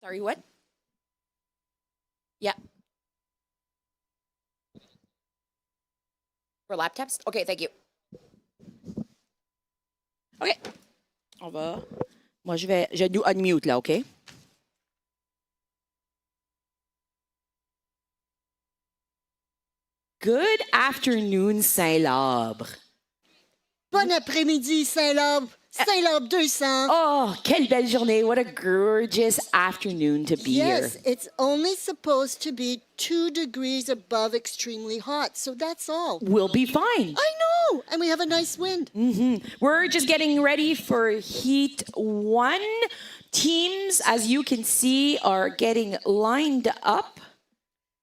Sorry, what? Yeah. For laptops? Okay, thank you. Okay. On va. Moi, je do unmute là, OK? Good afternoon, St-Labre. Bon après-midi, St-Labre. St-Labre 200. Oh, quelle belle journée. What a gorgeous afternoon to be Yes, here. it's only supposed to be 2 degrees above extremely hot, so that's all. We'll be fine. I know, and we have a nice wind. We're just getting ready for Heat 1. Teams, as you can see, are getting lined up.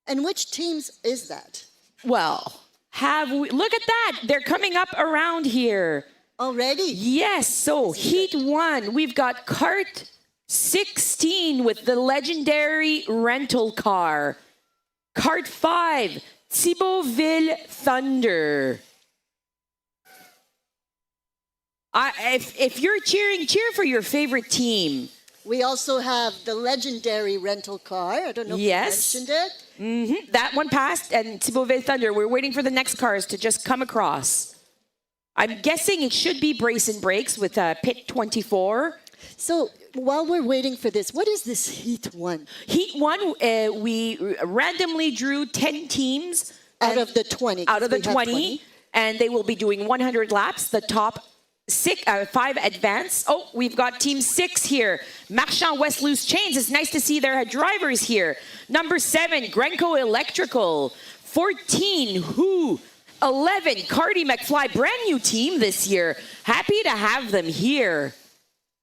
And which teams is that? Well, look at that. They're coming up around here. Already? Yes, so Heat 1, we've got Cart 16 with the legendary rental car. Cart 5, Thibauville Thunder. If you're cheering, cheer for your favorite team. We also have the legendary rental car. I don't know if Yes. you mentioned it. That one passed, and Thibauville Thunder, we're waiting for the next cars to just come across. I'm guessing it should be Brace and Brakes with Pit 24. So while we're waiting for this, what is this Heat 1? Heat 1, we randomly drew 10 teams. Out of the 20. Out of the we have 20, and they will be doing 100 laps. The top 5 advance. Oh, we've got Team 6 here. Marchand West Loose Chains. It's nice to see their drivers here. Number 7, Grenco Electrical. 14, Who. 11, Cardi McFly. Brand new team this year. Happy to have them here.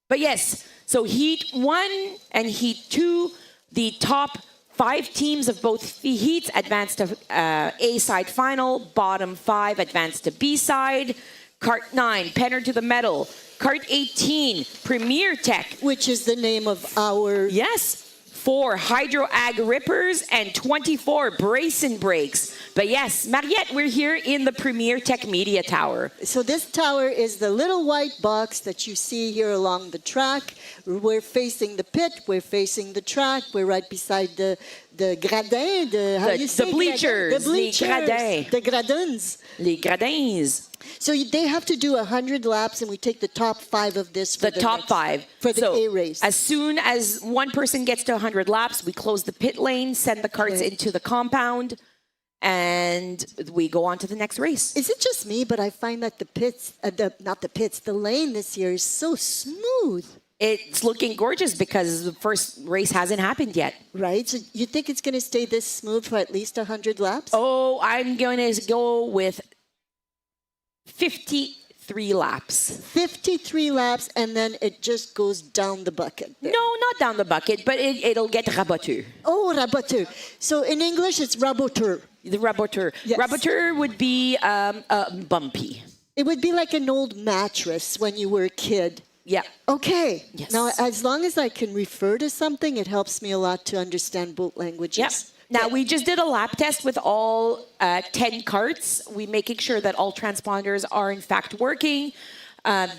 But yes, so Heat 1 and Heat 2, the top 5 teams of both heats advanced to A-side final. Bottom 5 advanced to B-side. Cart 9, Penner to the Metal. Cart 18, Premier Tech. Which is the name of our... Yes, 4, Hydro Ag Rippers, and 24, Brace and Brakes. But yes, Mariette, we're here in the Premier Tech Media Tower. So this tower is the little white box that you see here along the track. We're facing the pit, we're facing the track, we're right beside the gradin, The bleachers, the bleachers, les gradins. the gradins. Les gradins. So they have to do 100 laps, and we take the top 5 of this for The top next- 5. for the So A race. as soon as one person gets to 100 laps, we close the pit lane, send the carts into the compound, and we go on to the next race. Is it just me, but I find that the pits, the lane this year is so smooth, It's looking gorgeous because the first race hasn't happened yet. right? So you think it's going to stay this smooth for at least 100 laps? Oh, I'm going to go with 53 laps. 53 laps, and then it just goes down the bucket. there. No, not down the bucket, but it'll get raboteur. Oh, raboteur. So in English, it's raboteur. The raboteur. Yes. Raboteur would be bumpy. It would be like an old mattress when you were a kid. Yeah. Okay. Yes. Now, as long as I can refer to something, it helps me a lot to understand both languages. Yep. Now, we just did a lap test with all 10 carts. We making sure that all transponders are in fact working.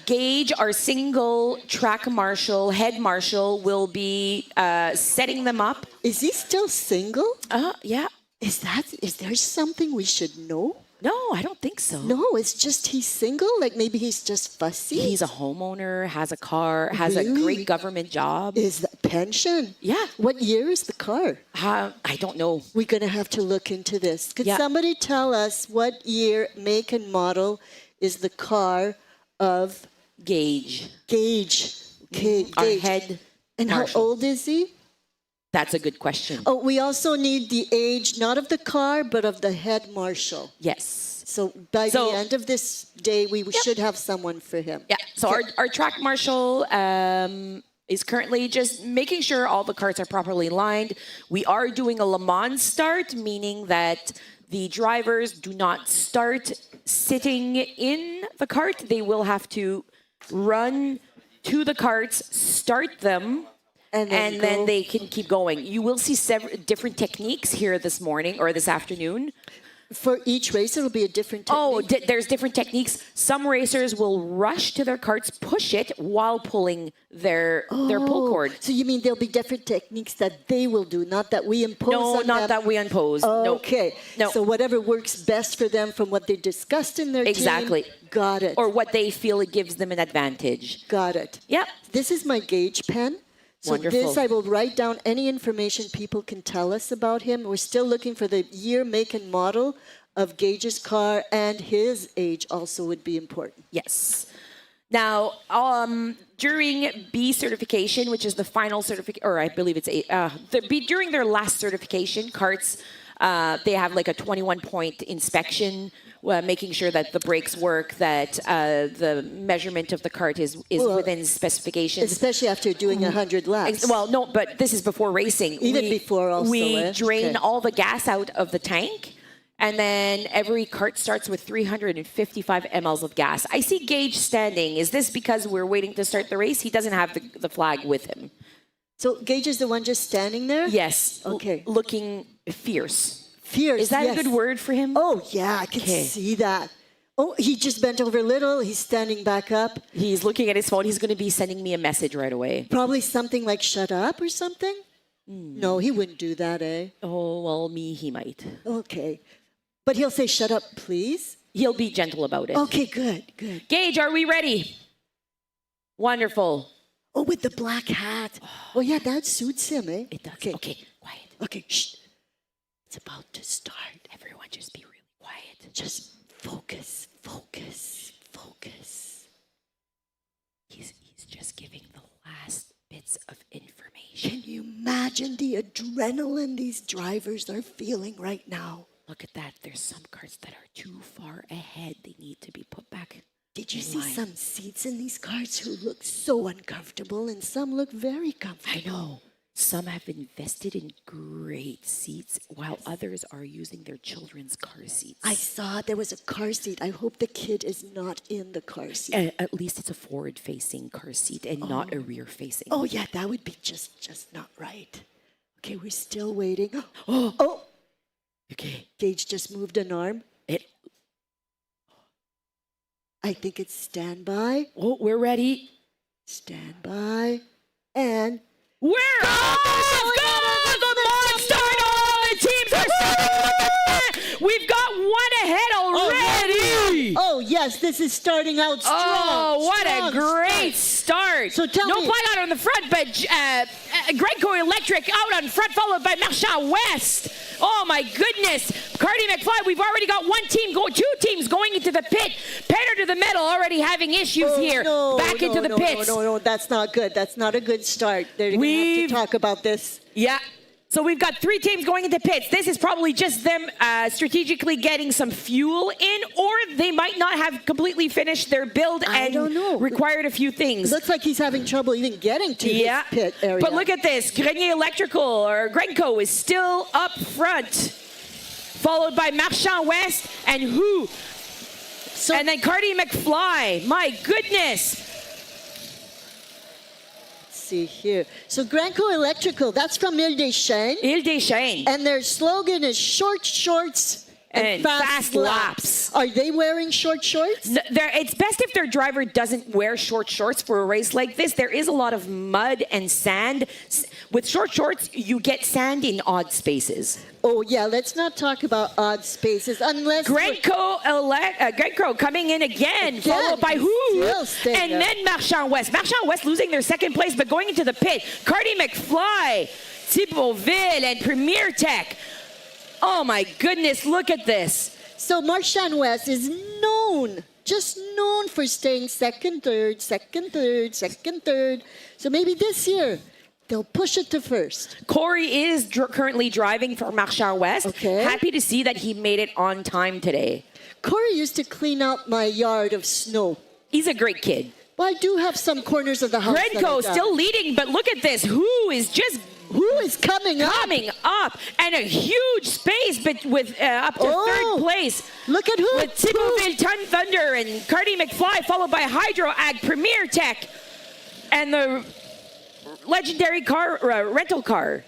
Gage, our single track marshal, head marshal, will be setting them up. Is he still single? Yeah. Is there something we should know? No, I don't think so. No, it's just he's single? Like maybe he's just fussy? He's a homeowner, has a car, has a Really? great government job. Is that pension? Yeah. What year is the car? I don't know. We're going to have to look into this. Could Yeah. somebody tell us what year, make, and model is the car of Gage, Gage? Okay, our Gage. head And marshal. how old is he? That's a good question. Oh, we also need the age, not of the car, but of the head marshal. Yes. So by So- the end of this day, we should have someone for him. Yeah. So our track marshal is currently just making sure all the carts are properly lined. We are doing a Le Mans start, meaning that the drivers do not start sitting in the cart. They will have to run to the carts, start them, And then then go. they can keep going. You will see several different techniques here this morning or this afternoon. For each race, it'll be a different technique. Oh, there's different techniques. Some racers will rush to their carts, push it while pulling their pull cord. So you mean there'll be different techniques that they will do, not that we impose No, on not them? that we impose. Okay. No. So whatever works best for them from what they discussed in their Exactly. team. Got it. Or what they feel it gives them an advantage. Got it. Yep. This is my gauge pen. So Wonderful. this, I will write down any information people can tell us about him. We're still looking for the year, make, and model of Gage's car, and his age also would be important. Yes. Now, during B certification, which is the final certification, or I believe it's during their last certification, carts, they have like a 21-point inspection, making sure that the brakes work, that the measurement of the cart is within specifications. Especially after doing 100 laps. Well, no, but this is before racing. Even before also, We drain Okay. all the gas out of the tank, and then every cart starts with 355 mLs of gas. I see Gage standing. Is this because we're waiting to start the race? He doesn't have the flag with him. So Gage is the one just standing there? Yes. Okay. Looking fierce. Fierce, Is that yes. a good word for him? Oh, yeah, I can Okay. see that. Oh, he just bent over a little. He's standing back up. He's looking at his phone. He's going to be sending me a message right away. Probably something like shut up or something? No, he wouldn't do that, eh? Oh, well, he might. Okay. But he'll say, shut up, please. He'll be gentle about it. Okay, good. Gage, are we ready? Wonderful. Oh, with the black hat. Oh, yeah, that suits him, eh? It does. Okay, quiet. Okay, shh. It's about to start. Everyone just be really quiet. Just focus. He's just giving the last bits of information. Can you imagine the adrenaline these drivers are feeling right now? Look at that. There's some carts that are too far ahead. They need to be put back. Did you in see line. some seats in these cars who look so uncomfortable and some look very comfortable? I know. Some have invested in great seats while others are using their children's car seats. I saw there was a car seat. I hope the kid is not in the car seat. At least it's a forward-facing car seat and not a rear-facing. Oh, yeah, that would be just not right. Okay, we're still waiting. Oh, Okay. Gage just moved an arm. I think it's standby. Oh, we're ready. Standby. And We're off! Go! The monster! All the teams are starting. We've got one ahead already. oh, yes, this is starting out strong. Oh, what strong a great start. So tell no me- flag out on the front, but Gregco Electric out on front, followed by Marchand West. Oh, my goodness. Cardi McFly, we've already got two teams going into the pit. Penner to the middle, already having issues here. Back into the pits. No, that's not good. That's not a good start. They're going to have to talk about this. Yeah. So we've got three teams going into pits. This is probably just them strategically getting some fuel in, or they might not have completely finished their build I don't know. required a few things. Looks like he's having trouble even getting to this pit area. But look at this. Grenier Electrical, or Grenco, is still up front, followed by Marchand West and who? And then Cardi McFly. My goodness. See here. So Grenco Electrical, that's from Ile des Chênes. Ile des Chênes. And their slogan is short shorts and fast laps. Are they wearing short shorts? It's best if their driver doesn't wear short shorts for a race like this. There is a lot of mud and sand. With short shorts, you get sand in odd spaces. Oh, yeah, let's not talk about odd spaces unless... Gregco coming in again, followed by who? And then Marchand West. Marchand West losing their second place, but going into the pit. Cardi McFly, Thibaultville, and Premier Tech. Oh, my goodness, look at this. So Marchand West is just known for staying second, third. So maybe this year, they'll push it to first. Corey is currently driving for Marchand West. Okay. Happy to see that he made it on time today. Corey used to clean out my yard of snow. He's a great kid. Well, I do have some corners of the house. Gredco still leading, but look at this. Who is coming up? And a huge space with up to third place. Look at who. With Thibaultville, Ton Thunder, and Cardi McFly, followed by Hydro Ag, Premier Tech, and the legendary car rental car.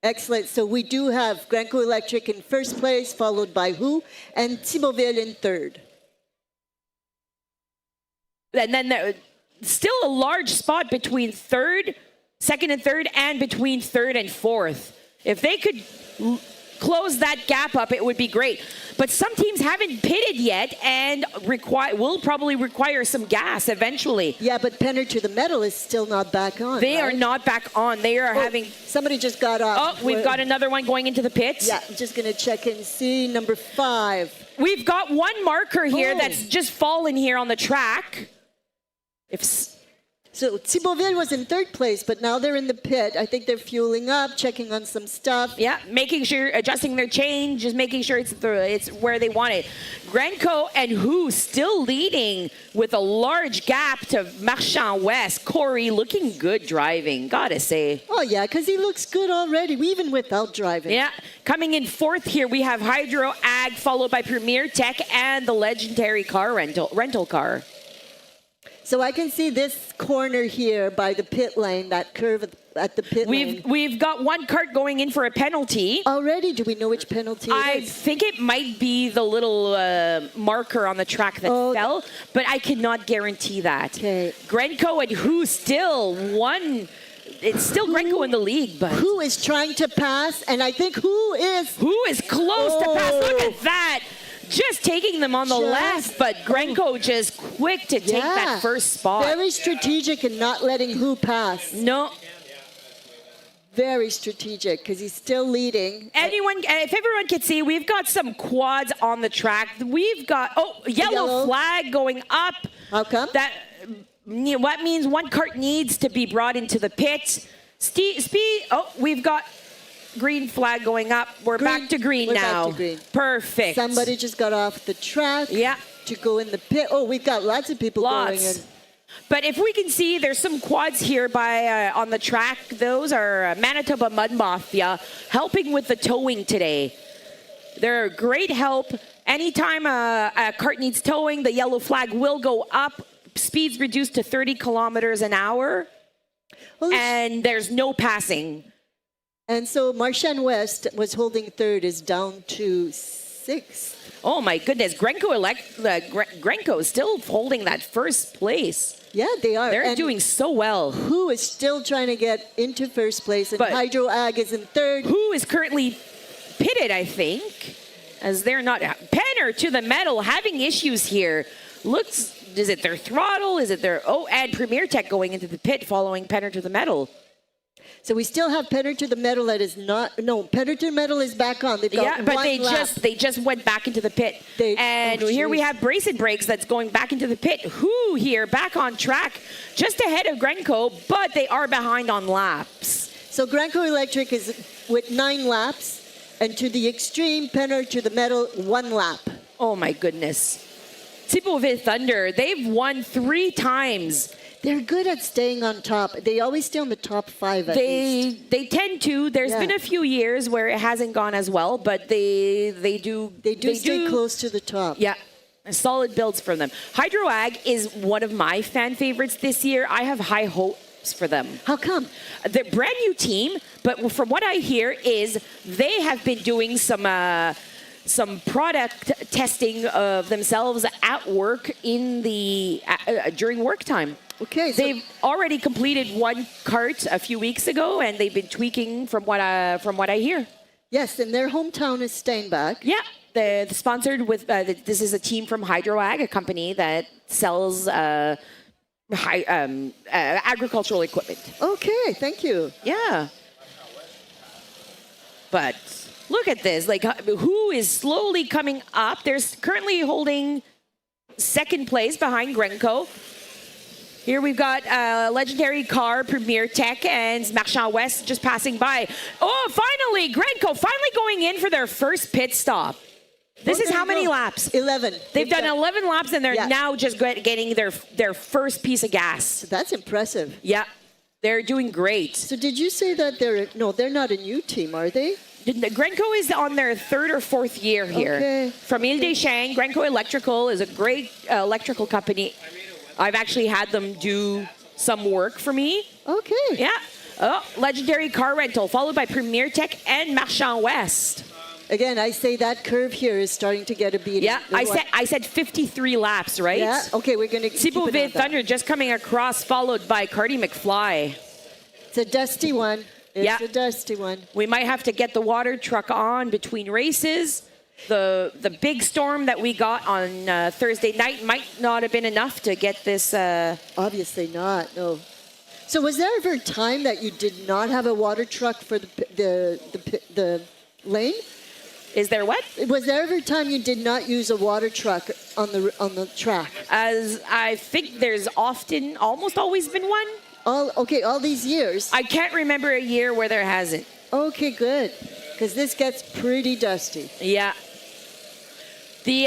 Excellent. So we do have Grenco Electric in first place, followed by who? And Thibauville in third. And then still a large spot between second and third, and between third and fourth. If they could close that gap up, it would be great. But some teams haven't pitted yet and will probably require some gas eventually. Yeah, but Penner to the Metal is still not back on. They right? are not back on. They are having... Somebody just got off. Oh, we've got another one going into the pits. Yeah, I'm just going to check and see. Number 5. We've got one marker here that's just fallen here on the track. So Thibauville was in third place, but now they're in the pit. I think they're fueling up, checking on some stuff. Yeah, making sure, adjusting their change, just making sure it's where they want it. Grenco and Who still leading with a large gap to Marchand West. Corey looking good driving, gotta say. Oh yeah, because he looks good already, even without driving. Yeah, coming in fourth here, we have Hydro Ag, followed by Premier Tech and the legendary car rental car. So I can see this corner here by the pit lane, that curve at the pit lane. We've got one cart going in for a penalty. Already? Do we know which penalty it is? I think it might be the little marker on the track that fell, but I cannot guarantee that. Okay. Grenco and Who still won. It's still Grenco in the league, but... Who is trying to pass, and I think Who is close to pass. Look at that. Just taking them on the left, but Grenco just quick to take that first spot. Very strategic in not letting Who pass. No. Very strategic, because he's still leading. If everyone can see, we've got some quads on the track. We've got, yellow flag going up. How come? That means one cart needs to be brought into the pit. We've got green flag going up. We're back to green now. Back to green. Perfect. Somebody just got off the track to go in the pit. Oh, we've got lots of people going in. But if we can see, there's some quads here on the track. Those are Manitoba Mud Mafia helping with the towing today. They're a great help. Anytime a cart needs towing, the yellow flag will go up. Speeds reduced to 30 kilometers an hour. And there's no passing. And so Marchand West was holding third, is down to 6th. Oh my goodness, Grenco is still holding that first place. Yeah, they are. They're doing so well. Who is still trying to get into first place, and Hydro Ag is in third. Who is currently pitted, I think, as they're not. Penner to the Metal, having issues here. Is it their throttle? Is it their, and Premier Tech going into the pit following Penner to the Metal. So we still have Penner to the Metal that is not. No, Penner to the Metal is back on. They've got but one lap. they just went back into the pit. Here we have Bracing Brakes that's going back into the pit. Who here back on track, just ahead of Grenco, but they are behind on laps. So Grenco Electric is with 9 laps, and to the extreme, Penner to the Metal 1 lap. Oh my goodness. Thibauville Thunder, they've won 3 times. They're good at staying on top. They always stay on the top 5 at least. They tend to. There's been a few years where it hasn't gone as well, but they do stay close to the top. Yeah. Solid builds from them. Hydro Ag is one of my fan favorites this year. I have high hopes for them. How come? They're a brand new team, but from what I hear is they have been doing some product testing of themselves at work during work time. Okay, so they've already completed 1 cart a few weeks ago, and they've been tweaking from what I hear. Yes, and their hometown is Steinbach. Yeah, they're sponsored with. This is a team from Hydro Ag, a company that sells agricultural equipment. Okay, thank you. Yeah, but look at this. Who is slowly coming up? They're currently holding 2nd place behind Grenco. Here we've got legendary car, Premier Tech, and Marchand West just passing by. Oh, finally, Grenco finally going in for their first pit stop. This is how many laps? 11. They've done 11 laps, and they're now just getting their first piece of gas. That's impressive. Yeah, they're doing great. So did you say that they're not a new team, are they? Grenco is on their 3rd or 4th year here. Okay. From Ile-des-Chênes, Grenco Electrical is a great electrical company. I've actually had them do some work for me. Okay. Yeah. Oh, Legendary Car Rental, followed by Premier Tech and Marchand West. Again, I say that curve here is starting to get a beating. Yeah, I said 53 laps, right? Yeah, okay, we're going to keep an eye on Thibaut that. Thunder just coming across, followed by Cardi McFly. It's a dusty one. It's a dusty one. We might have to get the water truck on between races. The big storm that we got on Thursday night might not have been enough to get this. Obviously not, no. So was there ever a time that you did not have a water truck for the lane? Is there what? Was there ever a time you did not use a water truck on the track? As I think there's almost always been one. All these years. I can't remember a year where there hasn't. Okay, good. Because this gets pretty dusty. Yeah. The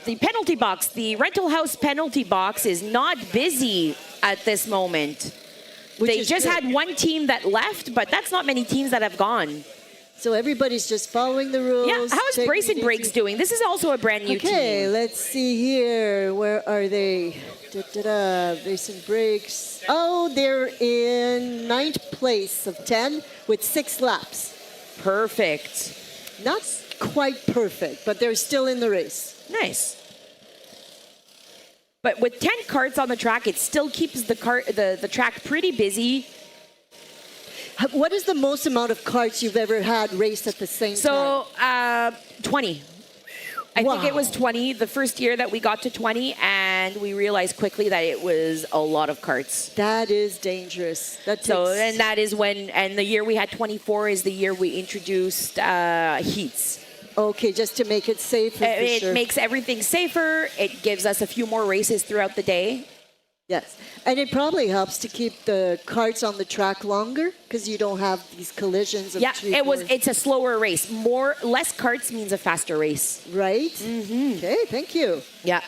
the penalty box, the rental house penalty box is not busy at this moment. They just had one team that left, but that's not many teams that have gone. So everybody's just following the rules. Yeah, how is Brace and Brakes doing? This is also a brand new team. Okay, let's see here. Where are they? Brace and Brakes. Oh, they're in 9th place of 10 with 6 laps. Perfect. Not quite perfect, but they're still in the race. Nice. But with 10 carts on the track, it still keeps the track pretty busy. What is the most amount of carts you've ever had raced at the same time? So, 20. I think it was 20 the first year that we got to 20, and we realized quickly that it was a lot of carts. That is dangerous. And that is and the year we had 24 is the year we introduced heats. Okay, just to make it safer. It makes everything safer. It gives us a few more races throughout the day. Yes, and it probably helps to keep the carts on the track longer because you don't have these collisions. It's a slower race. Less carts means a faster race. Right. Mm-hmm. Okay, thank you. Yeah.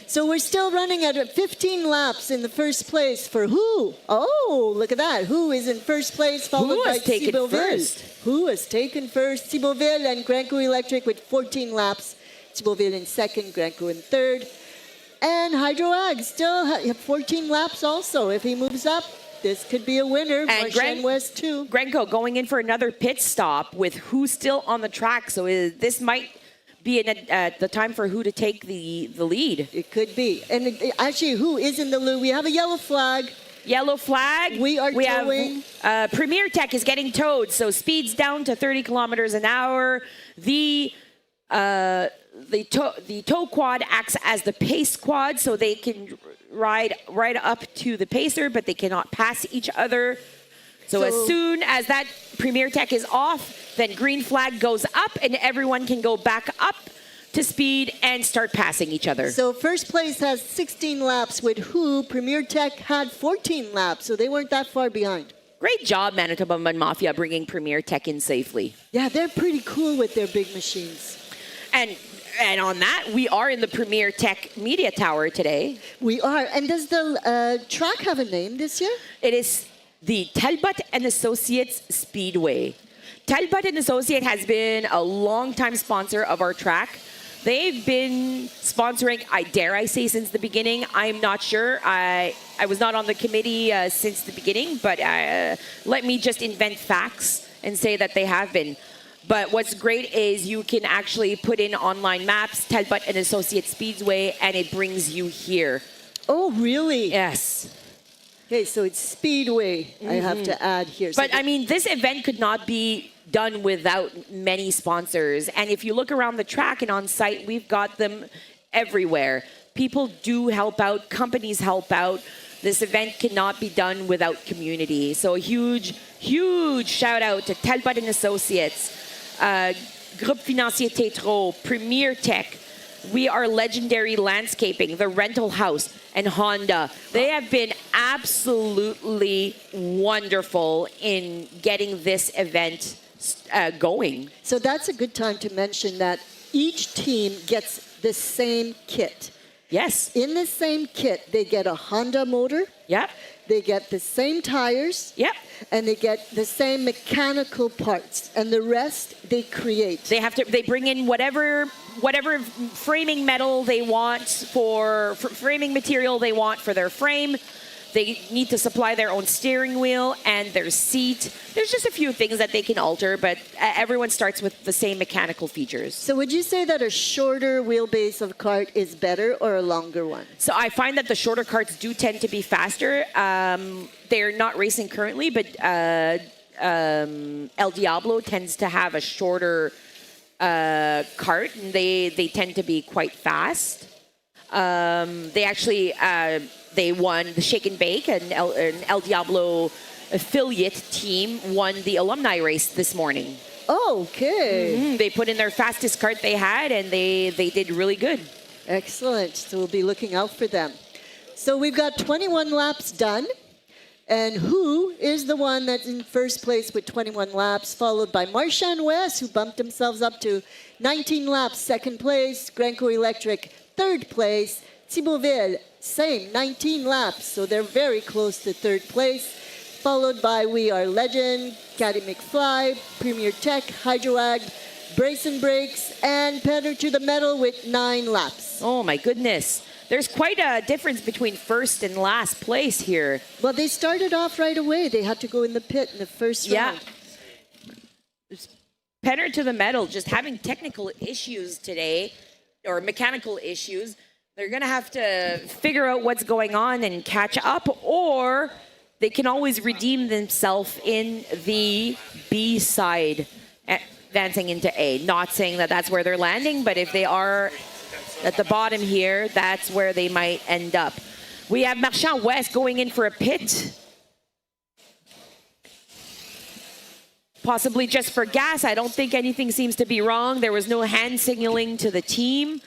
So we're still running at 15 laps in the first place for who? Oh, look at that. Who is in first place, followed by Thibauville. Who has taken first? Thibauville and Granco Electric with 14 laps. Thibauville in second, Granco in third. And Hydro Ag still have 14 laps also. If he moves up, this could be a winner. And West too. Grenco going in for another pit stop with who still on the track. So this might be the time for who to take the lead. It could be. And actually, who is in the lead? We have a yellow flag. Yellow flag. We are towing. Premier Tech is getting towed, so speeds down to 30 kilometers an hour. The tow quad acts as the pace quad, so they can ride right up to the pacer, but they cannot pass each other. So as soon as that Premier Tech is off, then green flag goes up, and everyone can go back up to speed and start passing each other. So first place has 16 laps with who? Premier Tech had 14 laps, so they weren't that far behind. Great job, Manitoba Mud Mafia, bringing Premier Tech in safely. Yeah, they're pretty cool with their big machines. And on that, we are in the Premier Tech Media Tower today. We are. And does the track have a name this year? It is the Talbot and Associates Speedway. Talbot and Associate has been a long-time sponsor of our track. They've been sponsoring, dare I say, since the beginning. I'm not sure. I was not on the committee since the beginning, but let me just invent facts and say that they have been. But what's great is you can actually put in online maps, Talbot and Associate Speedway, and it brings you here. Oh, really? Yes. Okay, so it's Speedway, I have to add here. But, I mean, this event could not be done without many sponsors. And if you look around the track and on site, we've got them everywhere. People do help out. Companies help out. This event cannot be done without community. So a huge, huge shout out to Talbot and Associates, Groupe Financier Tétro, Premier Tech. We are Legendary Landscaping, The Rental House, and Honda. They have been absolutely wonderful in getting this event going. So that's a good time to mention that each team gets the same kit. Yes. In the same kit, they get a Honda motor. Yep. They get the same tires. Yep. And they get the same mechanical parts. And the rest they create. They bring in whatever framing metal they want for framing material they want for their frame. They need to supply their own steering wheel and their seat. There's just a few things that they can alter, but everyone starts with the same mechanical features. So would you say that a shorter wheelbase of kart is better or a longer one? So I find that the shorter karts do tend to be faster. They're not racing currently, but El Diablo tends to have a shorter kart, and they tend to be quite fast. They actually they won the Shake and Bake, and an El Diablo affiliate team won the alumni race this morning. Okay. They put in their fastest kart they had, and they did really good. Excellent. So we'll be looking out for them. So we've got 21 laps done. And who is the one that's in first place with 21 laps, followed by Marchand West, who bumped themselves up to 19 laps, second place. Grenco Electric, third place. Thibauville, same, 19 laps, so they're very close to third place. Followed by We Are Legend, Caddy McFly, Premier Tech, Hydroag, Brace and Brakes, and Pedder to the Metal with 9 laps. Oh my goodness. There's quite a difference between first and last place here. Well, they started off right away. They had to go in the pit in the first round. Pedder to the Metal, just having technical issues today, or mechanical issues. They're going to have to figure out what's going on and catch up, or they can always redeem themselves in the B side, advancing into A. Not saying that that's where they're landing, but if they are at the bottom here, that's where they might end up. We have Marchand West going in for a pit. Possibly just for gas. I don't think anything seems to be wrong. There was no hand signaling to the team.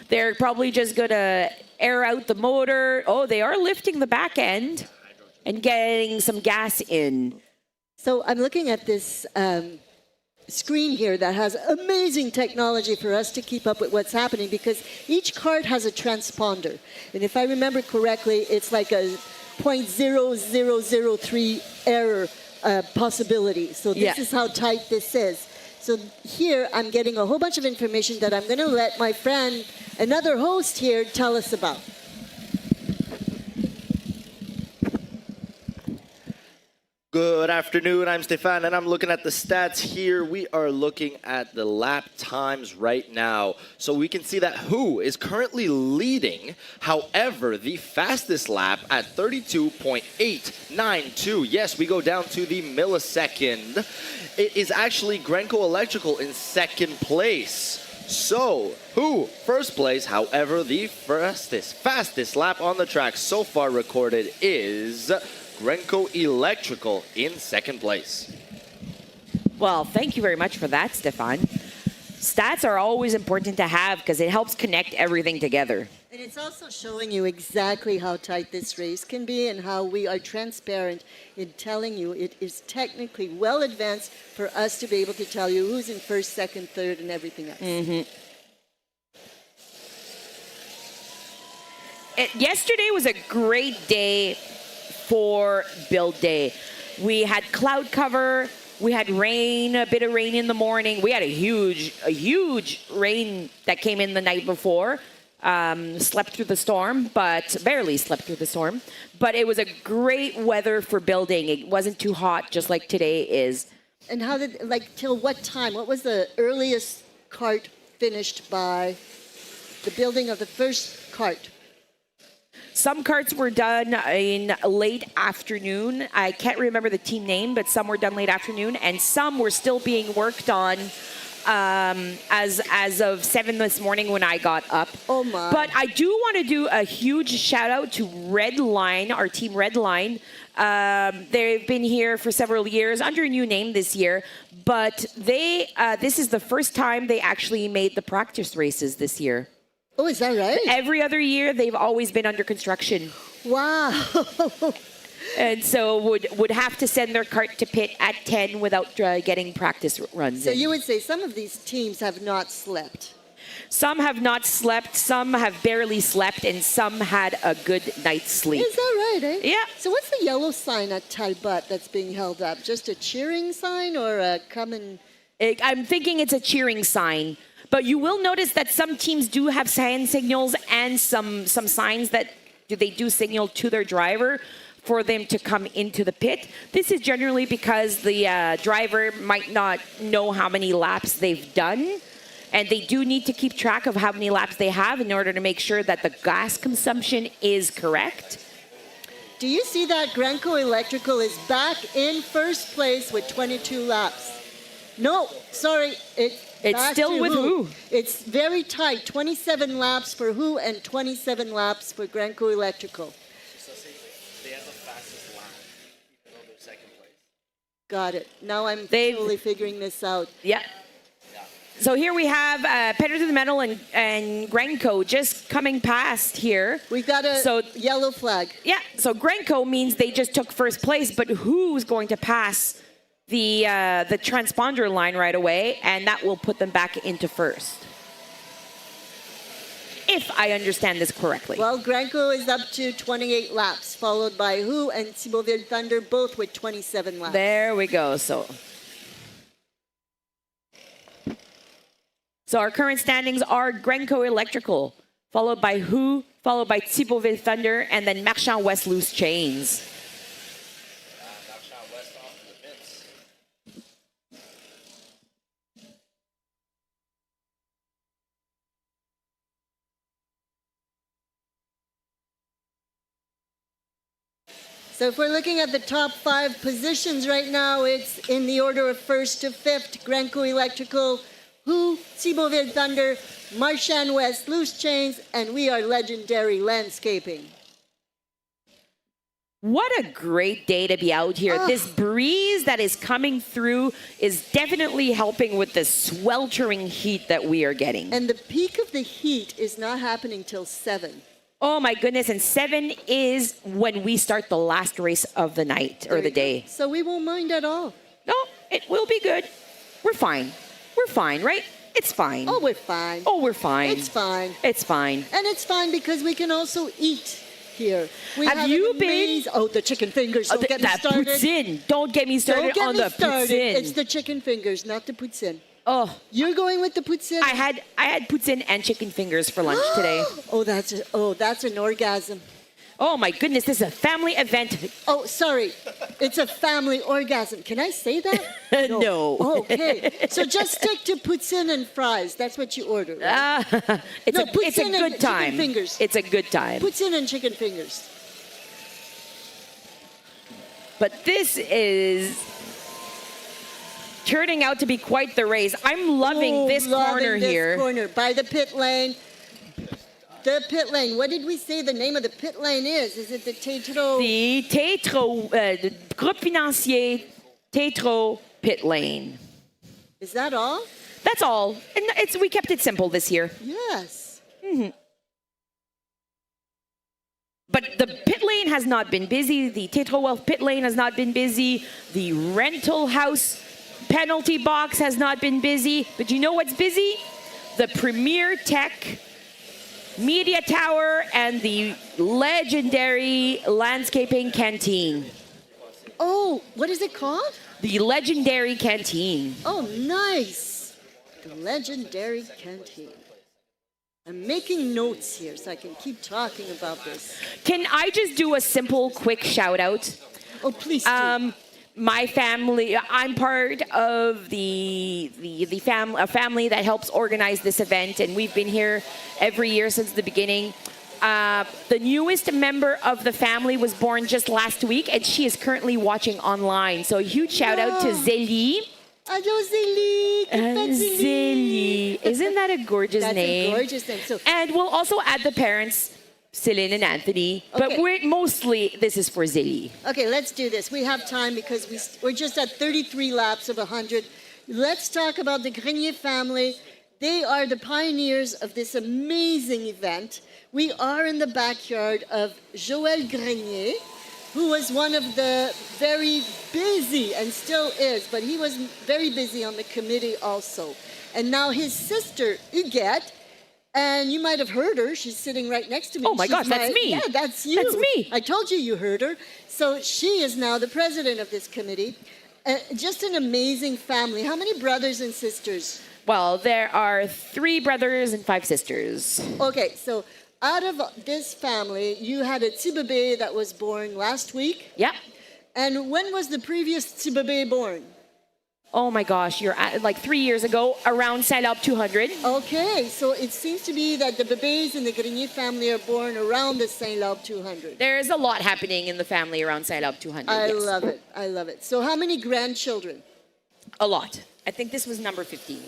They're probably just going to air out the motor. Oh, they are lifting the back end and getting some gas in. So I'm looking at this screen here that has amazing technology for us to keep up with what's happening, because each kart has a transponder. And if I remember correctly, it's like a 0.0003 error possibility. So this is how tight this is. So here I'm getting a whole bunch of information that I'm going to let my friend, another host here, tell us about. Good afternoon, I'm Stefan, and I'm looking at the stats here. We are looking at the lap times right now. So we can see that Who is currently leading. However, the fastest lap at 32.892. Yes, we go down to the millisecond. It is actually Grenco Electrical in second place. So, Who, first place. However, the fastest lap on the track so far recorded is Grenco Electrical in second place. Well, thank you very much for that, Stefan. Stats are always important to have because it helps connect everything together. And it's also showing you exactly how tight this race can be and how we are transparent in telling you it is technically well advanced for us to be able to tell you who's in first, second, third, and everything else. Yesterday was a great day for build day. We had cloud cover, we had rain, a bit of rain in the morning. We had a huge rain that came in the night before. Slept through the storm, but barely slept through the storm. But it was a great weather for building. It wasn't too hot, just like today is. And how did, till what time? What was the earliest cart finished by the building of the first cart? Some carts were done in late afternoon. I can't remember the team name, but some were done late afternoon, and some were still being worked on as of 7 this morning when I got up. Oh my! But I do want to do a huge shout out to Red Line, our team Red Line. They've been here for several years under a new name this year, but this is the first time they actually made the practice races this year. Oh, is that right? Every other year, they've always been under construction. Wow. And so would have to send their cart to pit at 10 without getting practice runs So in. you would say some of these teams have not slept. Some have not slept, some have barely slept, and some had a good night's sleep. Is that right, eh? Yeah. So what's the yellow sign at Talbot that's being held up? Just a cheering sign or a come and... I'm thinking it's a cheering sign. But you will notice that some teams do have hand signals and some signs that they do signal to their driver. for them to come into the pit. This is generally because the driver might not know how many laps they've done. And they do need to keep track of how many laps they have in order to make sure that the gas consumption is correct. Do you see that Grenco Electrical is back in first place with 22 laps? No, sorry, it's back still to with who? It's very tight, 27 laps for who and 27 laps for Grenco Electrical. So they have the fastest lap, even though they're second place. Got it. Now I'm totally figuring this out. Yeah. So here we have Pedro to the Metal and Grenco just coming past here. We've got a yellow flag. Yeah, so Grenco means they just took first place, but who's going to pass the transponder line right away, and that will put them back into first. If I understand this correctly. Well, Grenco is up to 28 laps, followed by Who and Thibauville Thunder, both with 27 laps. There we go. So our current standings are Grenco Electrical, followed by Who, followed by Thibauville Thunder, and then Marchand West Loose Chains. Marchand West off the pits. So if we're looking at the top 5 positions right now, it's in the order of first to fifth. Grenco Electrical, Who, Thibauville Thunder, Marchand West, Loose Chains, and we are Legendary Landscaping. What a great day to be out here. This breeze that is coming through is definitely helping with the sweltering heat that we are getting. And the peak of the heat is not happening till 7. Oh my goodness, and 7 is when we start the last race of the night or the day. So we won't mind at all. No, it will be good. We're fine. We're fine, right? It's fine. Oh, we're fine. Oh, we're fine. It's fine. It's fine. And it's fine because we can also eat here. We Have you been? Oh, the chicken fingers. Don't get me started. Poutine. Don't get me started on the poutine. It's the chicken fingers, not the poutine. Oh, You're going with the poutine? I had poutine and chicken fingers for lunch today. Oh, that's an orgasm. Oh my goodness, this is a family event. Oh, sorry. It's a family orgasm. Can I say that? No. Oh, okay. So just stick to poutine and fries. That's what you order, right? It's a poutine and good time. chicken fingers. It's a good time. Poutine and chicken fingers. But this is turning out to be quite the race. I'm loving this corner here. Corner by the pit lane. The pit lane. What did we say the name of the pit lane is? Is it the Tétro? The Tétro, Groupe Financier Tétro pit lane. Is that all? That's all. And we kept it simple this year. Yes. But the pit lane has not been busy. The Tétro Wealth pit lane has not been busy. The rental house penalty box has not been busy. But you know what's busy? The Premier Tech Media Tower and the legendary landscaping canteen. Oh, what is it called? The legendary canteen. Oh, nice. The legendary canteen. I'm making notes here so I can keep talking about this. Can I just do a simple, quick shout out? Oh, please do. My family, I'm part of a family that helps organize this event, and we've been here every year since the beginning. The newest member of the family was born just last week, and she is currently watching online. So a huge shout out to Zélie. Hello, Zélie. Zélie. Isn't that a gorgeous name? That's a gorgeous name. So, And we'll also add the parents, Celine and Anthony. But mostly, this is for Zélie. okay, let's do this. We have time because we're just at 33 laps of 100. Let's talk about the Grenier family. They are the pioneers of this amazing event. We are in the backyard of Joël Grenier, who was one of the very busy, and still is, but he was very busy on the committee also. And now his sister, Huguette, and you might have heard her. She's sitting right next to me. Oh my gosh, that's me. Yeah, that's you. That's me. I told you heard her. So she is now the president of this committee. Just an amazing family. How many brothers and sisters? Well, there are 3 brothers and 5 sisters. Okay, so out of this family, you had a Tsibabe that was born last week. Yeah. And when was the previous Tsibabe born? Oh my gosh, you're at, like 3 years ago, around St-Labre 200. Okay, so it seems to be that the bebés in the Grenier family are born around the St-Labre 200. There's a lot happening in the family around St-Labre 200. I love it. I love it. So how many grandchildren? A lot. I think this was number 15.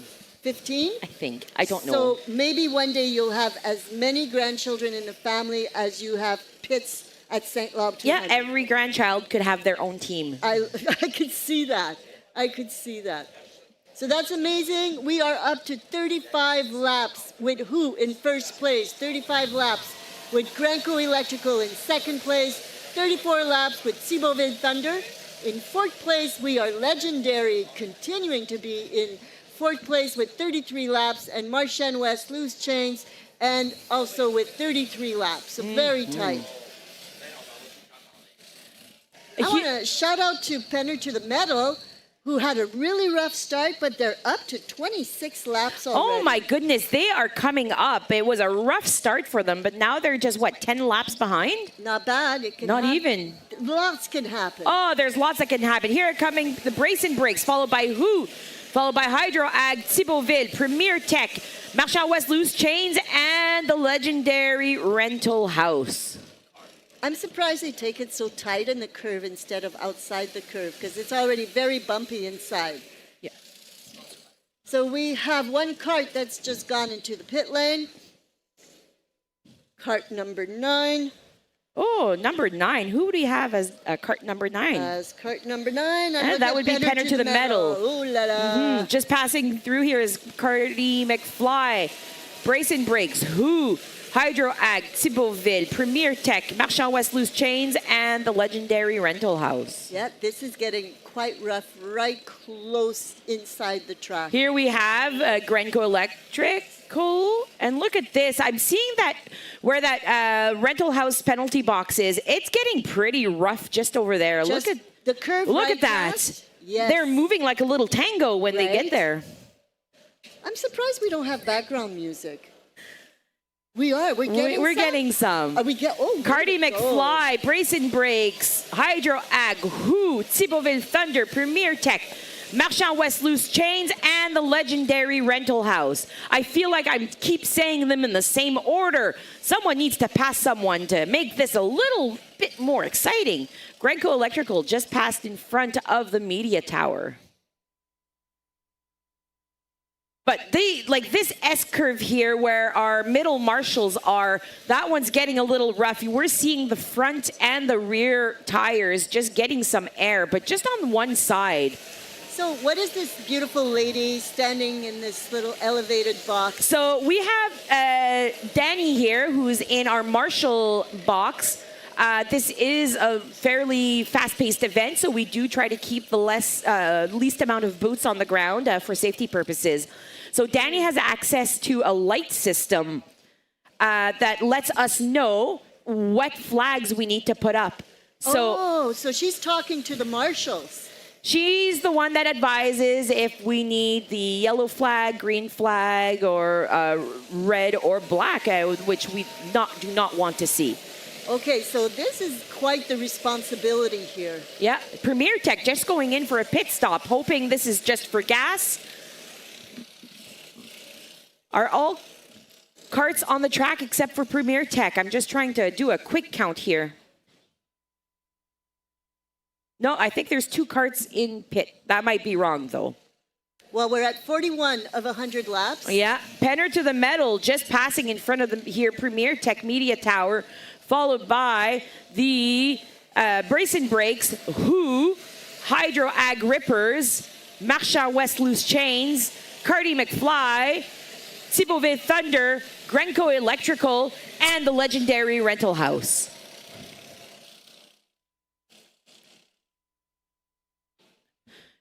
15? I think. I don't know. So maybe one day you'll have as many grandchildren in the family as you have pits at St-Labre 200. Yeah, every grandchild could have their own team. I could see that. I could see that. So that's amazing. We are up to 35 laps with who in first place? 35 laps with Granco Electrical in second place. 34 laps with Ciboville Thunder. In fourth place, we are Legendary, continuing to be in fourth place with 33 laps, and Marchand West Loose Chains, and also with 33 laps. So very tight. I want to shout out to Penner to the Medal, who had a really rough start, but they're up to 26 laps already. Oh my goodness, they are coming up. It was a rough start for them, but now they're just, what, 10 laps behind? Not bad. It can Not even. Lots can happen. Oh, there's lots that can happen. Here are coming the brace and brakes, followed by who? Followed by Hydro Ag, Ciboville, Premier Tech, Marchand West Loose Chains, and the Legendary Rental House. I'm surprised they take it so tight in the curve instead of outside the curve, because it's already very bumpy inside. Yeah. So we have one cart that's just gone into the pit lane. Cart number 9. Oh, number 9. Who do you have as cart number 9? As cart number 9. That would be Penner to the Medal. Ooh la la. Just passing through here is Cardi McFly. Brace and brakes. Who? Hydro Ag, Ciboville, Premier Tech, Marchand West Loose Chains, and the Legendary Rental House. Yeah, this is getting quite rough, right close inside the track. Here we have Grenco Electrical, and look at this. I'm seeing that where that rental house penalty box is. It's getting pretty rough just over there. Just look at the curve. Look right at that. past. Yes. They're moving like a little tango when they get there. I'm surprised we don't have background music. We are. We're getting some. Cardi McFly, Brace and Brakes, Hydro Ag, Who, Ciboville Thunder, Premier Tech, Marchand West Loose Chains, and the Legendary Rental House. I feel like I keep saying them in the same order. Someone needs to pass someone to make this a little bit more exciting. Grenco Electrical just passed in front of the media tower. But this S-curve here where our middle marshals are, that one's getting a little rough. We're seeing the front and the rear tires just getting some air, but just on one side. So what is this beautiful lady standing in this little elevated box? So we have Danny here, who's in our marshal box. This is a fairly fast-paced event, so we do try to keep the least amount of boots on the ground for safety purposes. So Danny has access to a light system that lets us know what flags we need to put up. So she's talking to the marshals. She's the one that advises if we need the yellow flag, green flag, or red or black, which we do not want to see. Okay, so this is quite the responsibility here. Yeah, Premier Tech just going in for a pit stop, hoping this is just for gas. Are all carts on the track except for Premier Tech? I'm just trying to do a quick count here. No, I think there's 2 carts in pit. That might be wrong, though. Well, we're at 41 of 100 laps. Yeah, Penner to the Medal, just passing in front of the Premier Tech Media Tower, followed by the Brace and Brakes, Who, Hydro Ag Rippers, Marchand West Loose Chains, Cardi McFly, Ciboville Thunder, Grenco Electrical, and the Legendary Rental House.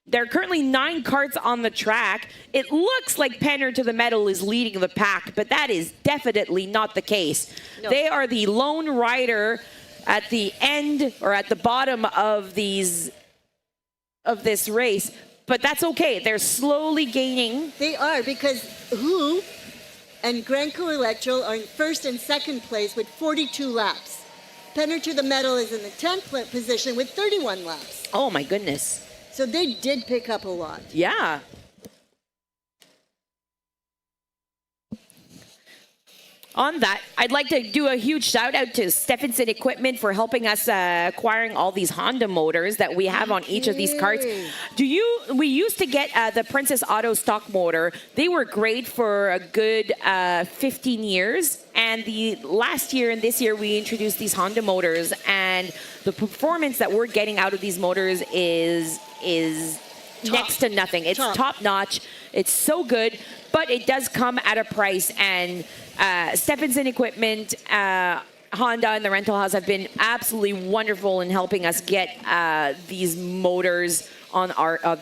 There are currently 9 carts on the track. It looks like Penner to the Medal is leading the pack, but that is definitely not the case. No. They are the lone rider at the end or at the bottom of this race, but that's okay. They're slowly gaining. They are, because Who and Grenco Electro are in first and second place with 42 laps. Penner to the Metal is in the 10th position with 31 laps. Oh my goodness. So they did pick up a lot. Yeah. On that, I'd like to do a huge shout out to Stephenson Equipment for helping us acquiring all these Honda motors that we have on each of these carts. We used to get the Princess Auto stock motor. They were great for a good 15 years. And the last year and this year, we introduced these Honda motors. And the performance that we're getting out of these motors is next to nothing. It's top notch. It's so good, but it does come at a price. And Stephenson Equipment, Honda, and the rental house have been absolutely wonderful in helping us get these motors on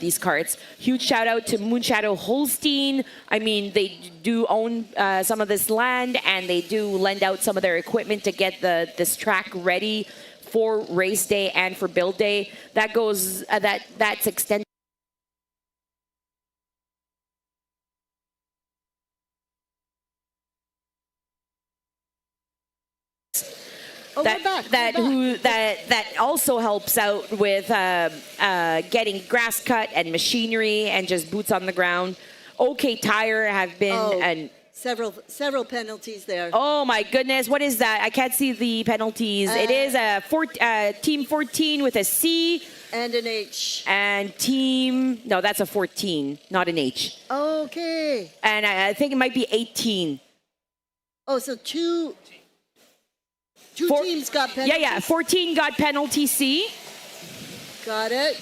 these carts. Huge shout out to Moonshadow Holstein. I mean, they do own some of this land, and they do lend out some of their equipment to get this track ready for race day and for build day. That goes that's extended. That also helps out with getting grass cut and machinery and just boots on the ground. OK Tire have been several penalties there. Oh my goodness, what is that? I can't see the penalties. It is a team 14 with a C and an H. And no, that's a 14, not an H. Okay. And I think it might be 18. Oh, so two teams got penalties? Yeah, 14 got penalty C. Got it.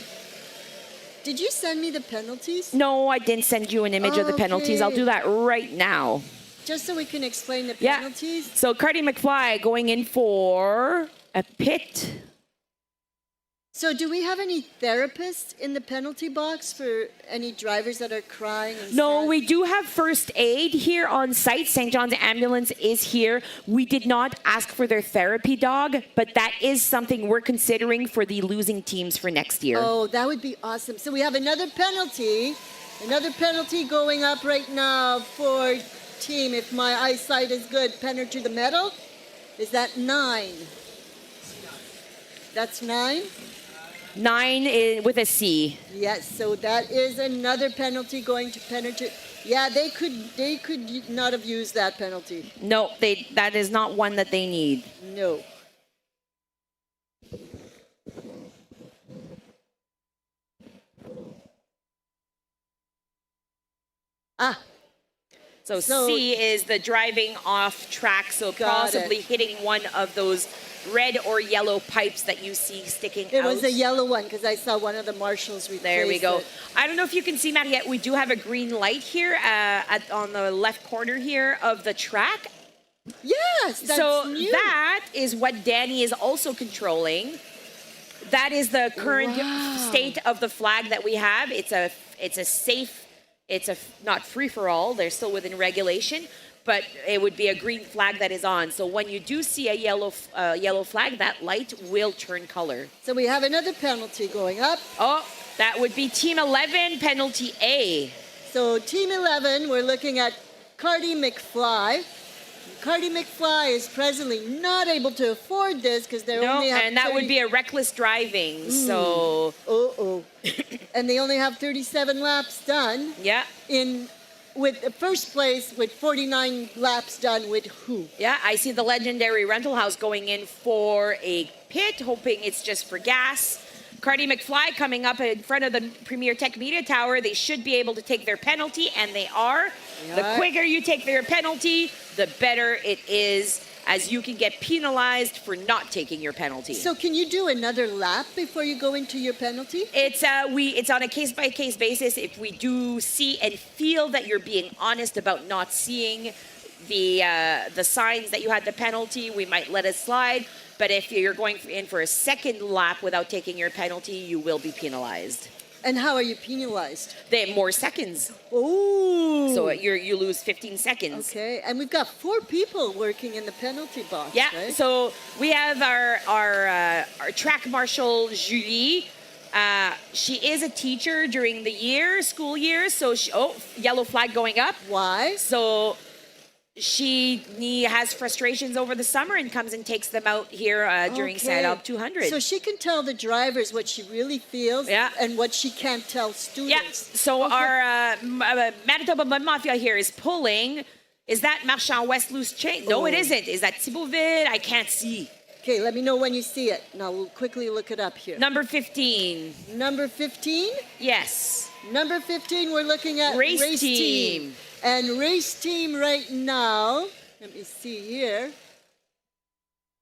Did you send me the penalties? No, I didn't send you an image of the penalties. I'll do that right now. Just so we can explain the penalties? Yeah. So Cardi McFly going in for a pit. So do we have any therapists in the penalty box for any drivers that are crying? No, we do have first aid here on site. St. John's Ambulance is here. We did not ask for their therapy dog, but that is something we're considering for the losing teams for next year. Oh, that would be awesome. So we have another penalty going up right now for team, if my eyesight is good, Penner to the Metal. Is that 9? That's 9? 9 is with a C. Yes, so that is another penalty going to Penner to. Yeah, they could not have used that penalty. No, that is not one that they need. No. So C is the driving off track, so possibly hitting one of those red or yellow pipes that you see sticking out. It was a yellow one because I saw one of the marshals replace There we go. it. I don't know if you can see, Maddie, yet we do have a green light here on the left corner here of the track. Yes, that's new. That is what Danny is also controlling. That is the current state of the flag that we have. It's a safe. It's not free for all. They're still within regulation, but it would be a green flag that is on. So when you do see a yellow flag, that light will turn color. So we have another penalty going up. Oh, that would be Team 11, penalty A. So Team 11, we're looking at Cardi McFly. Cardi McFly is presently not able to afford this because they're only have and that would be a reckless driving. So. And they only have 37 laps done. Yeah. With the first place with 49 laps done with who? Yeah, I see the legendary rental house going in for a pit, hoping it's just for gas. Cardi McFly coming up in front of the Premier Tech Media Tower. They should be able to take their penalty, and they are. The quicker you take their penalty, the better it is, as you can get penalized for not taking your penalty. So can you do another lap before you go into your penalty? It's on a case-by-case basis. If we do see and feel that you're being honest about not seeing the signs that you had the penalty, we might let it slide. But if you're going in for a second lap without taking your penalty, you will be penalized. And how are you penalized? More seconds. Oh. So you lose 15 seconds. Okay, and we've got 4 people working in the penalty box. Yeah. Right? So we have our track marshal Julie. She is a teacher during the school year. So yellow flag going up. Why? So she has frustrations over the summer and comes and takes them out here during St-Labre 200. So she can tell the drivers what she really feels and what she can't tell students. Yeah, so our Manitoba Mud Mafia here is pulling. Is that Marchand West loose chain? No, it isn't. Is that Thibaultville? I can't see. Okay, let me know when you see it. Now we'll quickly look it up here. Number 15. Number 15? Yes. Number 15, we're looking at Race team. And race team right now, let me see here.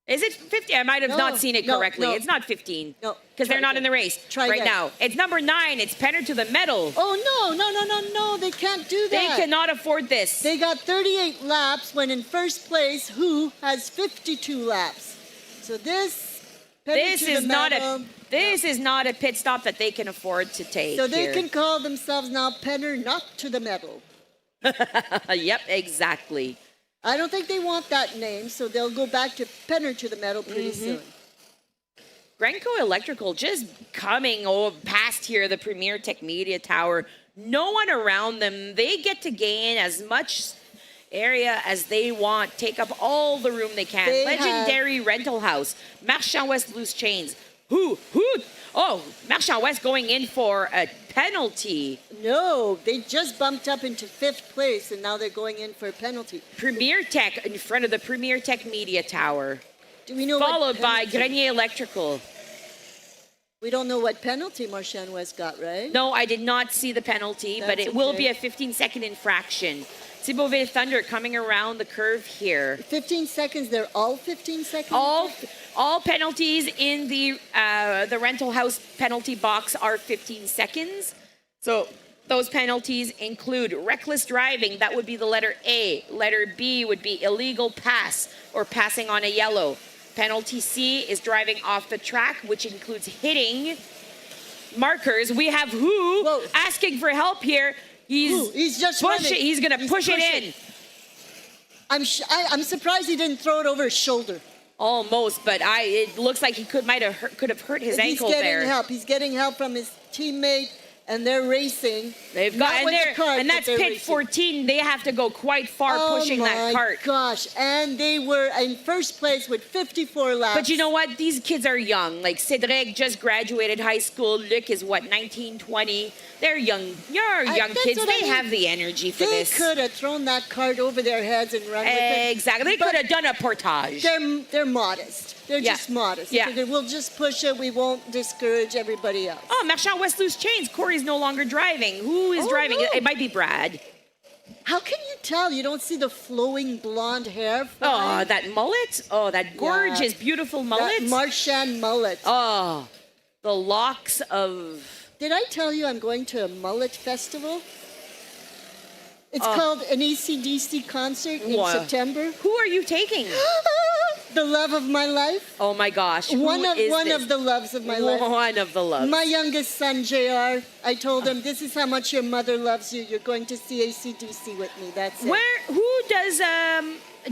Is it 15? I might have not seen it correctly. No. It's not 15. No. Because they're not in the race right now. It's number 9. It's Penner to the medal. Oh, no. They can't do that. They cannot afford this. They got 38 laps when in first place, who has 52 laps. So this is not a pit stop that they can afford to take. So they can call themselves now Penner not to the medal. Yep, exactly. I don't think they want that name, so they'll go back to Penner to the medal pretty soon. Grenco Electrical just coming past here, the Premier Tech Media Tower. No one around them. They get to gain as much area as they want. Take up all the room they can. Legendary rental house. Marchand West loose chains. Who? Oh, Marchand West going in for a penalty. No, they just bumped up into 5th place, and now they're going in for a penalty. Premier Tech in front of the Premier Tech Media Tower. Do we know followed by Grenier Electrical. We don't know what penalty Marchand West got, right? No, I did not see the penalty, but it will be a 15-second infraction. Thibaultville Thunder coming around the curve here. 15 seconds, they're all 15 seconds? All penalties in the rental house penalty box are 15 seconds. So those penalties include reckless driving, that would be the letter A. Letter B would be illegal pass or passing on a yellow. Penalty C is driving off the track, which includes hitting markers. We have who asking for help here. He's just push it. He's going to push it in. I'm surprised he didn't throw it over his shoulder. Almost, but it looks like he could have hurt his ankle there. He's getting help from his teammate, and they're racing. They've got and that's pit 14. They have to go quite far pushing that cart. Oh my gosh! And they were in first place with 54 laps. But you know what? These kids are young. Like Cedric just graduated high school. Luc is 19, 20. They're young. You're young kids. They have the energy for this. They could have thrown that cart over their heads and run with it. Exactly. They could have done a portage. They're modest. They're just modest. Yeah. We'll just push it. We won't discourage everybody else. Oh, Marchand West loose chains. Corey's no longer driving. Who is driving? No. It might be Brad. How can you tell? You don't see the flowing blonde hair flying? Oh, that mullet. Oh, that gorgeous, beautiful mullet. That Marchand mullet. Oh, the locks of... Did I tell you I'm going to a mullet festival? It's called an AC/DC concert in September. Who are you taking? The love of my life. Oh my gosh. One of the loves of my life. One of the loves. My youngest son, JR, I told him, this is how much your mother loves you. You're going to see AC/DC with me. That's it. Who does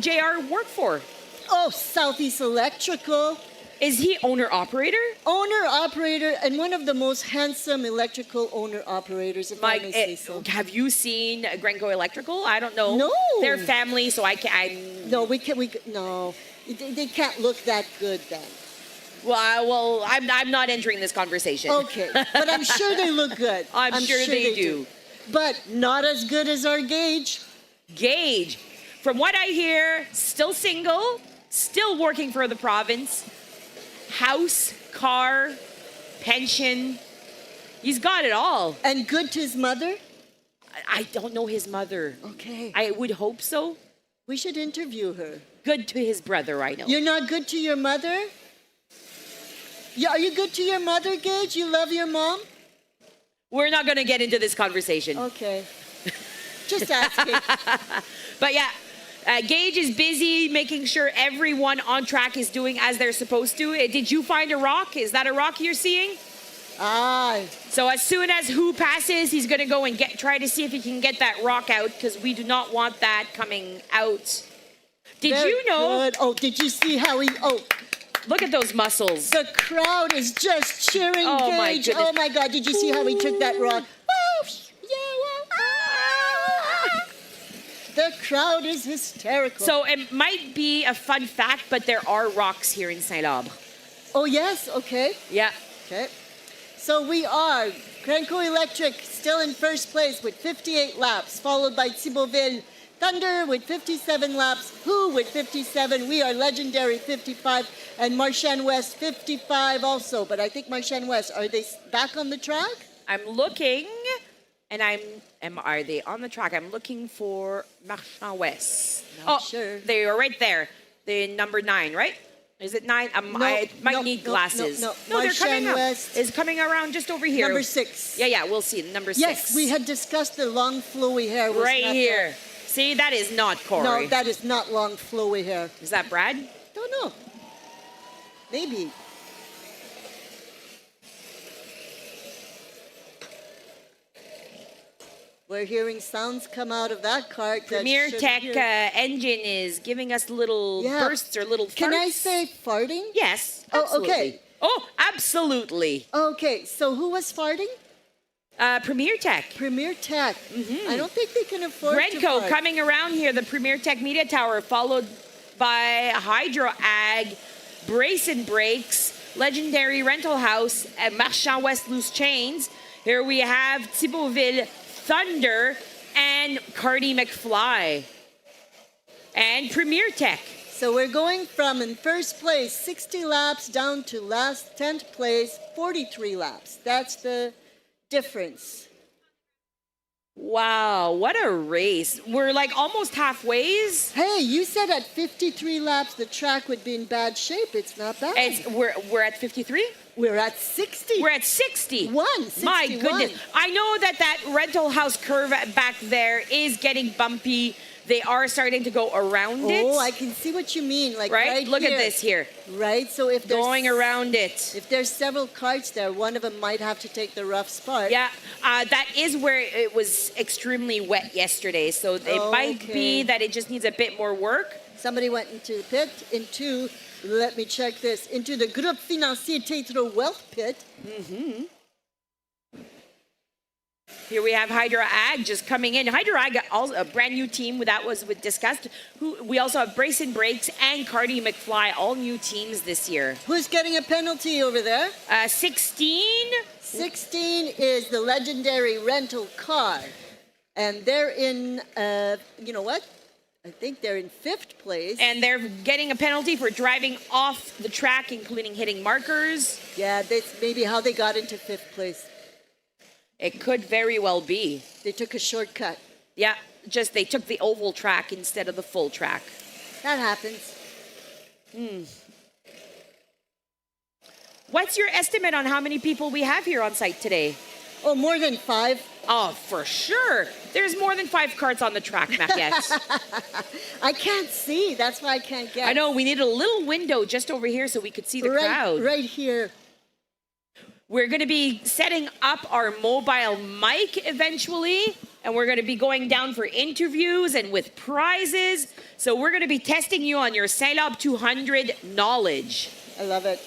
JR work for? Oh, Southeast Electrical. Is he owner-operator? Owner-operator, and one of the most handsome electrical owner-operators, if I may say so. Have you seen Grenco Electrical? I don't know. No. They're family, so I can't... No, no. They can't look that good then. Well, I'm not entering this conversation. Okay, but I'm sure they look good. I'm sure they do. But not as good as our Gage. Gage, from what I hear, still single, still working for the province. House, car, pension. He's got it all. And good to his mother? I don't know his mother. Okay. I would hope so. We should interview her. Good to his brother, I know. You're not good to your mother? Yeah, are you good to your mother, Gage? You love your mom? We're not going to get into this conversation. Okay. Just asking. But yeah. Gage is busy making sure everyone on track is doing as they're supposed to. Did you find a rock? Is that a rock you're seeing? Aye. So as soon as who passes, he's going to go and try to see if he can get that rock out because we do not want that coming out. Did you know? Good. Oh, did you see how he... Oh. Look at those muscles. The crowd is just cheering Gage. My goodness. Oh, my God. Did you see how he took that rock? the crowd is hysterical. So it might be a fun fact, but there are rocks here in St-Labre. Oh, yes, okay. Yeah. Okay. So we are Grenco Electric still in first place with 58 laps, followed by Thibauville Thunder with 57 laps, Who with 57, We Are Legendary 55, and Marchand West 55 also. But I think Marchand West, are they back on the track? I'm looking, and are they on the track? I'm looking for Marchand West. Not sure. They are right there. The number 9, right? Is it 9? I might need glasses. No, they're coming Marchand up. West. Is coming around just over here. Number 6. Yeah, we'll see. Number 6. Yes, we had discussed the long flowy hair. Was right not here. there. See, that is not Corey. No, that is not long flowy hair. Is that Brad? Don't know. Maybe. We're hearing sounds come out of that cart. that Premier shouldn't Tech hear. engine is giving us little Yeah. bursts or little farts. Can I say farting? Yes. Oh, Absolutely. okay. Oh, absolutely. Okay, so who was farting? Premier Tech. Premier Tech. I don't think they can afford to Grenco fart. coming around here, the Premier Tech Media Tower, followed by Hydro Ag, Brace and Brakes, Legendary Rental House, and Marchand West Loose Chains. Here we have Thibauville Thunder and Cardi McFly. And Premier Tech. So we're going from in first place 60 laps down to last 10th place 43 laps. That's the difference. Wow, what a race. We're like almost halfways. Hey, you said at 53 laps the track would be in bad shape. It's not bad. We're at 53? We're at 60. We're at 60. 61. My goodness. I know that rental house curve back there is getting bumpy. They are starting to go around it. Oh, I can see what you mean. Like right Look here. at this here. Right, so if there's Going around it. if there's several carts there, one of them might have to take the rough spot. Yeah, that is where it was extremely wet yesterday. So it might Okay. be that it just needs a bit more work. Somebody went into the pit, let me check this, into the Groupe Financier Tetro Wealth pit. Here we have Hydro Ag just coming in. Hydro Ag, also a brand new team that was discussed. We also have Brace and Brakes and Cardi McFly, all new teams this year. Who's getting a penalty over there? 16. 16 is the legendary rental car. And they're in, you know what? I think they're in 5th place. And they're getting a penalty for driving off the track, including hitting markers. Yeah, that's maybe how they got into 5th place. It could very well be. They took a shortcut. Yeah, just they took the oval track instead of the full track. That happens. What's your estimate on how many people we have here on site today? Oh, more than 5. Oh, for sure. There's more than 5 carts on the track, Mariette. I can't see. That's why I can't get. I know, we needed a little window just over here so we could see the crowd. Right here. We're going to be setting up our mobile mic eventually, and we're going to be going down for interviews and with prizes. So we're going to be testing you on your St-Labre 200 knowledge. I love it.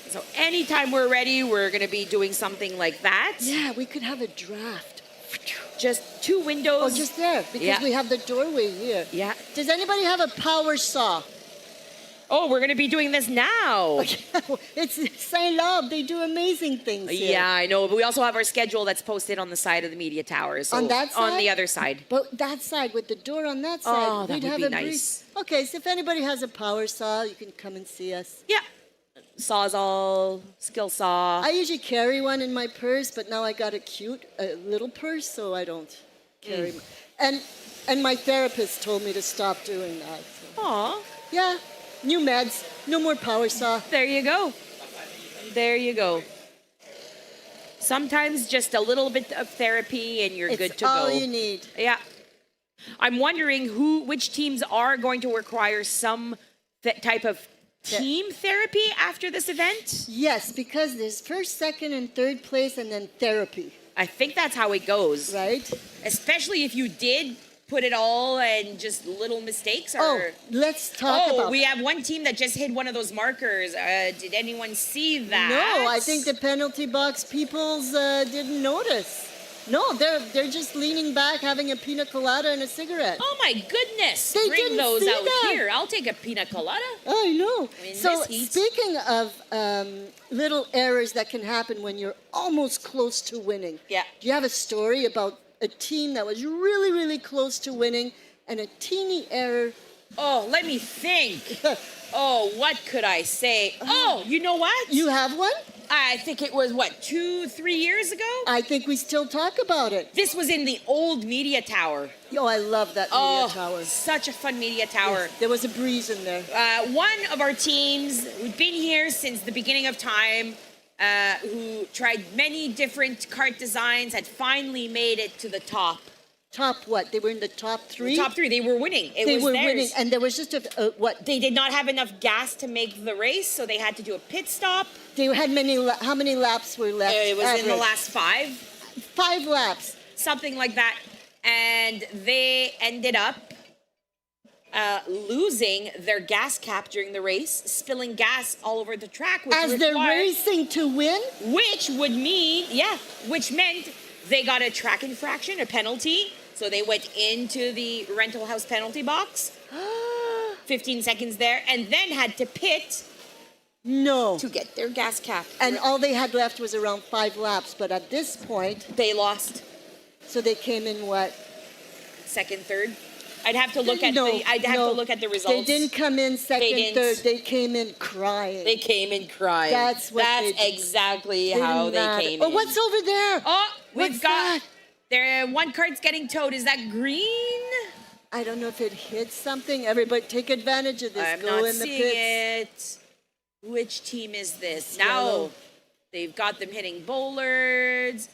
So anytime we're ready, we're going to be doing something like that. Yeah, we could have a draft. Just 2 windows. Oh, just there, because we have the doorway here. Yeah. Does anybody have a power saw? Oh, we're going to be doing this now. It's St-Labre. They do amazing things here. Yeah, I know. But we also have our schedule that's posted on the side of the media tower. So On that side? On the other side. But that side, with the door on that side, Oh, that we'd would have be a nice. Okay, so if anybody has a power saw, you can come and see us. Yeah. Sawzall, skill saw. I usually carry one in my purse, but now I got a little purse, so I don't carry one. And my therapist told me to stop doing that. So. Aw. Yeah, new meds, no more power saw. There you go. There you go. Sometimes just a little bit of therapy and you're good to It's all go. you need. Yeah. I'm wondering which teams are going to require some type of team therapy after this event. Yes, because there's first, second, and third place, and then therapy, I think that's how it goes. right? Especially if you did put it all and just little mistakes. Oh, let's talk about. We have one team that just hit one of those markers. Did anyone see that? No, I think the penalty box peoples didn't notice. No, they're just leaning back, having a pina colada and a cigarette. Oh my goodness! They Bring didn't those see out that. here. I'll take a pina colada. I know. In So this heat. speaking of little errors that can happen when you're almost close to winning. Yeah. Do you have a story about a team that was really, really close to winning and a teeny error? Oh, let me think. Oh, what could I say? Oh, you know what? You have one? I think it was, what, 2-3 years ago? I think we still talk about it. This was in the old media tower. Oh, I love that media tower. Such a fun media tower. There was a breeze in there. One of our teams who'd been here since the beginning of time, who tried many different cart designs, had finally made it to the top. Top what? They were in the top three? Top three. They were winning. They was were theirs. winning, and there was just what? They did not have enough gas to make the race, so they had to do a pit stop. They had how many laps were left? It was in the Average? last 5. 5 laps. Something like that. And they ended up losing their gas cap during the race, spilling gas all over the track. Which As they're racing to win? Which meant they got a track infraction, a penalty. So they went into the rental house penalty box. 15 seconds there, and then had to pit No. to get their gas cap. And all they had left was around 5 laps, but at this point, They lost so they came in what? second, third. I'd have to look at No, to look at the results. They didn't come in second, didn't. third. They came in crying. They came in crying. That's what That's they did. exactly Didn't how they matter. came Oh, in. what's over there? Oh, we've What's got that? there. One cart's getting towed. Is that green? I don't know if it hit something. Everybody take advantage of this. I'm Go not in the seeing pits. it. Which team is this? It's Now yellow. they've got them hitting bollards.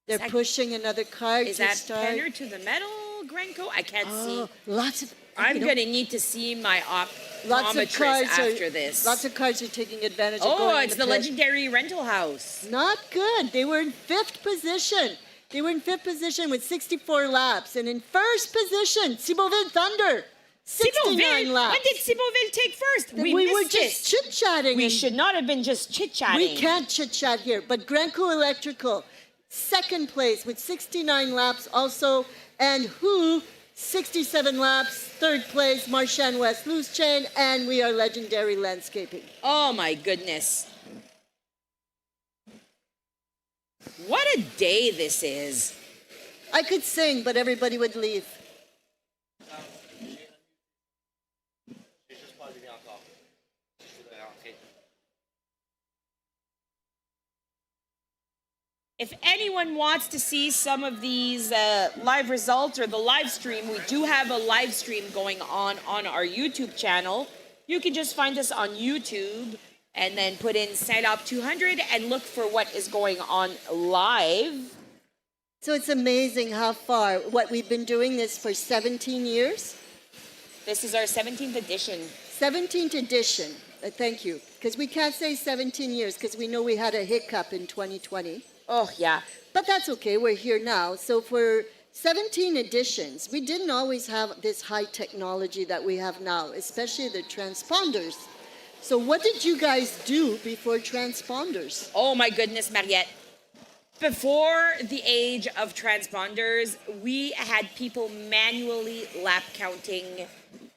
They're that- pushing another cart Is to that start. Penner to the metal, Grenco? I can't Oh, see. lots of. I'm you know, going to need to see my Lots of optometrist cars after are. this. Lots of cars are taking advantage of Oh, going in it's the pit. legendary rental house. Not good. They were in 5th position. They were in 5th position with 64 laps. And in first position, Ciboville Thunder, 69 Ciboville? laps. When did Ciboville take first? we missed were it. just chit-chatting. We and should not have been just chit-chatting. We can't chit-chat here. But Grenco Electrical, second place with 69 laps also. And who? 67 laps, third place, Marchand West Loose Chain, and we are Legendary Landscaping. Oh my goodness. What a day this is. I could sing, but everybody would leave. If anyone wants to see some of these live results or the live stream, we do have a live stream going on our YouTube channel. You can just find us on YouTube and then put in St-Labre 200 and look for what is going on live. So it's amazing how far, what we've been doing this for 17 years. This is our 17th edition. 17th edition, thank you. Because we can't say 17 years because we know we had a hiccup in 2020. Oh, yeah. But that's okay, we're here now. So for 17 editions, we didn't always have this high technology that we have now, especially the transponders. So what did you guys do before transponders? Oh, my goodness, Mariette. Before the age of transponders, we had people manually lap counting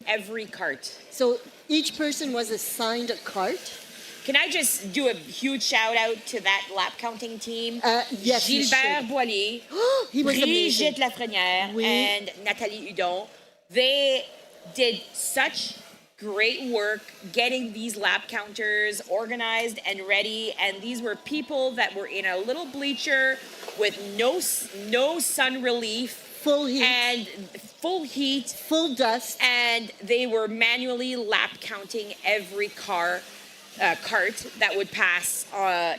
every cart. So each person was assigned a cart? Can I just do a huge shout out to that lap counting team? Yes, you Gilbert should. Boilly, He was amazing. Brigitte Lafrenière, Oui. and Nathalie Hudon. They did such great work getting these lap counters organized and ready. And these were people that were in a little bleacher with no sun relief. Full heat. And full heat. Full dust. And they were manually lap counting every cart that would pass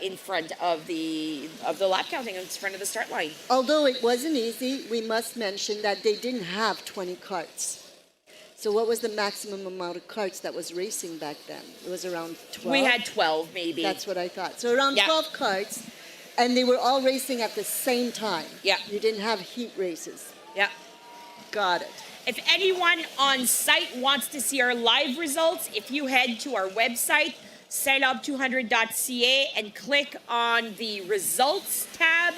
in front of the lap counting in front of the start line. Although it wasn't easy, we must mention that they didn't have 20 carts. So what was the maximum amount of carts that was racing back then? It was around 12? We had 12 maybe. That's what I thought. So around Yeah. 12 carts, and they were all racing at the same time. Yeah. You didn't have heat races. Yeah. Got it. If anyone on site wants to see our live results, if you head to our website, St-Labre200.ca, and click on the results tab,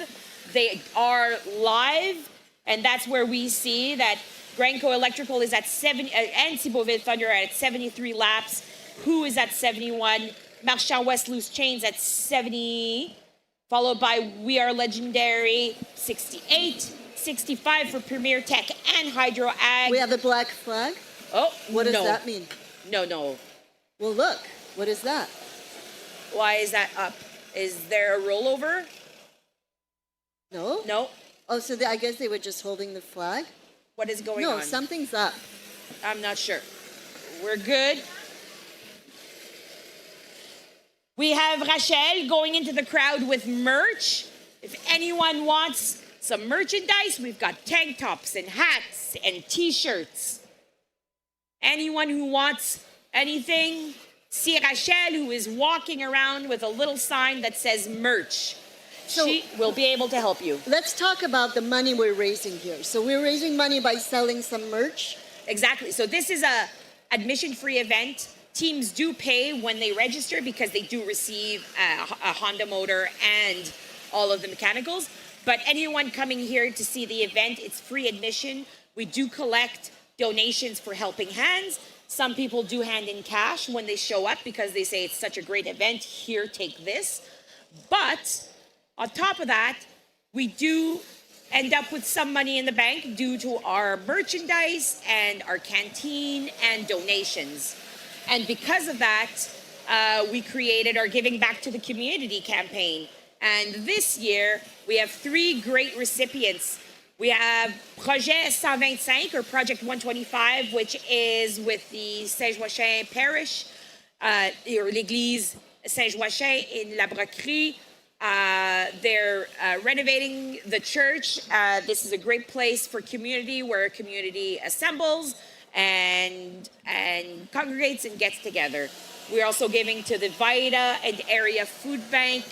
they are live, and that's where we see that Grenco Electrical is at 70, and Thibauville Thunder are at 73 laps. Who is at 71? Marchand West Loose Chains at 70, followed by We Are Legendary, 68, 65 for Premier Tech and Hydro Ag. We have a black flag. Oh, What does no. that mean? No. Well, look. What is that? Why is that up? Is there a rollover? No? No. Oh, so I guess they were just holding the flag? What is going No, on? something's up. I'm not sure. We're good. We have Rachel going into the crowd with merch. If anyone wants some merchandise, we've got tank tops and hats and t-shirts. Anyone who wants anything, see Rachel, who is walking around with a little sign that says merch. So- She will be able to help you. Let's talk about the money we're raising here. So we're raising money by selling some merch. Exactly. So this is a admission-free event. Teams do pay when they register because they do receive a Honda motor and all of the mechanicals. But anyone coming here to see the event, it's free admission. We do collect donations for Helping Hands. Some people do hand in cash when they show up because they say it's such a great event. Here, take this. But on top of that, we do end up with some money in the bank due to our merchandise and our canteen and donations. And because of that, we created our Giving Back to the Community campaign. And this year, we have 3 great recipients. We have Projet 125, or Project 125, which is with the Saint-Joachim Parish, or l'Église Saint-Joachim in La Broquerie. They're renovating the church. This is a great place for community, where community assembles and congregates and gets together. We're also giving to the Vida and Area Food Bank,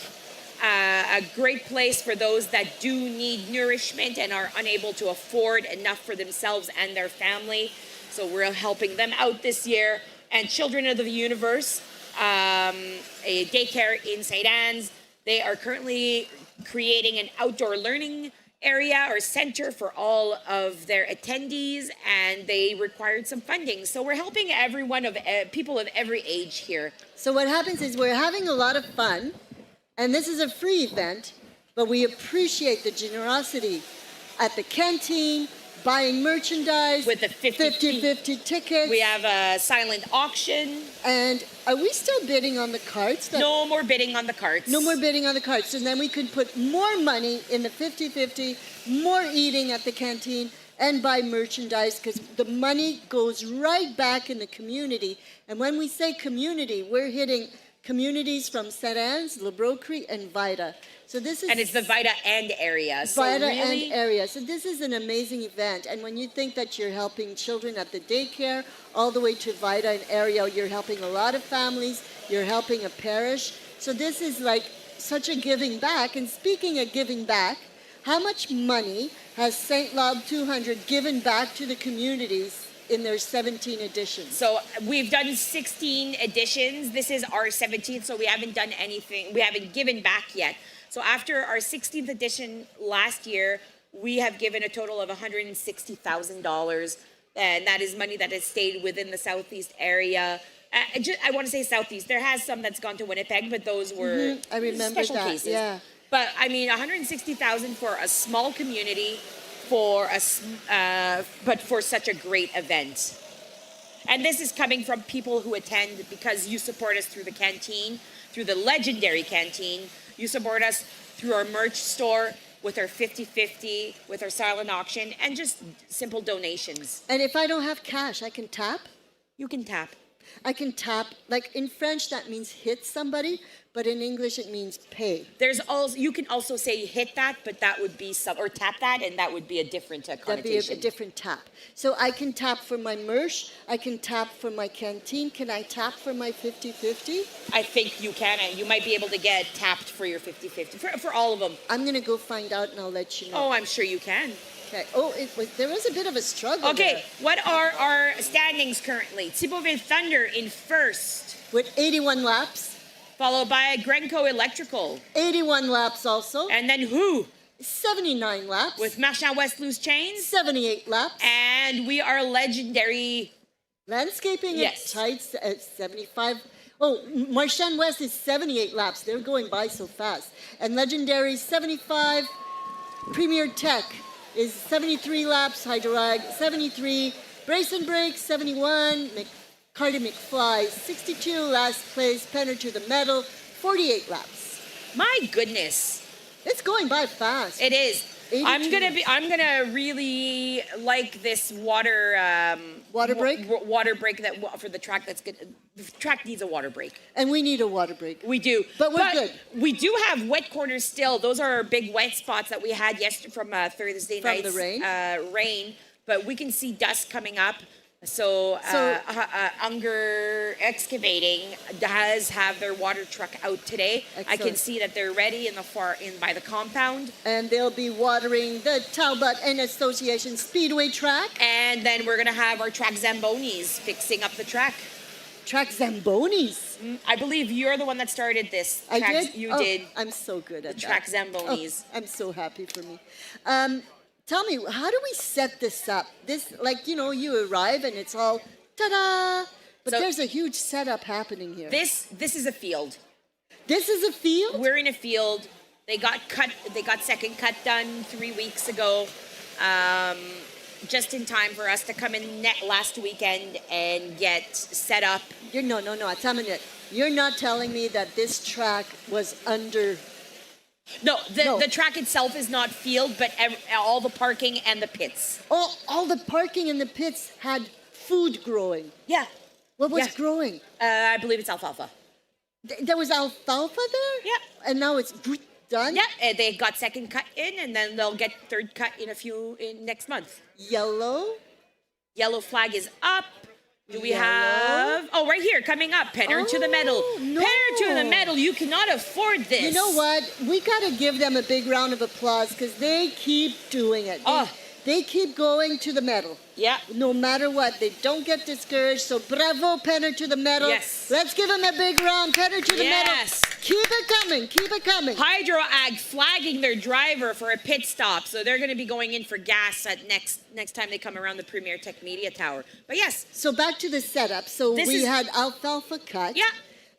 a great place for those that do need nourishment and are unable to afford enough for themselves and their family. So we're helping them out this year. And Children of the Universe, a daycare in St. Anne's, they are currently creating an outdoor learning area or center for all of their attendees, and they required some funding. So we're helping everyone of people of every age here. So what happens is we're having a lot of fun, and this is a free event, but we appreciate the generosity at the canteen, buying merchandise, With the 50-50 tickets. We have a silent auction. And are we still bidding on the carts? No more bidding on the carts. No more bidding on the carts. So then we could put more money in the 50-50, more eating at the canteen, and buy merchandise, because the money goes right back in the community. And when we say community, we're hitting communities from St. Anne's, La Broquerie, and Vida. So this is And it's the Vida and area. So Vida really, and area. So this is an amazing event. And when you think that you're helping children at the daycare, all the way to Vida and area, you're helping a lot of families. You're helping a parish. So this is like such a giving back. And speaking of giving back, how much money has St-Labre 200 given back to the communities in their 17 editions? So we've done 16 editions. This is our 17th, so we haven't done anything. We haven't given back yet. So after our 16th edition last year, we have given a total of $160,000, and that is money that has stayed within the Southeast area. I want to say Southeast. There has some that's gone to Winnipeg, but those were I remember special that, cases. yeah. But I mean, $160,000 for a small community, but for such a great event. And this is coming from people who attend because you support us through the canteen, through the legendary canteen. You support us through our merch store with our 50-50, with our silent auction, and just simple donations. And if I don't have cash, I can tap? You can tap. I can tap. Like in French, that means hit somebody, but in English, it means pay. There's also, you can also say hit that, but that would be or tap that, and that would be a different connotation. That'd be a different tap. So I can tap for my merch. I can tap for my canteen. Can I tap for my 50-50? I think you can, and you might be able to get tapped for your 50-50, for all of them. I'm going to go find out, and I'll let you know. Oh, I'm sure you can. Okay. Oh, there was a bit of a struggle Okay, there. what are our standings currently? Thibauville Thunder in first, With 81 laps. followed by Grenco Electrical. 81 laps also. And then who 79 laps. with Marchand West Loose Chains. 78 laps. And we are legendary. Landscaping Yes. at tights at 75. Oh, Marchand West is 78 laps. They're going by so fast. And Legendary 75. Premier Tech is 73 laps. Hydrorag 73. Brace and Brake 71. Cardi McFly 62. Last place. Penner to the medal 48 laps. My goodness. It's going by fast. It is. 82. I'm gonna really like this water Water break? water break that for the track. That's good. The track needs a water break. And we need a water break. We do, But we're good. We do have wet corners still. Those are our big wet spots that we had yesterday from Thursday From night's the rain? Rain. But we can see dust coming up. So, Unger Excavating does have their water truck out today. I can Excellent. see that they're ready in by the compound. And they'll be watering the Talbot and Association Speedway track. And then we're gonna have our track Zambonis fixing up the track. Track Zambonis. I believe you're the one that started this. I Track- did? You Oh, did. I'm so good at The that. track Zambonis. Oh, I'm so happy for me. Tell me, how do we set this up? This, like, you arrive and it's all ta-da! But So- there's a huge setup happening here. This is a field. This is a field? We're in a field. They got second cut done 3 weeks ago, just in time for us to come in last weekend and get set up. No. Tell me that. You're not telling me that this track was under... No, No. the track itself is not field, but all the parking and the pits. All the parking in the pits had food growing. Yeah. What was Yeah. growing? I believe it's alfalfa. There was alfalfa there? Yeah. And now it's done? Yeah, they got second cut in, and then they'll get third cut in next month. Yellow? Yellow flag is up. Do we Yellow. have? Oh, right here, coming up. Penner to the medal. no. Penner to the medal. You cannot afford this. You know what? We got to give them a big round of applause because they keep doing it. They keep going to the medal. Yeah. No matter what. They don't get discouraged. So bravo, Penner to the medal. Yes. Let's give them a big round. Penner to the medal. Yes. Keep it coming. Keep it coming. Hydro Ag flagging their driver for a pit stop, so they're going to be going in for gas at next time they come around the Premier Tech Media Tower. But yes, So back to the setup. So This we is- had alfalfa cut. Yeah.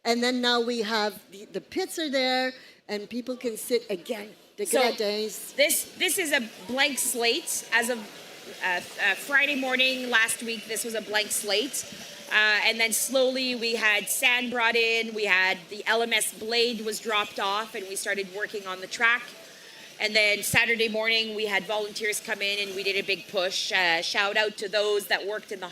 And then now we have the pits are there and people can sit again. The So- gradins. this is a blank slate as of Friday morning last week. This was a blank slate. And then slowly we had sand brought in, we had the LMS blade was dropped off, and we started working on the track. And then Saturday morning we had volunteers come in and we did a big push. Shout out to those that worked in the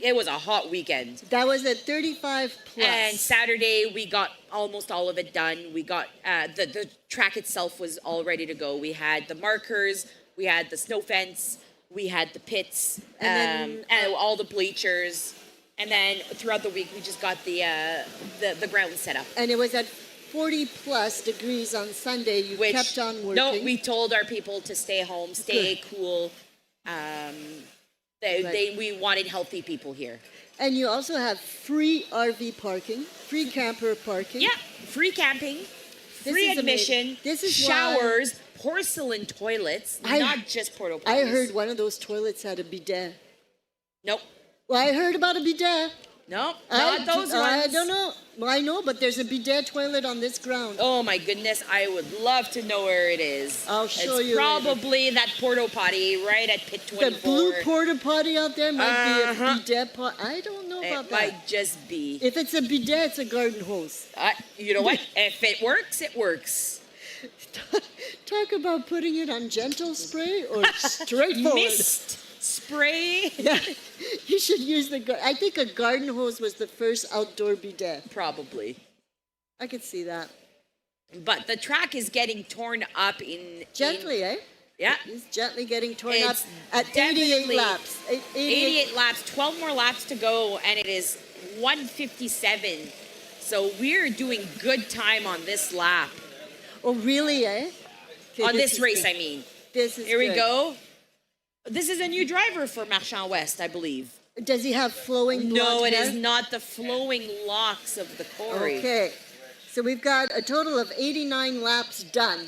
it was a hot weekend. That was at 35 plus. And Saturday we got almost all of it done. We got the track itself was all ready to go. We had the markers, we had the snow fence, we had the pits, And then, and all the bleachers. And then throughout the week we just got the ground set up. And it was at 40 plus degrees on Sunday. You Which, kept on working. No, we told our people to stay home, stay cool. We wanted healthy people here. And you also have free RV parking, free camper parking. Yeah, free camping, This free is admission, amazing. This is showers, porcelain toilets, not just porta potties. I heard one of those toilets had a bidet. Nope. Well, I heard about a bidet. Nope, not those ones. I don't know. Well, I know, but there's a bidet toilet on this ground. Oh my goodness, I would love to know where it is. I'll show it's you later. probably that porta potty right at pit 24. The blue porta potty out there might be Uh-huh. a bidet pot. I don't know about It that. might just be. If it's a bidet, it's a garden hose. You know what? If it works, it works. Talk about putting it on gentle spray or straightforward. Mist spray. Yeah, you should use I think a garden hose was the first outdoor bidet. Probably. I could see that. But the track is getting torn up in... Gently, eh? Yeah. It's gently getting torn up It's at 88 definitely laps. 88 laps, 12 more laps to go, and it is 1:57. So we're doing good time on this lap. Oh, really, eh? Okay, On this is race, good. I mean. This is Here we good. go. This is a new driver for Marchand West, I believe. Does he have flowing No, blonde it is hair? not the flowing locks of the quarry. Okay. So we've got a total of 89 laps done.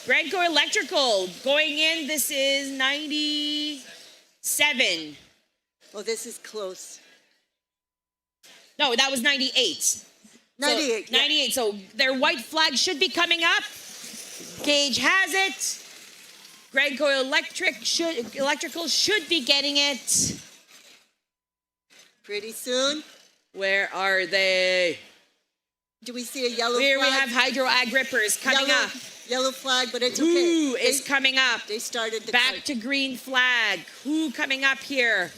Grenco Electrical going in. This is 97. Oh, this is close. No, that was 98. 98. So, 98. So their white flag should be coming up. Gage has it. Grenco Electrical should be getting it. Pretty soon. Where are they? Do we see a yellow Here flag? we have Hydro Ag Rippers coming yellow, up. Yellow flag, but it's okay. Who is coming up? They started the Back to green flag. Who coming up here?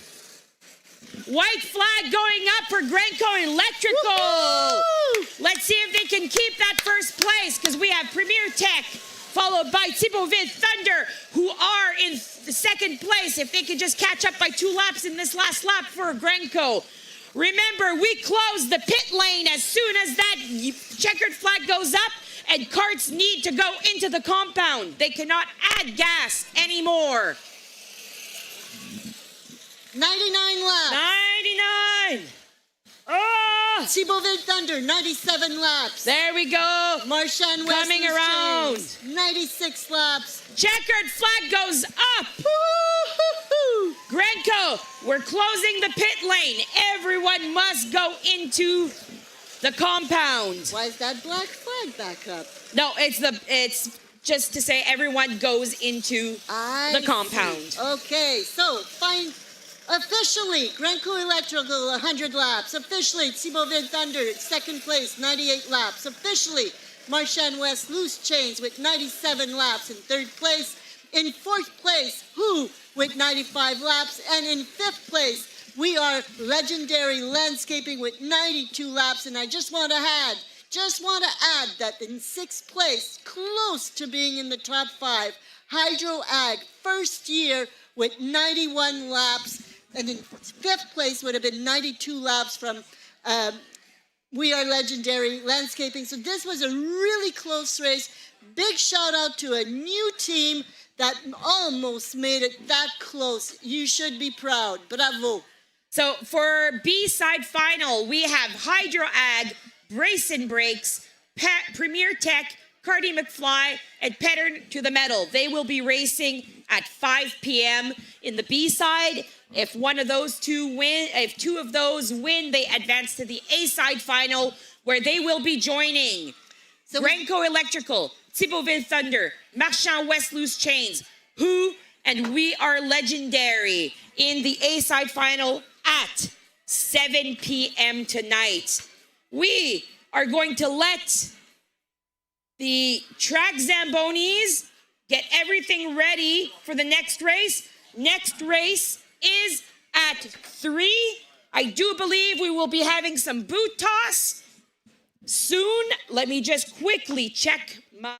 White flag going up for Grenco Electrical. Woo-hoo! Let's see if they can keep that first place, because we have Premier Tech followed by Thibauville Thunder, who are in the second place. If they could just catch up by 2 laps in this last lap for Grenco. Remember, we close the pit lane as soon as that checkered flag goes up, and carts need to go into the compound. They cannot add gas anymore. 99 laps. 99. Oh, Thibauville Thunder, 97 laps. there we go. Marchand West Coming Loose around. Chains, 96 laps. Checkered flag goes up. Woo-hoo-hoo! Grenco, we're closing the pit lane. Everyone must go into the compound. Why is that black flag back up? No, it's just to say everyone goes into the compound. See. Okay, so fine. Officially, Grenco Electrical, 100 laps. Officially, Thibauville Thunder, second place, 98 laps. Officially, Marchand West Loose Chains with 97 laps in third place. In fourth place, Who with 95 laps. And in fifth place, we are Legendary Landscaping with 92 laps. And I just want to add that in sixth place, close to being in the top 5, Hydro Ag, first year with 91 laps. And in fifth place would have been 92 laps from We Are Legendary Landscaping. So this was a really close race. Big shout out to a new team that almost made it that close. You should be proud. Bravo. So for B-side final, we have Hydro Ag, Brace and Brakes, Premier Tech, Cardi McFly, and Pattern to the Metal. They will be racing at 5 p.m. in the B-side. If one of those two win, if 2 of those win, they advance to the A-side final, where they will be joining Grenco Electrical, Thibauville Thunder, Marchand West Loose Chains, Who, and We Are Legendary in the A-side final at 7 p.m. tonight. We are going to let the track Zambonis get everything ready for the next race. Next race is at 3. I do believe we will be having some boot toss soon. Let me just quickly check my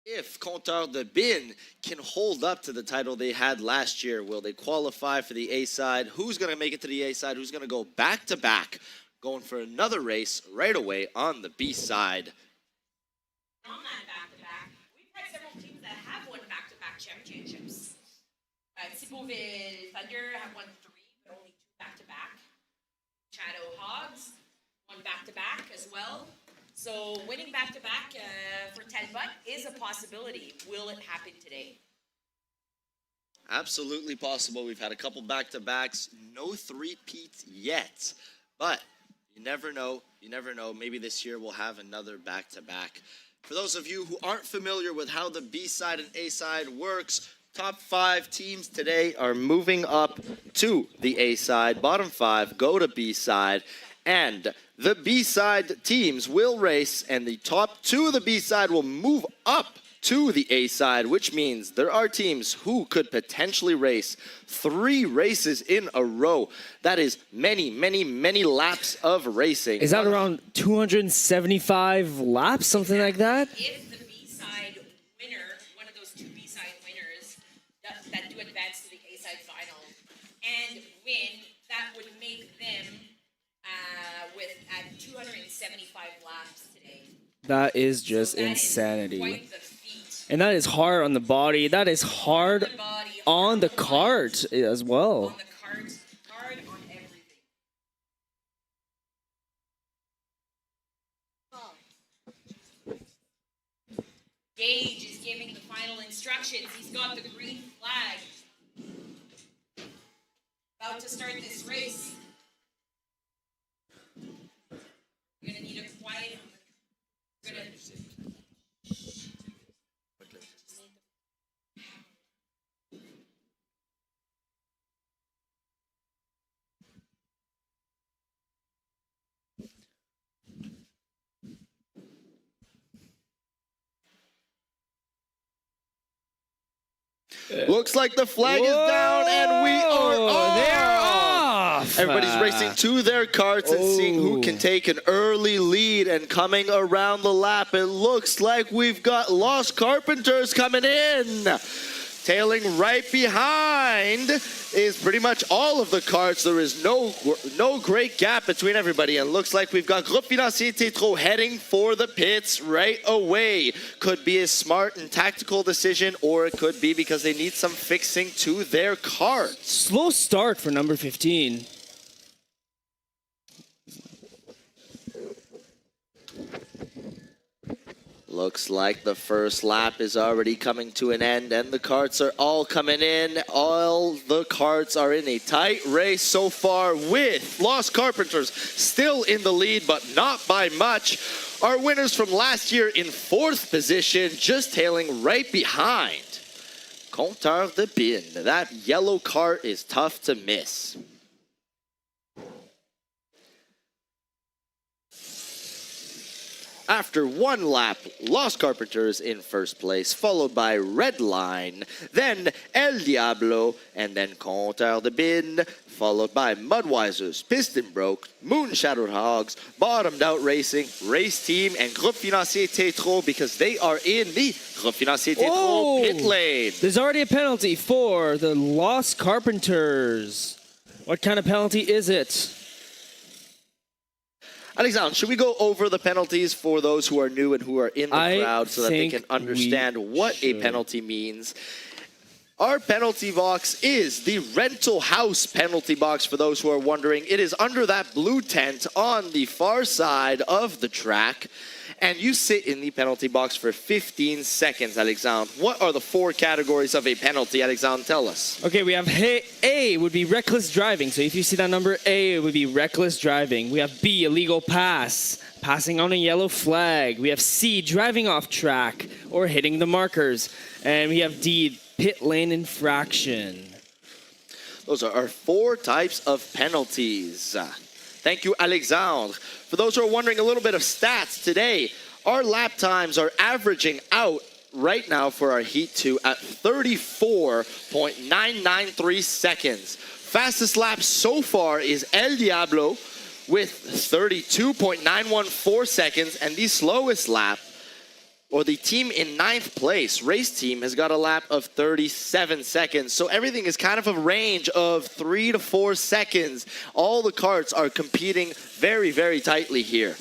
If Compteur de Bin can hold up to the title they had last year, will they qualify for the A side? Who's going to make it to the A side? Who's going to go back to back, going for another race right away on the B side? On that back-to-back, we've had several teams that have won back-to-back championships. St-Labre Thunder have won 3, but only 2 back-to-back. Shadow Hogs won back-to-back as well. So winning back-to-back for Talbot is a possibility. Will it happen today? Absolutely possible. We've had a couple back-to-backs, no three-peats yet. But you never know. You never know. Maybe this year we'll have another back-to-back. For those of you who aren't familiar with how the B side and A side works, top 5 teams today are moving up to the A side. Bottom 5 go to B side. And the B side teams will race, and the top 2 of the B side will move up to the A side, which means there are teams who could potentially race 3 races in a row. That is many, many, many laps of racing. Is that around 275 laps, something like that? If the B-side winner, one of those 2 B-side winners that do advance to the A-side final and win, that would make them at 275 laps today. That is just So that is insanity. quite the feat. And that is hard on the body. That is hard On the body, on hard the on cart as well. On the cart, hard on everything. Gage is giving the final instructions. He's got the green flag. About to start this race. You're gonna need a quiet. You're gonna. Looks like the flag is down, and we are off. They're off. Everybody's racing to their carts and seeing who can take an early lead. And coming around the lap, it looks like we've got Lost Carpenters coming in. Tailing right behind is pretty much all of the carts. There is no great gap between everybody. And looks like we've got Groupe Financier Tétro heading for the pits right away. Could be a smart and tactical decision, or it could be because they need some fixing to their carts. Slow start for number 15. Looks like the first lap is already coming to an end, and the carts are all coming in. All the carts are in a tight race so far, with Lost Carpenters still in the lead, but not by much. Our winners from last year in 4th position, just tailing right behind Compteur de Bin. That yellow cart is tough to miss. After 1 lap, Lost Carpenters in 1st place, followed by Red Line, then El Diablo, and then Compteur de Bin, followed by Mudwisers, Piston Broke, Moon Shadowed Hogs, Bottomed Out Racing, Race Team, and Groupe Financier Tétro, because they are in the Groupe Financier Tétro pit lane. There's already a penalty for the Lost Carpenters. What kind of penalty is it? Alexandre, should we go over the penalties for those who are new and who are in the crowd so that they can understand what a penalty means? Our penalty box is the rental house penalty box, for those who are wondering. It is under that blue tent on the far side of the track. And you sit in the penalty box for 15 seconds, Alexandre. What are the 4 categories of a penalty, Alexandre? Tell us. Okay, we have A would be reckless driving. So if you see that number A, it would be reckless driving. We have B, illegal pass, passing on a yellow flag. We have C, driving off track or hitting the markers. And we have D, pit lane infraction. Those are our 4 types of penalties. Thank you, Alexandre. For those who are wondering a little bit of stats today, our lap times are averaging out right now for our Heat 2 at 34.993 seconds. Fastest lap so far is El Diablo with 32.914 seconds, and the slowest lap or the team in 9th place, race team, has got a lap of 37 seconds. So everything is kind of a range of 3 to 4 seconds. All the karts are competing very, very tightly here.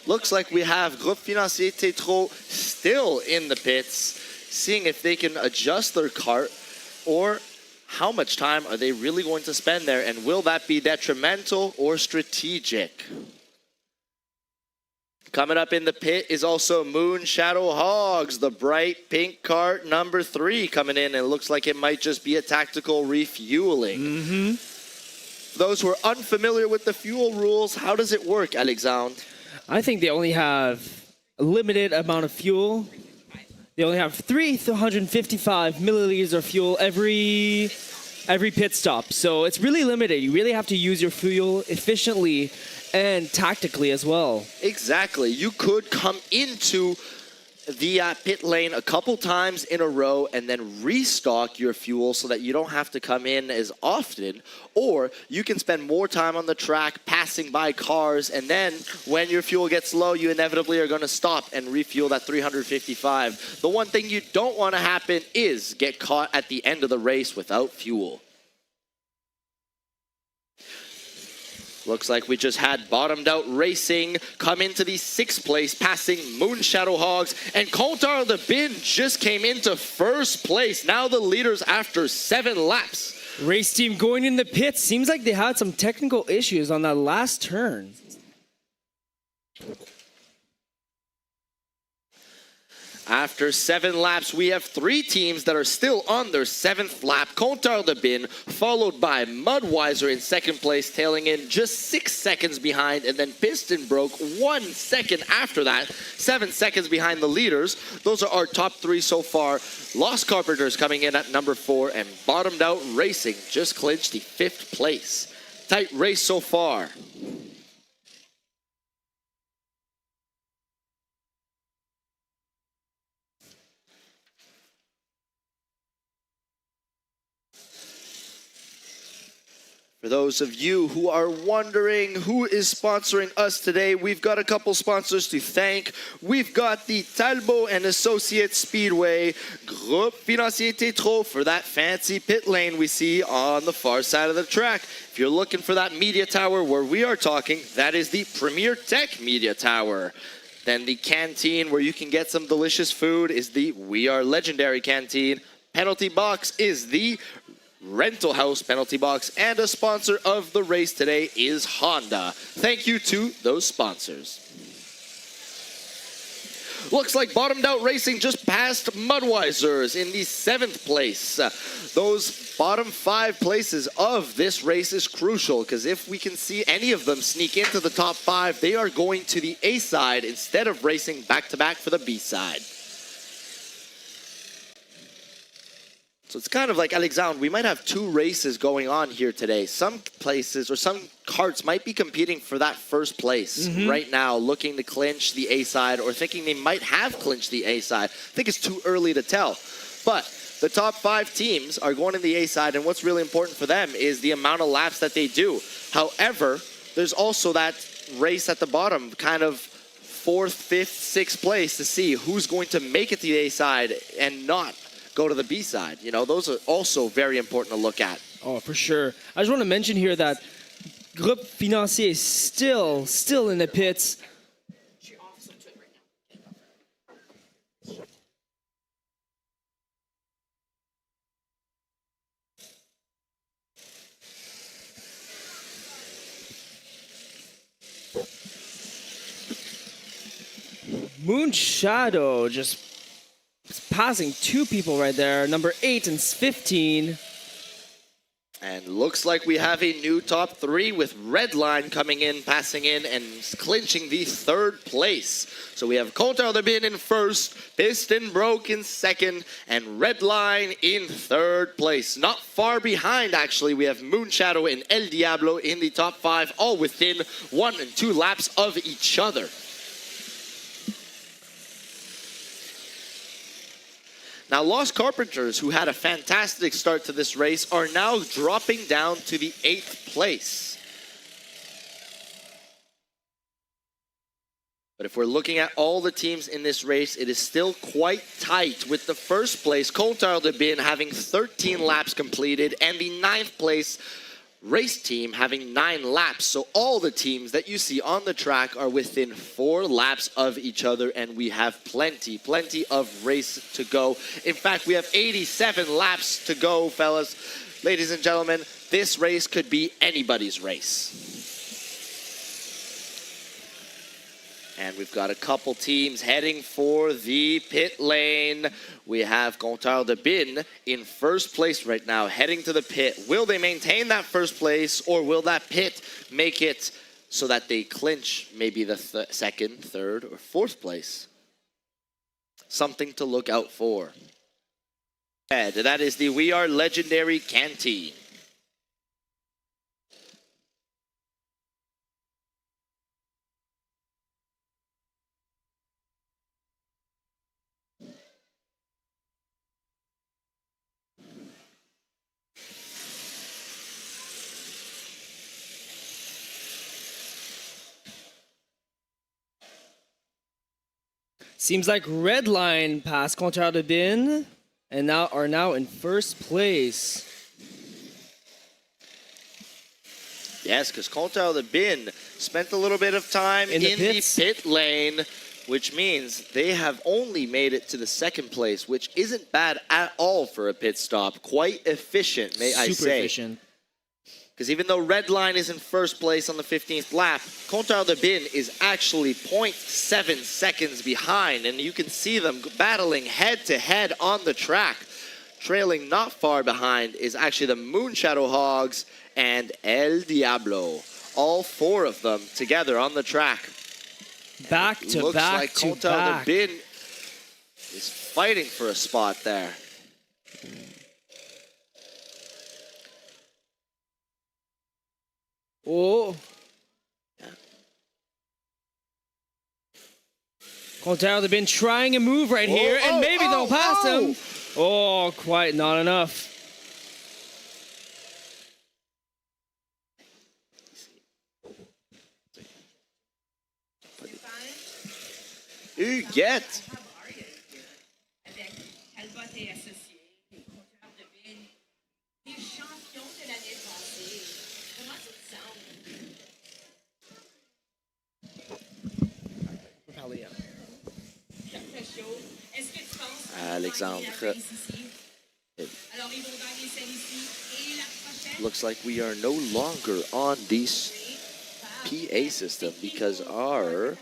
Looks like we have Groupe Financier Tétro still in the pits, seeing if they can adjust their kart, or how much time are they really going to spend there, and will that be detrimental or strategic? Coming up in the pit is also Moon Shadow Hogs, the bright pink kart number 3 coming in, and it looks like it might just be a tactical refueling. Those who are unfamiliar with the fuel rules, how does it work, Alexandre? I think they only have a limited amount of fuel. They only have 355 milliliters of fuel every pit stop. So it's really limited. You really have to use your fuel efficiently and tactically as well. Exactly. You could come into the pit lane a couple times in a row and then restock your fuel so that you don't have to come in as often, or you can spend more time on the track passing by cars, and then when your fuel gets low, you inevitably are going to stop and refuel that 355. The one thing you don't want to happen is get caught at the end of the race without fuel. Looks like we just had Bottomed Out Racing come into the 6th place, passing Moon Shadow Hogs, and Compteur de Bin just came into 1st place. Now the leaders after 7 laps. Race team going in the pits. Seems like they had some technical issues on that last turn. After 7 laps, we have 3 teams that are still on their 7th lap. Compteur de Bin, followed by Mudweiser in 2nd place, tailing in just 6 seconds behind, and then Piston Broke 1 second after that, 7 seconds behind the leaders. Those are our top 3 so far. Lost Carpenters coming in at number 4, and Bottomed Out Racing just clinched the 5th place. Tight race so far. For those of you who are wondering who is sponsoring us today, we've got a couple sponsors to thank. We've got the Talbot and Associates Speedway, Groupe Financier Tétro for that fancy pit lane we see on the far side of the track. If you're looking for that media tower where we are talking, that is the Premier Tech Media Tower. Then the canteen where you can get some delicious food is the We Are Legendary Canteen. Penalty Box is the Rental House Penalty Box, and a sponsor of the race today is Honda. Thank you to those sponsors. Looks like Bottomed Out Racing just passed Mudweisers in the 7th place. Those bottom 5 places of this race is crucial, because if we can see any of them sneak into the top 5, they are going to the A side instead of racing back-to-back for the B side. So it's kind of like, Alexandre, we might have 2 races going on here today. Some places or some karts might be competing for that 1st place right now, looking to clinch the A side or thinking they might have clinched the A side. I think it's too early to tell. But the top 5 teams are going to the A side, and what's really important for them is the amount of laps that they do. However, there's also that race at the bottom, kind of 4th, 5th, 6th place to see who's going to make it to the A side and not go to the B side. You know, those are also very important to look at. Oh, for sure. I just want to mention here that Groupe Financier is still in the pits. Moon Shadow just passing 2 people right there, number 8 and 15. And looks like we have a new top 3 with Redline coming in, passing in, and clinching the 3rd place. So we have Compteur de Bin in 1st, Piston Broke in 2nd, and Redline in 3rd place. Not far behind, actually, we have Moon Shadow and El Diablo in the top 5, all within 1 and 2 laps of each other. Now, Lost Carpenters, who had a fantastic start to this race, are now dropping down to the 8th place. But if we're looking at all the teams in this race, it is still quite tight, with the first place, Compteur de Bin, having 13 laps completed, and the 9th place race team having 9 laps. So all the teams that you see on the track are within 4 laps of each other, and we have plenty of race to go. In fact, we have 87 laps to go, fellas. Ladies and gentlemen, this race could be anybody's race. And we've got a couple teams heading for the pit lane. We have Compteur de Bin in first place right now, heading to the pit. Will they maintain that first place, or will that pit make it so that they clinch maybe the second, third, or fourth place? Something to look out for. And that is the We Are Legendary Canteen. Seems like Redline passed Compteur de Bin and are now in first place. Yes, because Compteur de Bin spent a little bit of time in the pit lane, which means they have only made it to the second place, which isn't bad at all for a pit stop. Quite efficient, may I say. Super efficient. Because even though Redline is in first place on the 15th lap, Compteur de Bin is actually 0.7 seconds behind, and you can see them battling head-to-head on the track. Trailing not far behind is actually the Moonshadow Hogs and El Diablo. All 4 of them together on the track. Back to looks back like to Compteur back. de Bin is fighting for a spot there. Oh. Compteur de Bin trying a move right here, and maybe they'll pass him. Oh, quite not enough. Huguette. Alexandre. Looks like we are no longer on this PA system because our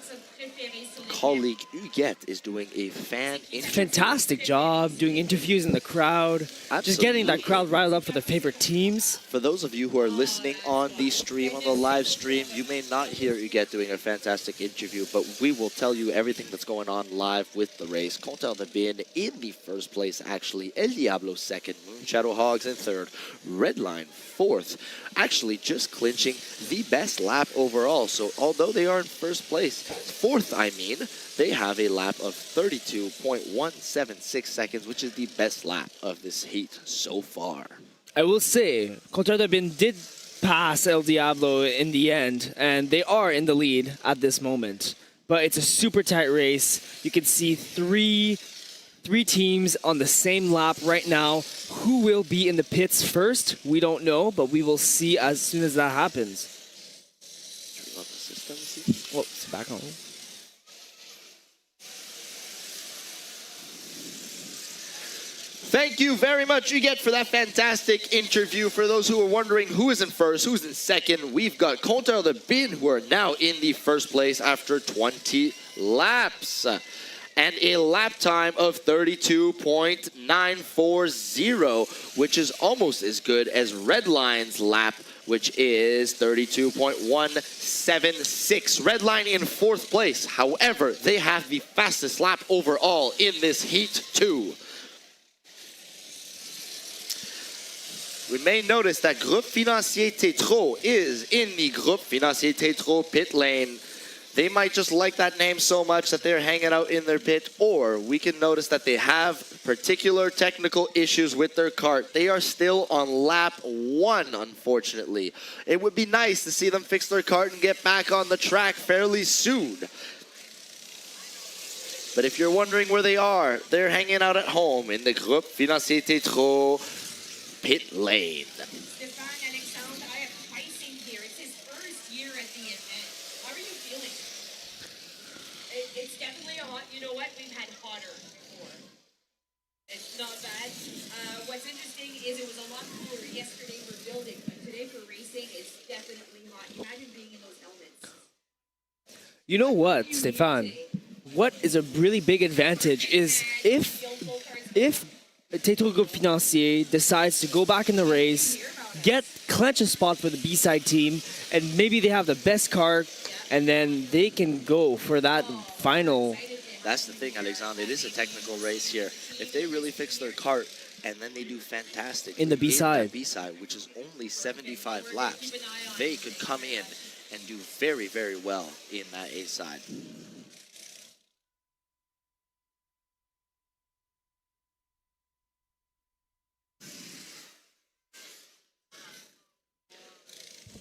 colleague Huguette is doing a fantastic job doing interviews in the crowd. Absolutely. Just getting that crowd riled up for the favorite teams. For those of you who are listening on the stream, on the live stream, you may not hear Huguette doing a fantastic interview, but we will tell you everything that's going on live with the race. Compteur de Bin in the first place, actually. El Diablo second, Moonshadow Hogs in third, Redline fourth. Actually just clinching the best lap overall. So although they are in first place, fourth I mean, they have a lap of 32.176 seconds, which is the best lap of this heat so far. I will say, Compteur de Bin did pass El Diablo in the end, and they are in the lead at this moment. But it's a super tight race. You can see three teams on the same lap right now. Who will be in the pits first? We don't know, but we will see as soon as that happens. Oh, it's back on. Thank you very much, Huguette, for that fantastic interview. For those who are wondering who is in first, who's in second, we've got Compteur de Bin, who are now in the first place after 20 laps. And a lap time of 32.940, which is almost as good as Redline's lap, which is 32.176. Redline in fourth place. However, they have the fastest lap overall in this heat too. We may notice that Groupe Financier Tétro is in the Groupe Financier Tétro pit lane. They might just like that name so much that they're hanging out in their pit, or we can notice that they have particular technical issues with their cart. They are still on lap 1, unfortunately. It would be nice to see them fix their cart and get back on the track fairly soon. But if you're wondering where they are, they're hanging out at home in the Groupe Financier Tétro pit lane. Stéphane Alexandre, I have pricing here. It's his first year at the event. How are you feeling? It's definitely hot. You know what? We've had hotter before. It's not bad. What's interesting is it was a lot cooler yesterday for building, but today for racing, it's definitely hot. Imagine being in those helmets. You know what, Stéphane? What is a really big advantage is if Tétro Groupe Financier decides to go back in the race, clench a spot for the B-side team, and maybe they have the best car, and then they can go for that final. That's the thing, Alexandre. It is a technical race here. If they really fix their cart and then they do fantastic In the B-side. which is only 75 laps, they could come in and do very, very well in that A-side.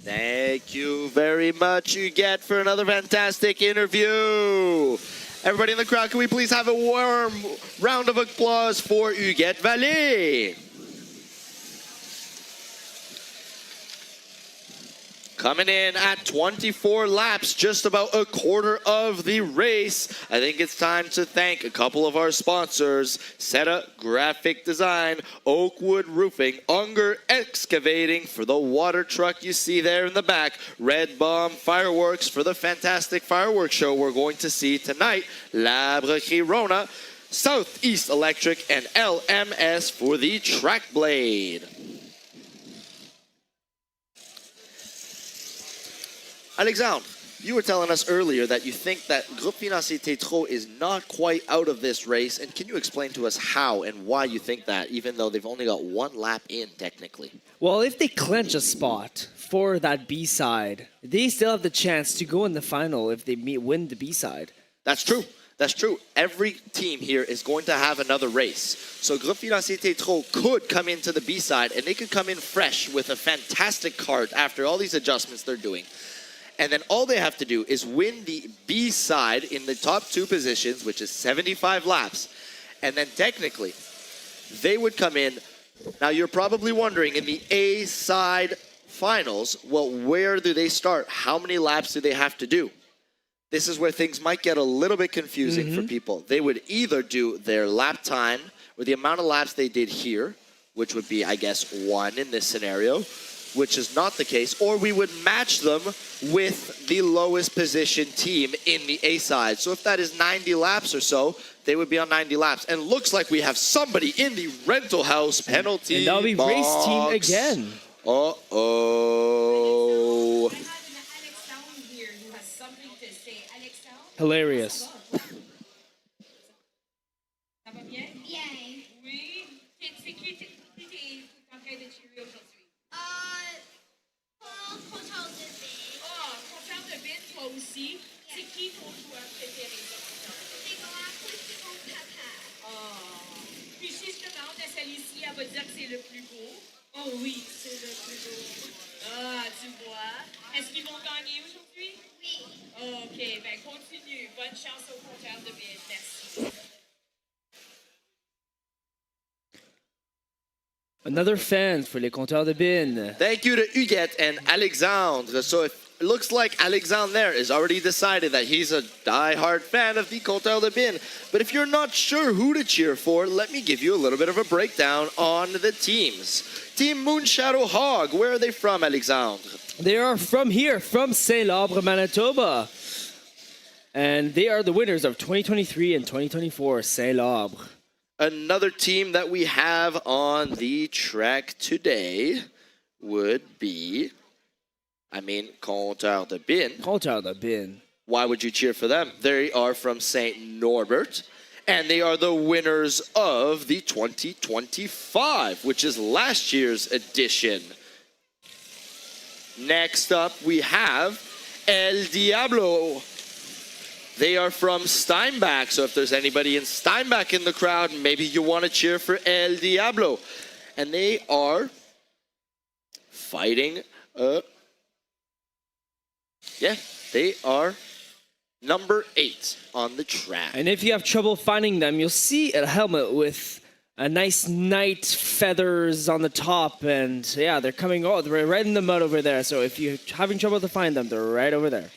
Thank you very much, Huguette, for another fantastic interview. Everybody in the crowd, can we please have a warm round of applause for Huguette Vallée? Coming in at 24 laps, just about a quarter of the race. I think it's time to thank a couple of our sponsors: Seta Graphic Design, Oakwood Roofing, Unger Excavating for the water truck you see there in the back, Red Bomb Fireworks for the fantastic fireworks show we're going to see tonight, Labre Girona, Southeast Electric, and LMS for the track blade. Alexandre, you were telling us earlier that you think that Groupe Financier Tétro is not quite out of this race, and can you explain to us how and why you think that, even though they've only got 1 lap in, technically? Well, if they clench a spot for that B-side, they still have the chance to go in the final if they win the B-side. That's true. That's true. Every team here is going to have another race. So Groupe Financier Tétro could come into the B-side, and they could come in fresh with a fantastic cart after all these adjustments they're doing. And then all they have to do is win the B side in the top 2 positions, which is 75 laps. And then technically, they would come in. Now you're probably wondering, in the A side finals, well, where do they start? How many laps do they have to do? This is where things might get a little bit confusing for people. They would either do their lap time, or the amount of laps they did here, which would be, I guess, 1 in this scenario, which is not the case, or we would match them with the lowest position team in the A side. So if that is 90 laps or so, they would be on 90 laps. And looks like we have somebody in the rental house penalty And that'll be box. race team again. Uh-oh. I have an Alexandre here who has something to say. Alexandre? Hilarious. Ça va bien? Bien. Oui. C'est qui t'es en train de cheerer aujourd'hui? Pour contrôle de vie. Ah, content de bin, toi aussi. C'est qui ton joueur préféré sur content de bin? C'est mon papa. Ah. Puis si je demande à celle-ci, elle va dire que c'est le plus beau. Oh oui, c'est le plus beau. Ah, tu vois. Est-ce qu'ils vont gagner aujourd'hui? Oui. OK, ben continue. Bonne chance au compteur de bin. Merci. Another fan for les compteurs de bin. Thank you to Huguette and Alexandre. So it looks like Alexandre there has already decided that he's a die-hard fan of the Compteur de Bin. But if you're not sure who to cheer for, let me give you a little bit of a breakdown on the teams. Team Moonshadow Hog, where are they from, Alexandre? They are from here, from St-Labre, Manitoba. And they are the winners of 2023 and 2024, St-Labre. Another team that we have on the track today would be, Compteur de Bin. Compteur de bin. Why would you cheer for them? They are from St-Norbert, and they are the winners of the 2025, which is last year's edition. Next up, we have El Diablo They are from Steinbach, so if there's anybody in Steinbach in the crowd, maybe you want to cheer for El Diablo. And they are fighting, they are number 8 on the track. And if you have trouble finding them, you'll see a helmet with a nice knight feathers on the top. And yeah, they're coming, they're right in the mud over there. So if you're having trouble to find them, they're right over there.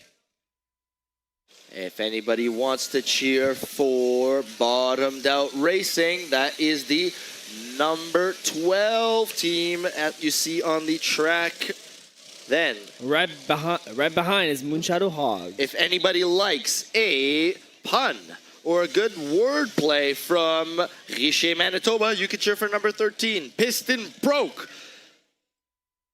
If anybody wants to cheer for Bottomed Out Racing, that is the number 12 team you see on the track. Then, right behind is Moonshadow Hog. if anybody likes a pun or a good wordplay from Richer, Manitoba, you can cheer for number 13, Piston Broke.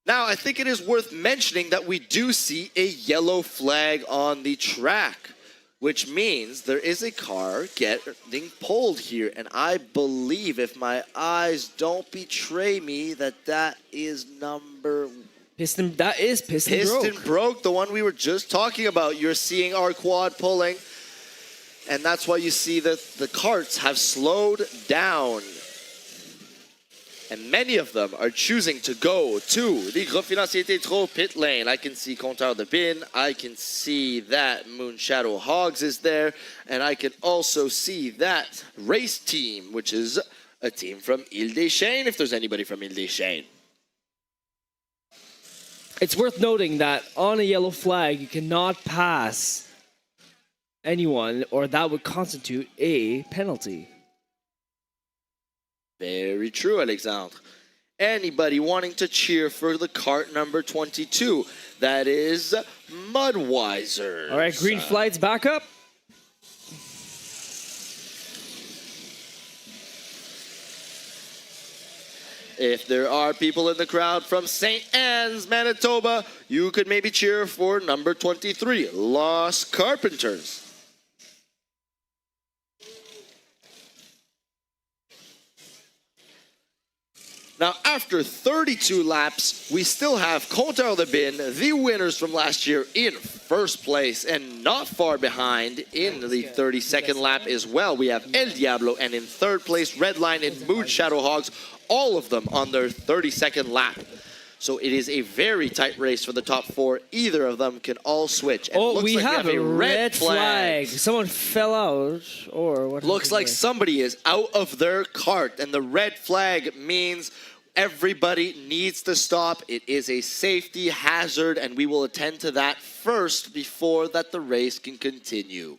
Now, I think it is worth mentioning that we do see a yellow flag on the track, which means there is a car getting pulled here. And I believe, if my eyes don't betray me, that is number... Piston Broke, the one we were just talking about. You're seeing our quad pulling. And that's why you see that the carts have slowed down. And many of them are choosing to go to the Groupe Financier Tétro pit lane. I can see Compteur de Bin. I can see that Moonshadow Hogs is there. And I can also see that race team, which is a team from Ile-des-Chênes, if there's anybody from Ile-des-Chênes. It's worth noting that on a yellow flag, you cannot pass anyone, or that would constitute a penalty. Very true, Alexandre. Anybody wanting to cheer for the cart number 22? That is Mudwiser. All right, green flags back up. If there are people in the crowd from St. Anne's, Manitoba, you could maybe cheer for number 23, Lost Carpenters. Now, after 32 laps, we still have Compteur de Bin, the winners from last year, in first place, and not far behind in the 32nd lap as well. We have El Diablo, and in third place, Redline and Moonshadow Hogs, all of them on their 32nd lap. So it is a very tight race for the top 4. Either of them can all switch. And We have a red flag. Someone fell out, or what? Looks like somebody is out of their cart, and the red flag means everybody needs to stop. It is a safety hazard, and we will attend to that first before that the race can continue.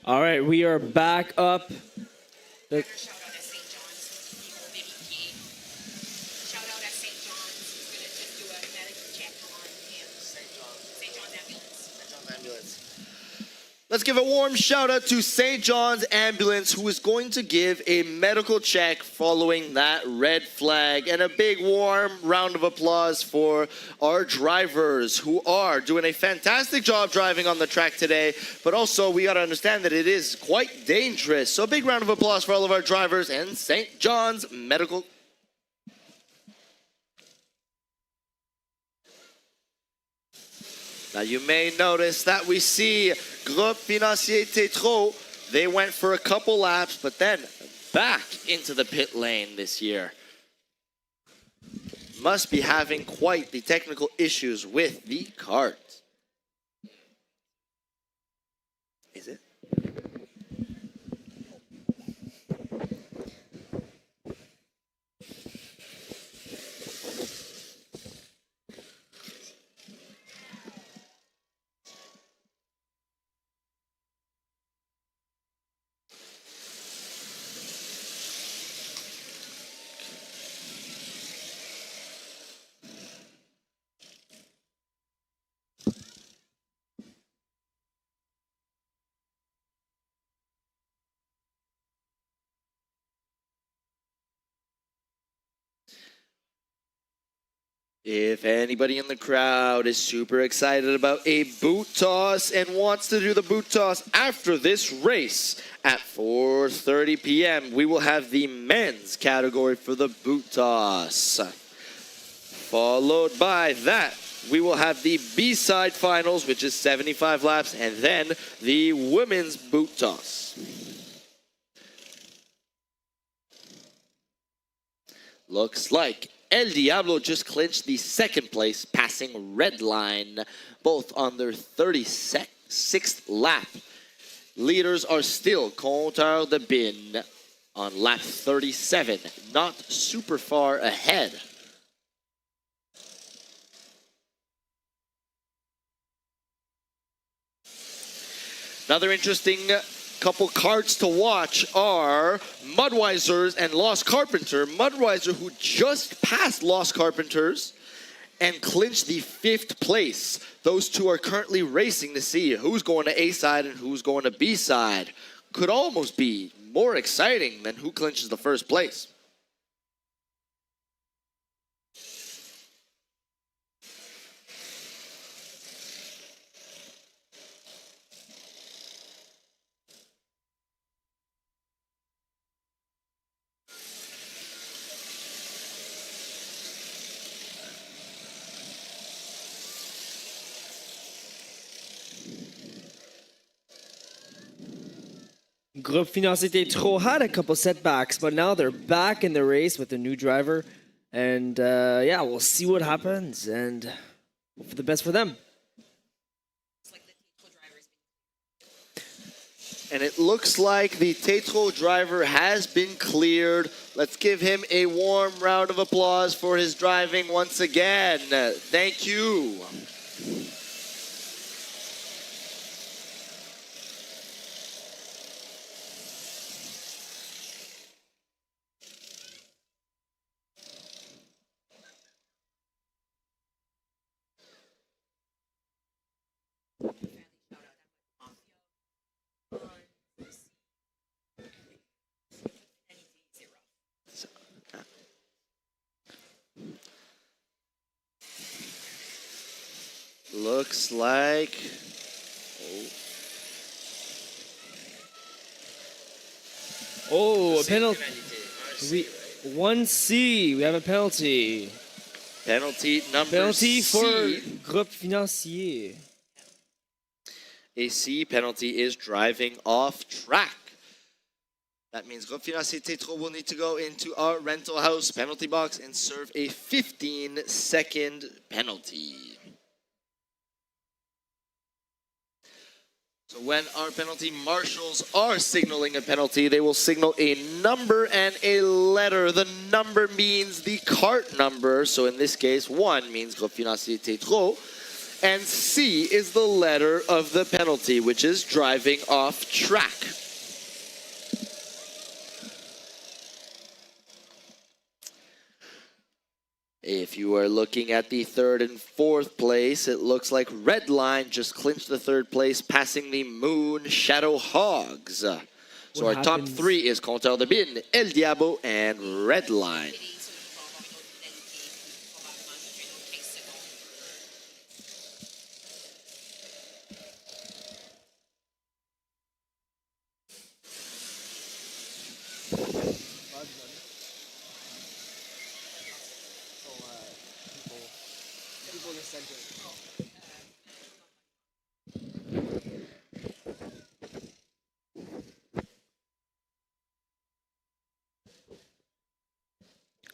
All right, we are back up. Shout out at St. John's. Shout out at St. John's. He's going to just do a medical check on him. St. John's Ambulance. Let's give a warm shout out to St. John's Ambulance, who is going to give a medical check following that red flag. And a big warm round of applause for our drivers, who are doing a fantastic job driving on the track today. But also, we got to understand that it is quite dangerous. So a big round of applause for all of our drivers and St. John's Medical. Now you may notice that we see Groupe Financier Tétro. They went for a couple laps, but then back into the pit lane this year. Must be having quite the technical issues with the cart. Is it? If anybody in the crowd is super excited about a boot toss and wants to do the boot toss after this race at 4:30 p.m., we will have the men's category for the boot toss. Followed by that, we will have the B-side finals, which is 75 laps, and then the women's boot toss. Looks like El Diablo just clinched the second place, passing Red Line, both on their 36th lap. Leaders are still Compteur de Bin on lap 37, not super far ahead. Another interesting couple cards to watch are Mudwisers and Lost Carpenter. Mudwiser, who just passed Lost Carpenters and clinched the 5th place. Those two are currently racing to see who's going to A side and who's going to B side. Could almost be more exciting than who clinches the first place. Groupe Financier Tétro had a couple setbacks, but now they're back in the race with a new driver. And yeah, we'll see what happens and hope for the best for them. And it looks like the Tétro driver has been cleared. Let's give him a warm round of applause for his driving once again. Thank you. Looks like... Oh, a penalty. 1C, we have a penalty. Penalty number Penalty for C. Groupe Financier. A C penalty is driving off track. That means Groupe Financier Tétro will need to go into our rental house penalty box and serve a 15-second penalty. So when our penalty marshals are signaling a penalty, they will signal a number and a letter. The number means the cart number. So in this case, 1 means Groupe Financier Tétro. And C is the letter of the penalty, which is driving off track. If you are looking at the 3rd and 4th place, it looks like Red Line just clinched the 3rd place, passing the Moon Shadow Hogs. So our top 3 is Compteur de Bin, El Diabo, and Red Line.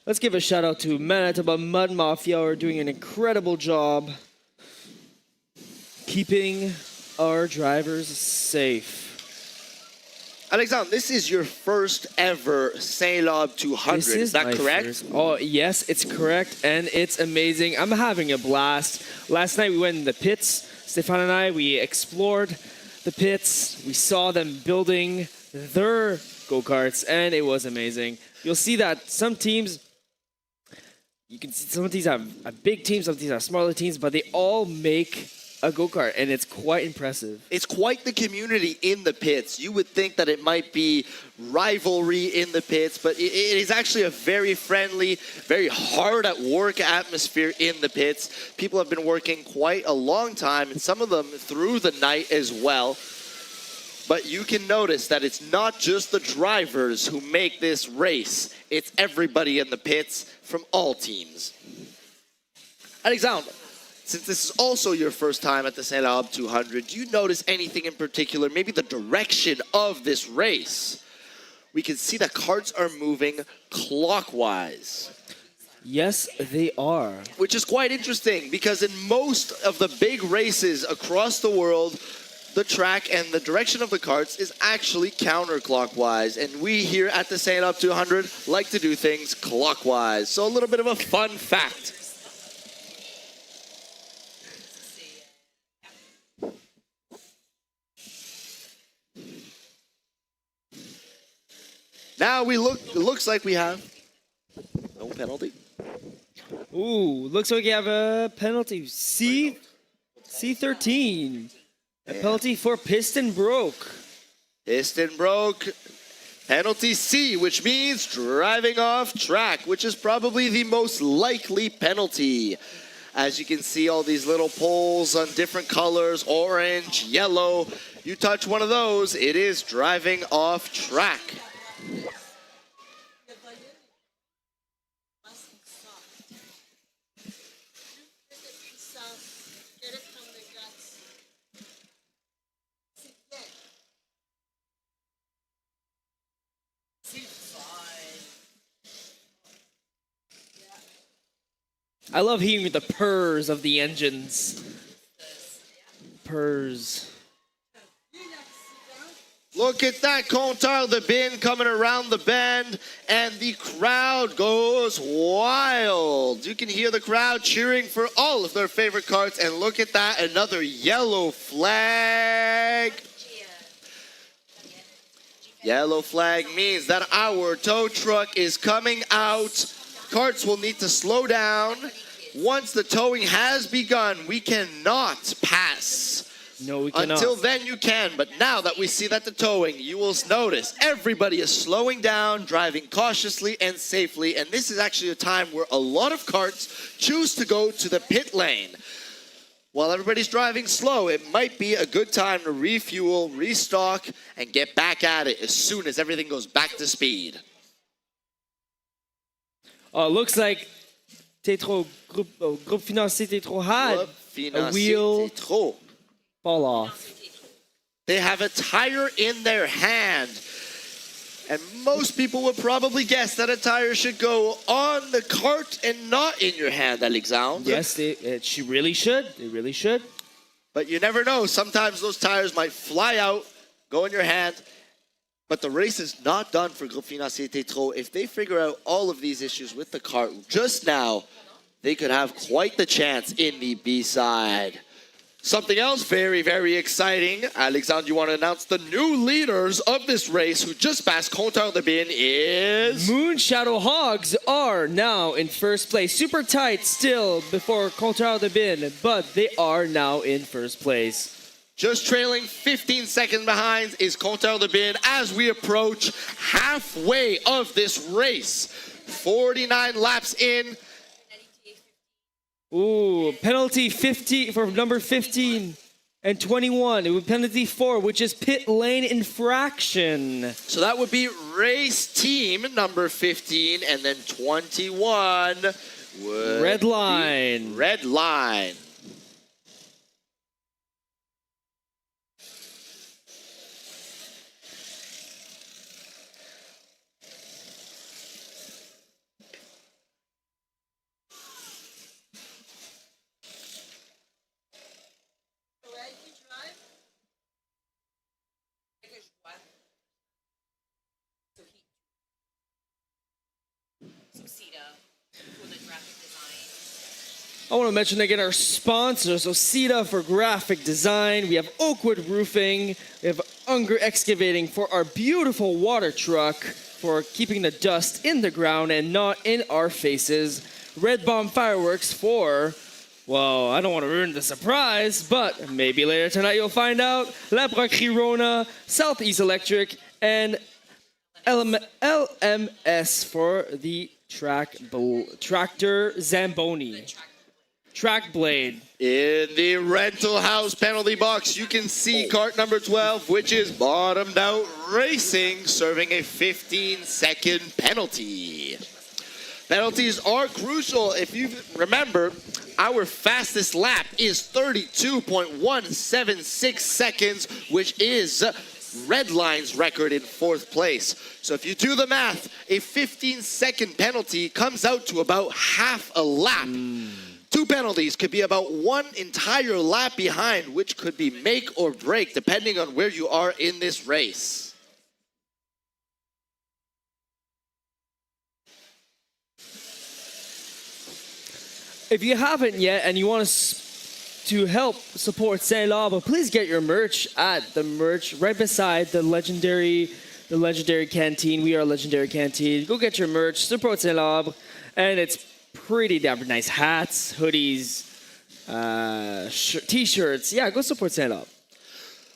Let's give a shout out to Manitoba Mud Mafia, who are doing an incredible job keeping our drivers safe. Alexandre, this is your first ever St-Labre 200, is that correct? First. Oh, yes, it's correct, and it's amazing. I'm having a blast. Last night we went in the pits. Stefan and I, we explored the pits. We saw them building their go-karts, and it was amazing. You'll see that some teams, you can see some of these have big teams, some of these have smaller teams, but they all make a go-kart, and it's quite impressive. It's quite the community in the pits. You would think that it might be rivalry in the pits, but it is actually a very friendly, very hard at work atmosphere in the pits. People have been working quite a long time, and some of them through the night as well. But you can notice that it's not just the drivers who make this race. It's everybody in the pits from all teams. Alexandre, since this is also your first time at the St-Labre 200, do you notice anything in particular, maybe the direction of this race? We can see that carts are moving clockwise. Yes, they are. Which is quite interesting because in most of the big races across the world, the track and the direction of the carts is actually counterclockwise. And we here at the St-Labre 200 like to do things clockwise. So a little bit of a fun fact. Now it looks like we have no penalty. Ooh, looks like you have a penalty. C13. A penalty for piston broke. Piston broke. Penalty C, which means driving off track, which is probably the most likely penalty. As you can see, all these little poles on different colors, orange, yellow. You touch one of those, it is driving off track. I love hearing the purrs of the engines. Purrs. Look at that, Untitled Chapter coming around the bend, and the crowd goes wild. You can hear the crowd cheering for all of their favorite carts, and look at that, another yellow flag. Yellow flag means that our tow truck is coming out. Carts will need to slow down. Once the towing has begun, we cannot pass. No, we cannot. Until then you can, but now that we see that the towing, you will notice everybody is slowing down, driving cautiously and safely, and this is actually a time where a lot of carts choose to go to the pit lane. While everybody's driving slow, it might be a good time to refuel, restock, and get back at it as soon as everything goes back to speed. Looks like Groupe Financier Tétro had a wheel fall off. They have a tire in their hand. And most people would probably guess that a tire should go on the cart and not in your hand, Alexandre. Yes, she really should. They really should. But you never know. Sometimes those tires might fly out, go in your hand. But the race is not done for Groupe Financier Tétro. If they figure out all of these issues with the cart just now, they could have quite the chance in the B-side. Something else very, very exciting. Alexandre, you want to announce the new leaders of this race who just passed Untitled Chapter is... Moon Shadow Hogs are now in first place. Super tight still before Untitled Chapter, but they are now in first place. Just trailing 15 seconds behind is Untitled Chapter as we approach halfway of this race. 49 laps in. Ooh, penalty 50 for number 15 and 21. It would penalty 4, which is pit lane infraction. So that would be race team number 15, and then 21 would Red line. Red line. I want to mention again our sponsors, Osita for graphic design. We have Oakwood Roofing. We have Unger Excavating for our beautiful water truck for keeping the dust in the ground and not in our faces. Red Bomb Fireworks for Well, I don't want to ruin the surprise, but maybe later tonight you'll find out. La Rona, Southeast Electric, and LMS for the tractor Zamboni. Track blade. In the rental house penalty box, you can see cart number 12, which is Bottomed Out Racing, serving a 15-second penalty. Penalties are crucial. If you remember, our fastest lap is 32.176 seconds, which is Redline's record in 4th place. So if you do the math, a 15-second penalty comes out to about half a lap. 2 penalties could be about 1 entire lap behind, which could be make or break depending on where you are in this race. If you haven't yet and you want to help support St-Labre, please get your merch at the merch right beside the legendary canteen. We are a legendary canteen. Go get your merch, support St-Labre, and it's pretty damn nice hats, hoodies, t-shirts. Yeah, go support St-Labre.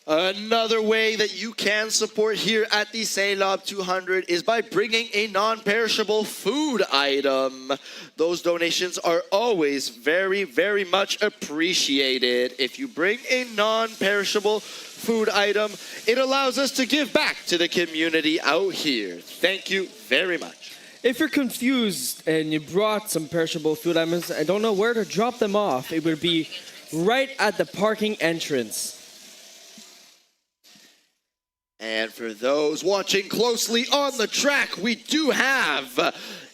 Another way that you can support here at the St-Labre 200 is by bringing a non-perishable food item. Those donations are always very, very much appreciated. If you bring a non-perishable food item, it allows us to give back to the community out here. Thank you very much. If you're confused and you brought some perishable food items and don't know where to drop them off, it would be right at the parking entrance. And for those watching closely on the track, we do have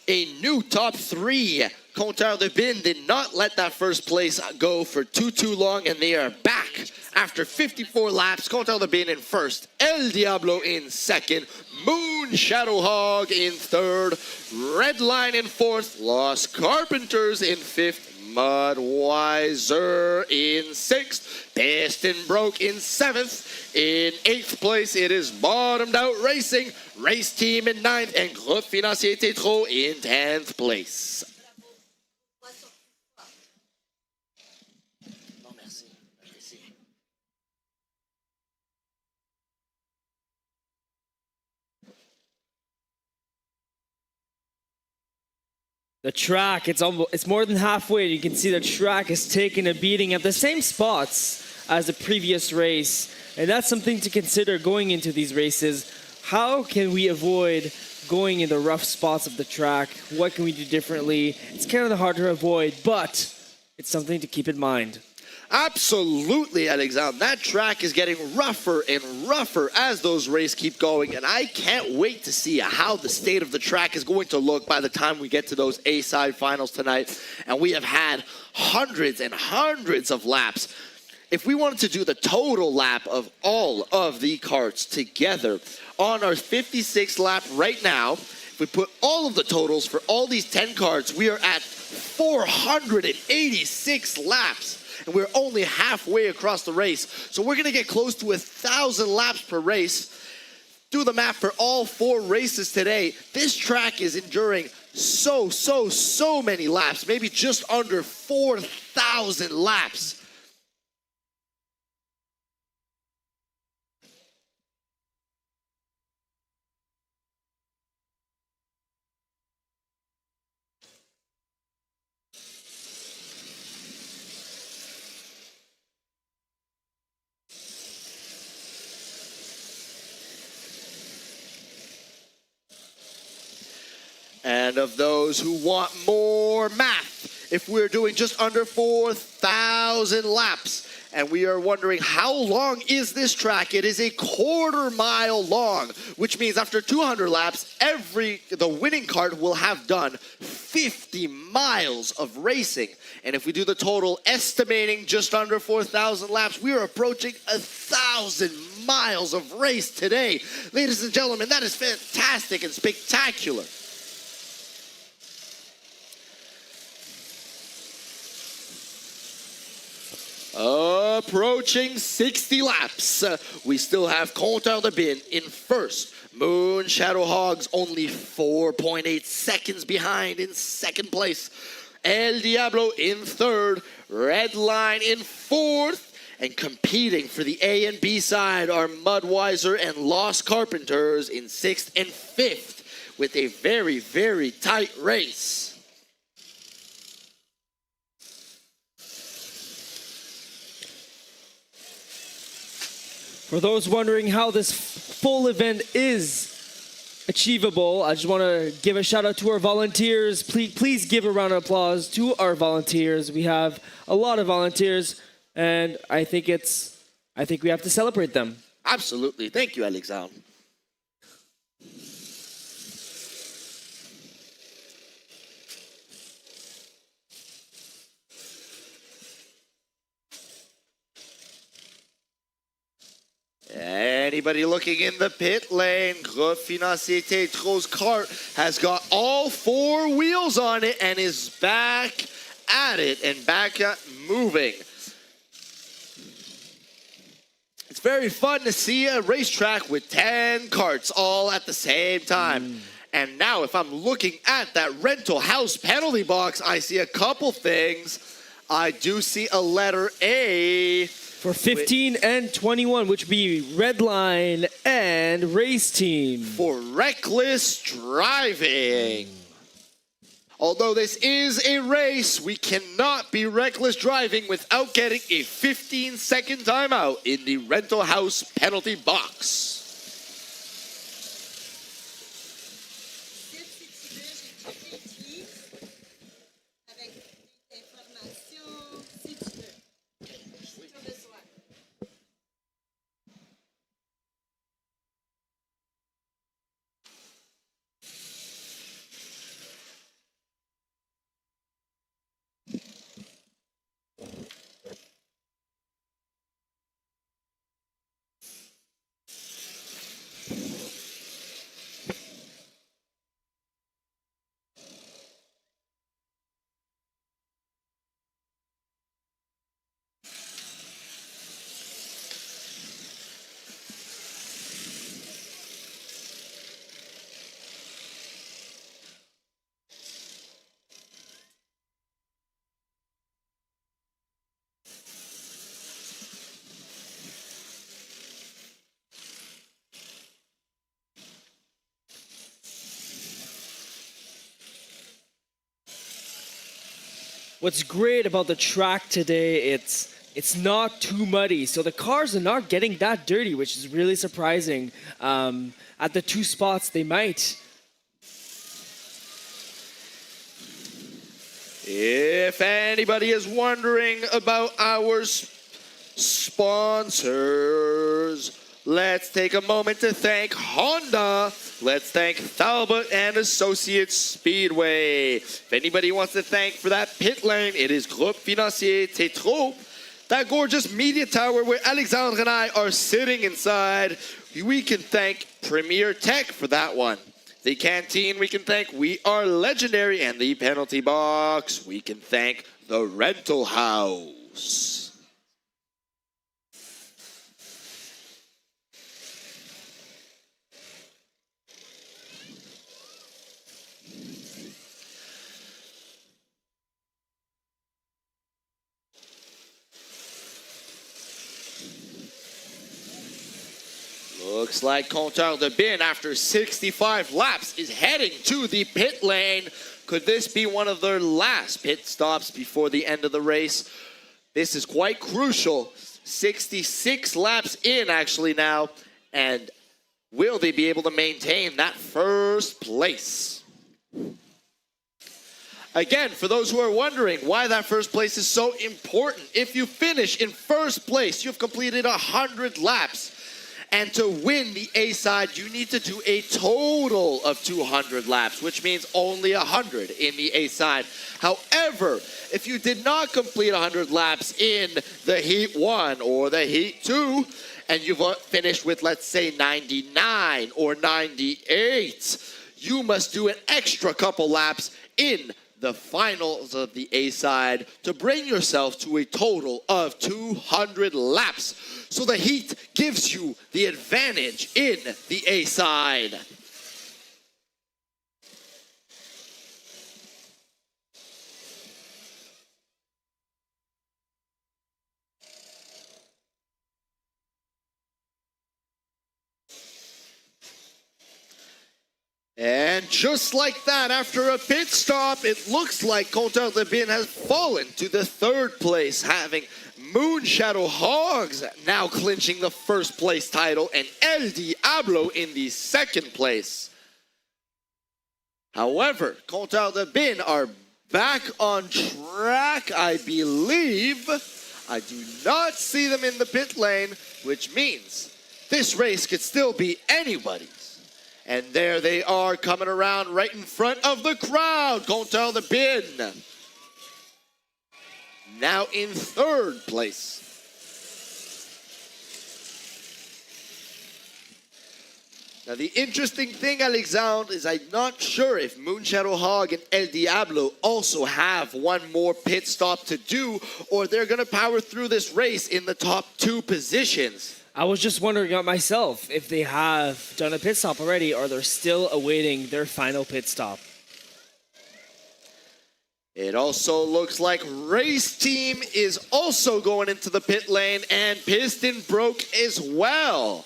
a new top 3. Compteur de Bin did not let that first place go for too long, and they are back after 54 laps. Compteur de Bin in first, El Diablo in second, Moon Shadow Hog in third, Redline in fourth, Lost Carpenters in fifth, Mudwiser in sixth, Destin Broke in seventh. In 8th place, it is Bottomed Out Racing, Race Team in 9th, and Groupe Financier Tétro in 10th place. The track, it's more than halfway. You can see the track is taking a beating at the same spots as the previous race. And that's something to consider going into these races. How can we avoid going in the rough spots of the track? What can we do differently? It's kind of hard to avoid, but it's something to keep in mind. Absolutely, Alexandre. That track is getting rougher and rougher as those races keep going, and I can't wait to see how the state of the track is going to look by the time we get to those A-side finals tonight. And we have had hundreds and hundreds of laps. If we wanted to do the total lap of all of the karts together on our 56th lap right now, if we put all of the totals for all these 10 karts, we are at 486 laps. And we're only halfway across the race. So we're going to get close to 1,000 laps per race. Do the math for all 4 races today. This track is enduring so many laps, maybe just under 4,000 laps. And of those who want more math, if we're doing just under 4,000 laps, and we are wondering how long is this track, it is a quarter-mile long, which means after 200 laps, the winning kart will have done 50 miles of racing. And if we do the total, estimating just under 4,000 laps, we are approaching 1,000 miles of race today. Ladies and gentlemen, that is fantastic and spectacular. Approaching 60 laps. We still have Compteur de Bin in first. Moon Shadow Hogs only 4.8 seconds behind in second place. El Diablo in third, Red Line in fourth, and competing for the A and B side are Mudweiser and Lost Carpenters in sixth and fifth with a very, very tight race. For those wondering how this full event is achievable, I just want to give a shout out to our volunteers. Please give a round of applause to our volunteers. We have a lot of volunteers, and I think we have to celebrate them. Absolutely. Thank you, Alexandre. Anybody looking in the pit lane, Groupe Financier Tétro's cart has got all four wheels on it and is back at it and back at moving. It's very fun to see a racetrack with 10 carts all at the same time. And now if I'm looking at that rental house penalty box, I see a couple things. I do see a letter A. For 15 and 21, which would be Red Line and Race Team. For reckless driving. Although this is a race, we cannot be reckless driving without getting a 15-second timeout in the rental house penalty box. What's great about the track today, it's not too muddy, so the cars are not getting that dirty, which is really surprising. At the two spots, they might. If anybody is wondering about our sponsors, let's take a moment to thank Honda. Let's thank Talbot and Associates Speedway. If anybody wants to thank for that pit lane, it is Groupe Financier Tétro. That gorgeous media tower where Alexandre and I are sitting inside. We can thank Premier Tech for that one. The canteen we can thank We Are Legendary, and the penalty box we can thank the rental house. Looks like Compteur de Bin, after 65 laps, is heading to the pit lane. Could this be one of their last pit stops before the end of the race? This is quite crucial. 66 laps in, actually, now. And will they be able to maintain that first place? Again, for those who are wondering why that first place is so important, if you finish in first place, you've completed 100 laps. And to win the A side, you need to do a total of 200 laps, which means only 100 in the A side. However, if you did not complete 100 laps in the Heat 1 or the Heat 2, and you've finished with, let's say, 99 or 98, you must do an extra couple laps in the finals of the A side to bring yourself to a total of 200 laps. So the Heat gives you the advantage in the A side. And just like that, after a pit stop, it looks like Untitled Bin has fallen to the third place, having Moonshadow Hogs now clinching the first place title and El Diablo in the second place. However, Untitled Bin are back on track, I believe. I do not see them in the pit lane, which means this race could still be anybody's. And there they are coming around right in front of the crowd. Untitled Bin now in third place. Now the interesting thing, Alexandre, is I'm not sure if Moonshadow Hog and El Diablo also have one more pit stop to do, or they're gonna power through this race in the top 2 positions. I was just wondering about myself if they have done a pit stop already or they're still awaiting their final pit stop. It also looks like Race Team is also going into the pit lane, and Piston broke as well.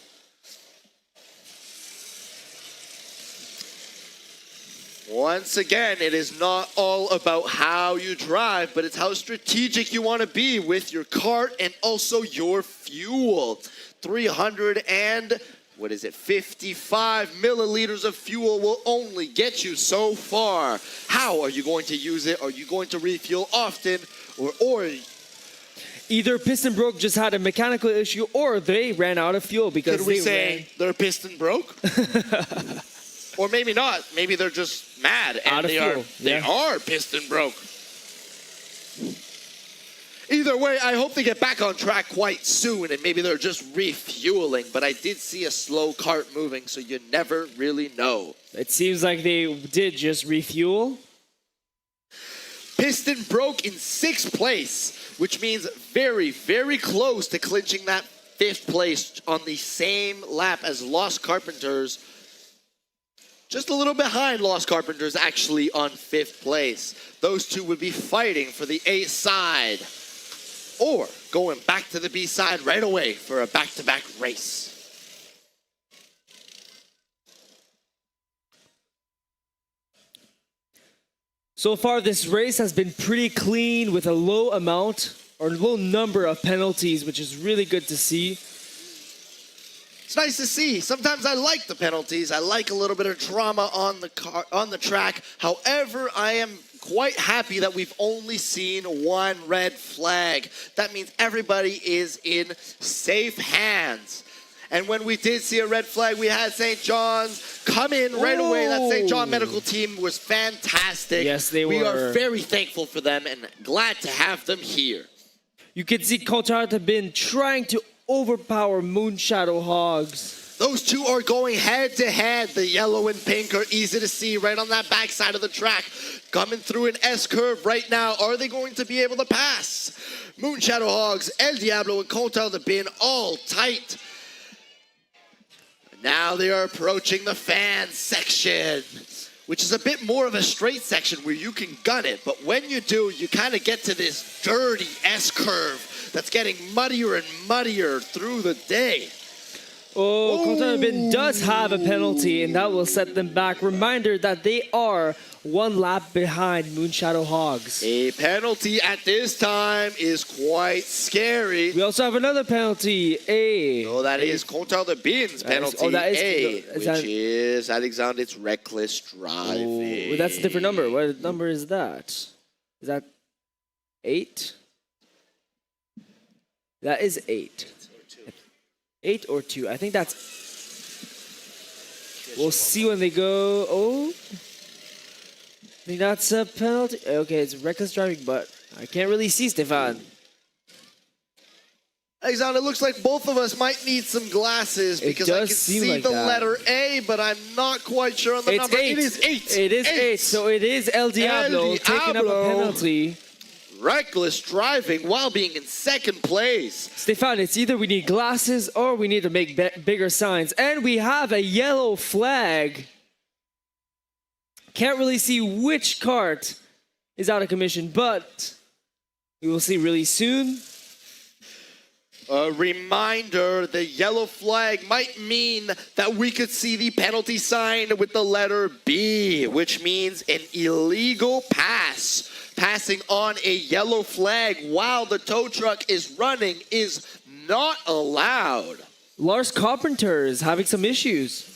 Once again, it is not all about how you drive, but it's how strategic you want to be with your kart and also your fuel. 55 milliliters of fuel will only get you so far. How are you going to use it? Are you going to refuel often? Or Either Piston Broke just had a mechanical issue or they ran out of fuel because could we say their piston broke? Or maybe not. Maybe they're just mad and Out of fuel. they are piston broke. Either way, I hope they get back on track quite soon and maybe they're just refueling. But I did see a slow cart moving, so you never really know. It seems like they did just refuel. Piston broke in 6th place, which means very, very close to clinching that 5th place on the same lap as Lost Carpenters. Just a little behind Lost Carpenters actually on 5th place. Those two would be fighting for the A side or going back to the B side right away for a back-to-back race. So far, this race has been pretty clean with a low amount or low number of penalties, which is really good to see. It's nice to see. Sometimes I like the penalties. I like a little bit of drama on the track. However, I am quite happy that we've only seen one red flag. That means everybody is in safe hands. And when we did see a red flag, we had St. John's come in right away. That St. John medical team was fantastic. Yes, they We were. are very thankful for them and glad to have them here. You can see Untitled Bin trying to overpower Moonshadow Hogs. Those two are going head to head. The yellow and pink are easy to see right on that backside of the track. Coming through an S-curve right now. Are they going to be able to pass? Moonshadow Hogs, El Diablo, and Untitled Bin all tight. Now they are approaching the fan section, which is a bit more of a straight section where you can gun it. But when you do, you kind of get to this dirty S-curve that's getting muddier and muddier through the day. Oh, Untitled Bin does have a penalty, and that will set them back. Reminder that they are one lap behind Moonshadow Hogs. A penalty at this time is quite scary. We also have another penalty, A. Oh, that is Untitled Bin's penalty, which is Alexander, it's reckless driving. Oh, that's a different number. What number is that? Is that 8? That is 8. 8 or 2. I think that's... We'll see when they go... Oh. I think that's a penalty. Okay, it's reckless driving, but I can't really see, Stefan. Alexander, it looks like both of us might need some glasses because I can see the letter A, but I'm not quite sure on the number. 8. It is 8. It is 8. So it is El Diablo taking up a penalty. Reckless driving while being in second place. Stefan, it's either we need glasses or we need to make bigger signs. And we have a yellow flag. Can't really see which cart is out of commission, but we will see really soon. A reminder, the yellow flag might mean that we could see the penalty sign with the letter B, which means an illegal pass. Passing on a yellow flag while the tow truck is running is not allowed. Lars Carpenter is having some issues.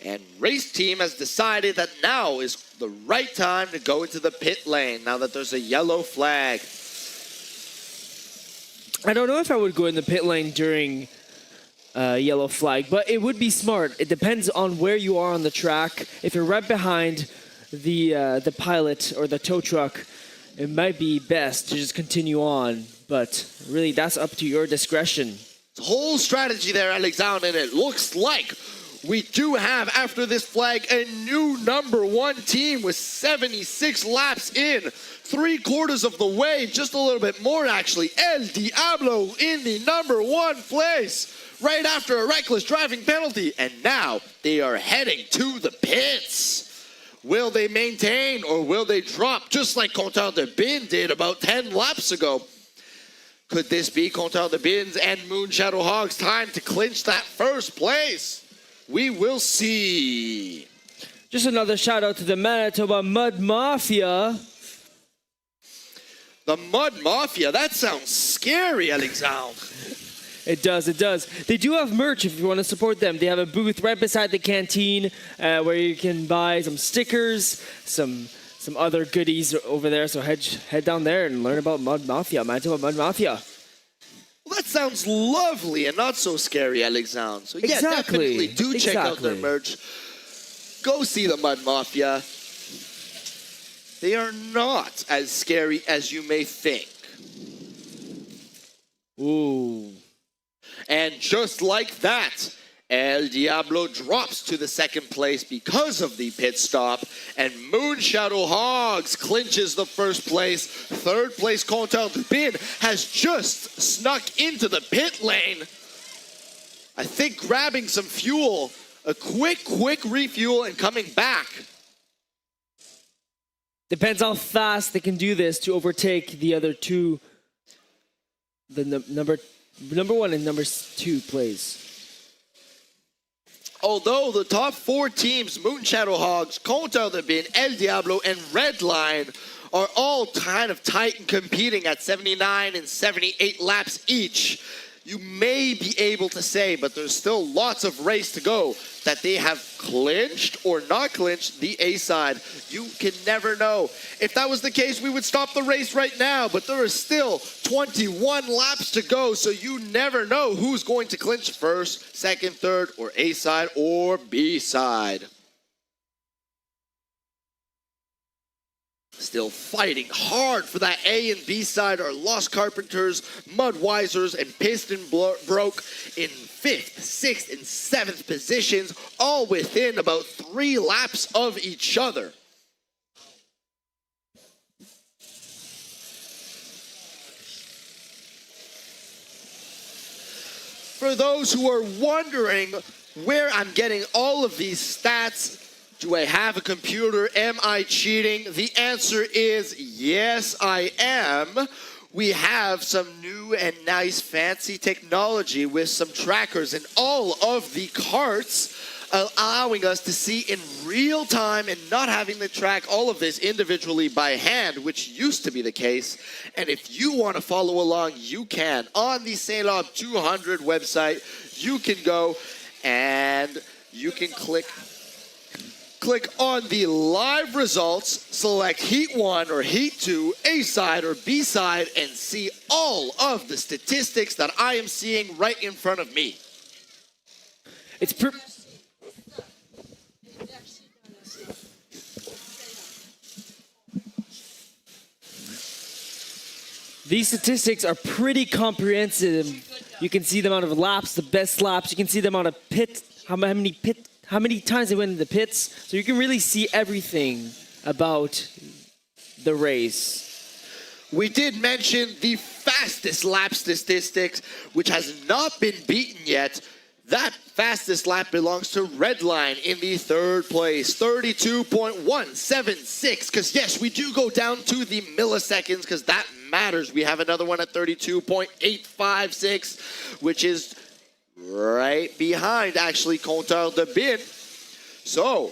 And race team has decided that now is the right time to go into the pit lane now that there's a yellow flag. I don't know if I would go in the pit lane during yellow flag, but it would be smart. It depends on where you are on the track. If you're right behind the pilot or the tow truck, it might be best to just continue on. But really, that's up to your discretion. The whole strategy there, Alexander, and it looks like we do have, after this flag, a new #1 team with 76 laps in. 3/4 of the way, just a little bit more actually. El Diablo in the #1 place, right after a reckless driving penalty. And now they are heading to the pits. Will they maintain or will they drop, just like Contar de Bin did about 10 laps ago? Could this be Contar de Bin's and Moon Shadow Hog's time to clinch that first place? We will see. Just another shout out to the Manitoba Mud Mafia. The Mud Mafia, that sounds scary, Alexandre. It does, it does. They do have merch if you want to support them. They have a booth right beside the canteen where you can buy some stickers, some other goodies over there. So head down there and learn about Mud Mafia, Manitoba Mud Mafia. Well, that sounds lovely and not so scary, Alexandre. So yeah, Exactly. definitely do check out their Exactly. merch. Go see the Mud Mafia. They are not as scary as you may think. Ooh. And just like that, El Diablo drops to the second place because of the pit stop, and Moon Shadow Hogs clinches the first place. Third place, Contar de Bin has just snuck into the pit lane. I think grabbing some fuel, a quick refuel and coming back. Depends how fast they can do this to overtake the other two. The number 1 and number 2 plays. Although the top 4 teams, Moon Shadow Hogs, Contar de Bin, El Diablo, and Redline, are all kind of tight and competing at 79 and 78 laps each, you may be able to say, but there's still lots of race to go, that they have clinched or not clinched the A side. You can never know. If that was the case, we would stop the race right now, but there is still 21 laps to go, so you never know who's going to clinch first, second, third, or A side or B side. Still fighting hard for that A and B side are Lost Carpenters, Mudwisers, and Piston Broke in 5th, 6th, and 7th positions, all within about 3 laps of each other. For those who are wondering where I'm getting all of these stats, do I have a computer? Am I cheating? The answer is yes, I am. We have some new and nice fancy technology with some trackers in all of the carts, allowing us to see in real time and not having to track all of this individually by hand, which used to be the case. And if you want to follow along, you can. On the St-Labre 200 website, you can go and you can click on the live results, select Heat 1 or Heat 2, A side or B side, and see all of the statistics that I am seeing right in front of me. It's These statistics are pretty comprehensive. You can see the amount of laps, the best laps. You can see the amount of how many times they went in the pits. So you can really see everything about the race. We did mention the fastest lap statistics, which has not been beaten yet. That fastest lap belongs to Redline in the third place, 32.176. Because yes, we do go down to the milliseconds because that matters. We have another one at 32.856, which is right behind actually Compteur de Bin. So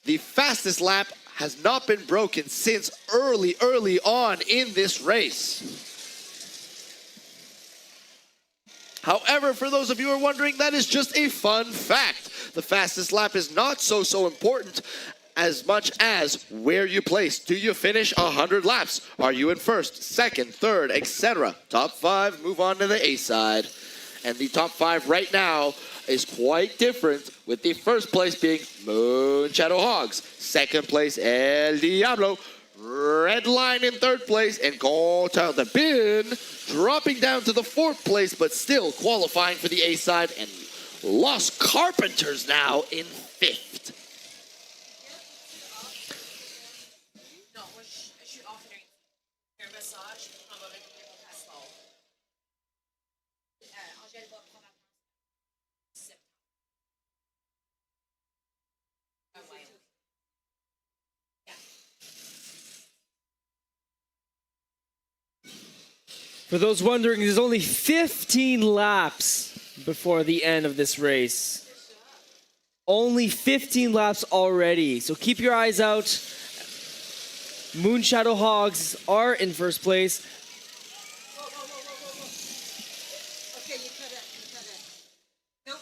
the fastest lap has not been broken since early on in this race. However, for those of you who are wondering, that is just a fun fact. The fastest lap is not so important as much as where you place. Do you finish 100 laps? Are you in first, second, third, etc.? Top 5 move on to the A side. And the top 5 right now is quite different, with the first place being Moon Shadow Hogs, second place El Diablo, Redline in third place, and Compteur de Bin dropping down to the fourth place, but still qualifying for the A side, and Lost Carpenters now in fifth. For those wondering, there's only 15 laps before the end of this race. Only 15 laps already. So keep your eyes out. Moon Shadow Hogs are in first place. Okay, you cut it. Nope.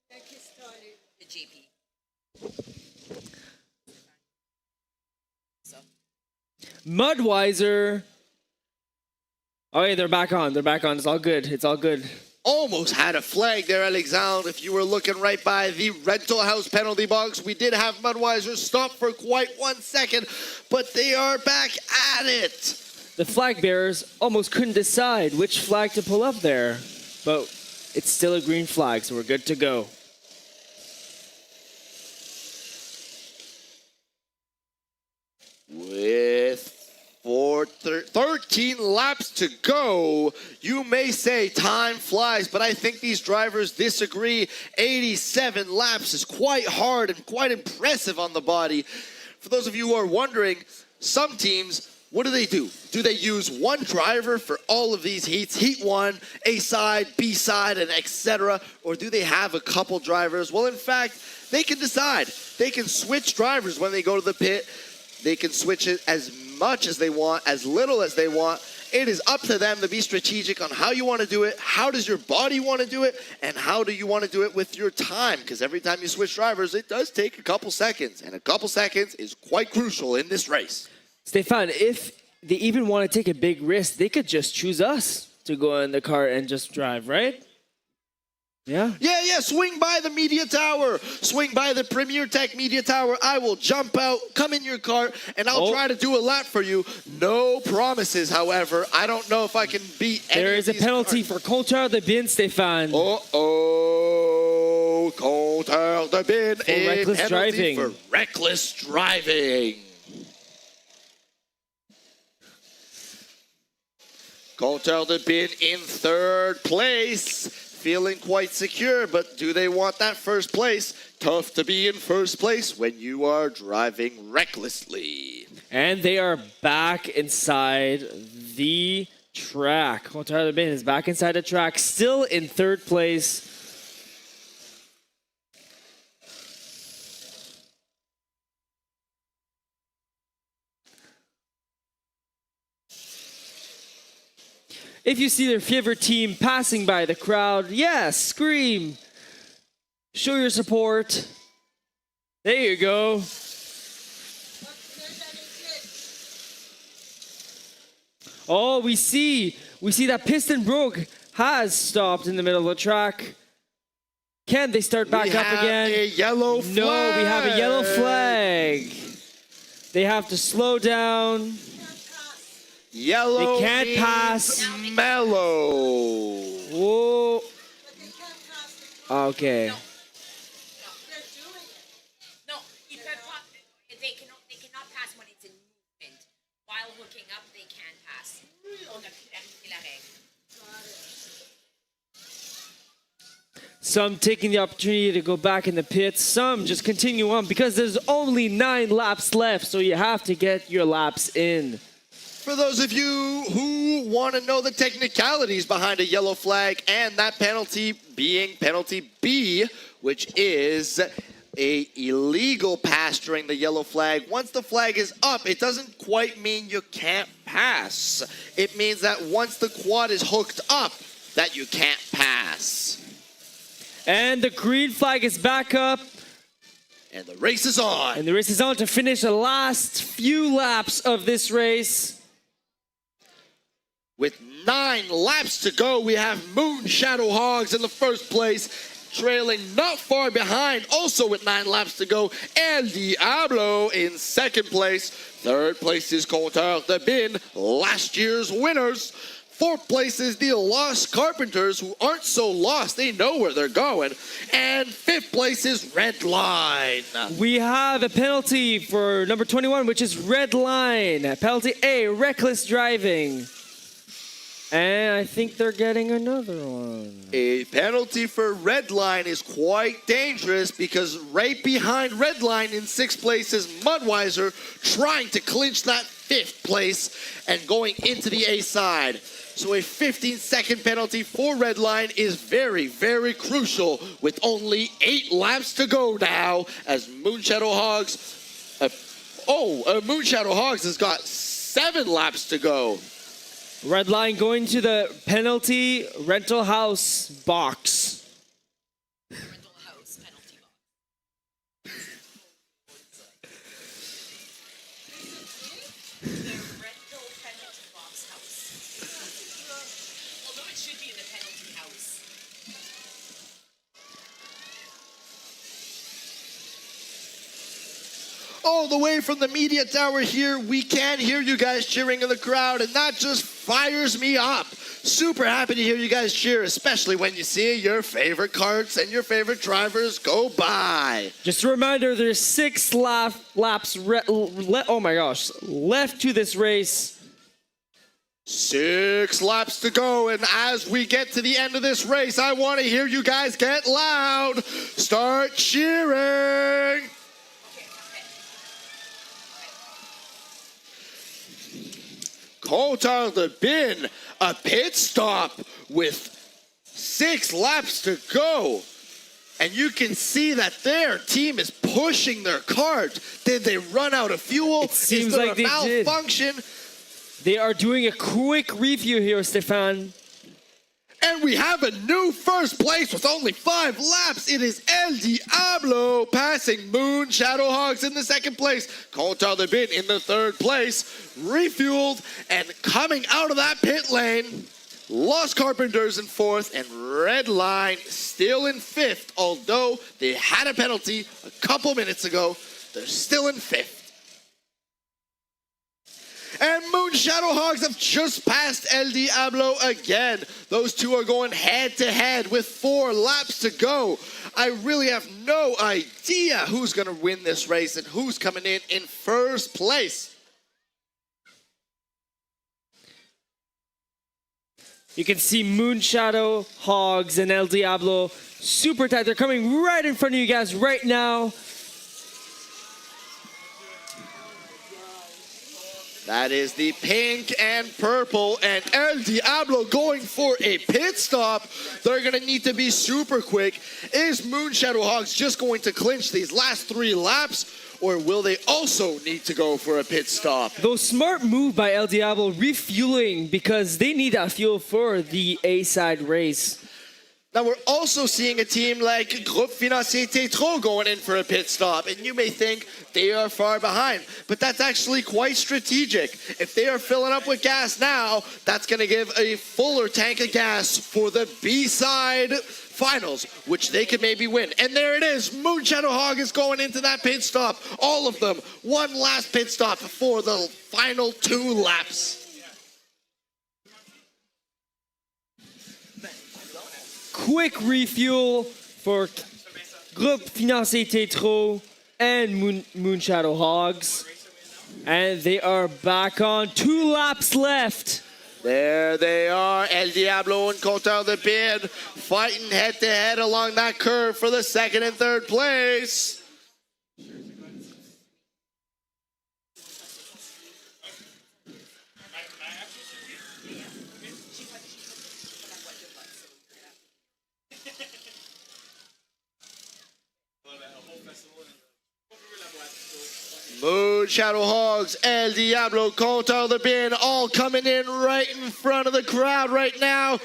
Thank you, Starly. The GP. Mudweiser. Okay, they're back on. It's all good. Almost had a flag there, Alexandre. If you were looking right by the rental house penalty box, we did have Mudweiser stop for quite 1 second, but they are back at it. The flag bearers almost couldn't decide which flag to pull up there, but it's still a green flag, so we're good to go. With 13 laps to go, you may say time flies, but I think these drivers disagree. 87 laps is quite hard and quite impressive on the body. For those of you who are wondering, some teams, what do? Do they use one driver for all of these heats? Heat 1, A side, B side, and etc. Or do they have a couple drivers? Well, in fact, they can decide. They can switch drivers when they go to the pit. They can switch it as much as they want, as little as they want. It is up to them to be strategic on how you want to do it, how does your body want to do it, and how do you want to do it with your time. Because every time you switch drivers, it does take a couple seconds, and a couple seconds is quite crucial in this race. Stefan, if they even want to take a big risk, they could just choose us to go in the car and just drive, right? Yeah? Yeah, swing by the media tower. Swing by the Premier Tech media tower. I will jump out, come in your car, and I'll try to do a lap for you. No promises, however. I don't know if I can beat any There is a penalty for Compteur de Bin, Stefan. Compteur de Bin. For reckless driving. For reckless driving. Compteur de Bin in third place. Feeling quite secure, but do they want that first place? Tough to be in first place when you are driving recklessly. And they are back inside the track. Compteur de Bin is back inside the track, still in third place. If you see their favorite team passing by the crowd, yes, scream. Show your support. There you go. Oh, we see that Piston Brook has stopped in the middle of the track. Can they start back up again? A yellow flag. No, we have a yellow flag. They have to slow down. Yellow. They can't pass. Mellow. Whoa. Okay. No, they cannot pass when it's in movement. While hooking up, they can pass. On a clarifie la règle. Some taking the opportunity to go back in the pits. Some just continue on because there's only 9 laps left. So you have to get your laps in. For those of you who want to know the technicalities behind a yellow flag and that penalty being penalty B, which is a illegal pass during the yellow flag. Once the flag is up, it doesn't quite mean you can't pass. It means that once the quad is hooked up, that you can't pass. And the green flag is back up. And the race is on. And the race is on to finish the last few laps of this race. With 9 laps to go, we have Moon Shadow Hogs in the first place, trailing not far behind, also with 9 laps to go, El Diablo in second place. Third place is Compteur de Bin, last year's winners. Fourth place is the Lost Carpenters, who aren't so lost, they know where they're going. And fifth place is Red Line. We have a penalty for number 21, which is red line. Penalty A, reckless driving. And I think they're getting another one. A penalty for Red Line is quite dangerous because right behind Red Line in 6th place is Mudweiser, trying to clinch that 5th place and going into the A side. So a 15-second penalty for Red Line is very, very crucial with only 8 laps to go now as Moonshadow Hogs... Moonshadow Hogs has got 7 laps to go. Red line going to the penalty rental house box. Rental house penalty box. The rental penalty box house. Although it should be in the penalty house. All the way from the media tower here, we can hear you guys cheering in the crowd, and that just fires me up. Super happy to hear you guys cheer, especially when you see your favorite carts and your favorite drivers go by. Just a reminder, there's 6 laps left to this race. 6 laps to go, and as we get to the end of this race, I want to hear you guys get loud. Start cheering. Compteur de Bin, a pit stop with 6 laps to go. And you can see that their team is pushing their cart. Did they run out of fuel? It seems is there like a they did. malfunction? They are doing a quick review here, Stefan. And we have a new first place with only 5 laps. It is El Diablo passing Moon Shadow Hogs in the second place. Compteur de Bin in the third place. Refueled and coming out of that pit lane. Lost Carpenters in 4th and Red Line still in 5th. Although they had a penalty a couple minutes ago, they're still in 5th. And Moon Shadow Hogs have just passed El Diablo again. Those two are going head-to-head with 4 laps to go. I really have no idea who's going to win this race and who's coming in first place. You can see Moon Shadow Hogs and El Diablo super tight. They're coming right in front of you guys right now. That is the pink and purple, and El Diablo going for a pit stop. They're going to need to be super quick. Is Moon Shadow Hogs just going to clinch these last 3 laps, or will they also need to go for a pit stop? Though smart move by El Diablo, refueling because they need that fuel for the A-side race. Now we're also seeing a team like Groupe Financier Tétro going in for a pit stop, and you may think they are far behind, but that's actually quite strategic. If they are filling up with gas now, that's going to give a fuller tank of gas for the B-side finals, which they could maybe win. And there it is, Moon Shadow Hog is going into that pit stop, all of them. One last pit stop for the final 2 laps. Quick refuel for Groupe Financier Tétro and Moon Shadow Hogs. And they are back on 2 laps left. There they are, El Diablo and Contar the Bin fighting head-to-head along that curve for the second and third place. Moon Shadow Hogs, El Diablo, Contar the Bin, all coming in right in front of the crowd right now.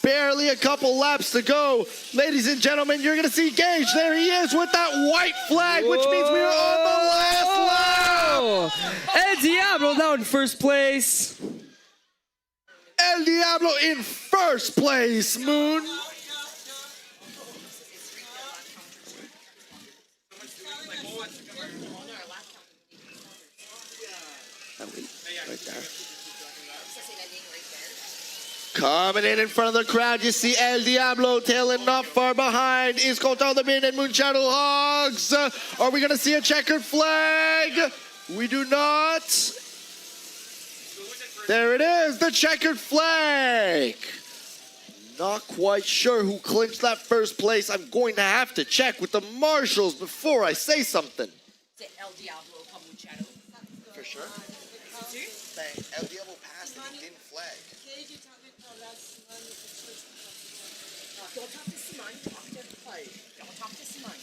Barely a couple laps to go. Ladies and gentlemen, you're going to see Gage. There he is with that white flag, which means we are on the last lap. El Diablo now in first place. El Diablo in first place, Moon. Right there. Coming in front of the crowd, you see El Diablo tailing not far behind is Contar the Bin and Moon Shadow Hogs. Are we going to see a checkered flag? We do not. There it is, the checkered flag. Not quite sure who clinched that first place. I'm going to have to check with the marshals before I say something. C'est El Diablo comme Moon Shadow. For sure. El Diablo passed and he didn't flag. Don't talk to Simon, talk to Simon.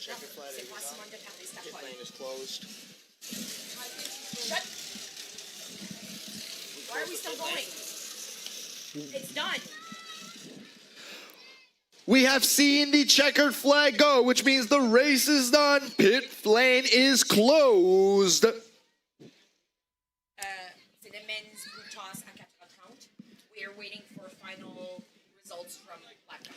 Checkered flag C'est pas Simon de parler, c'est Pit pas lane is closed. Shut. Why are we still going? It's done. We have seen the checkered flag go, which means the race is done. Pit lane is closed. C'est the men's boot toss à 4h30. We are waiting for final results from Blackout.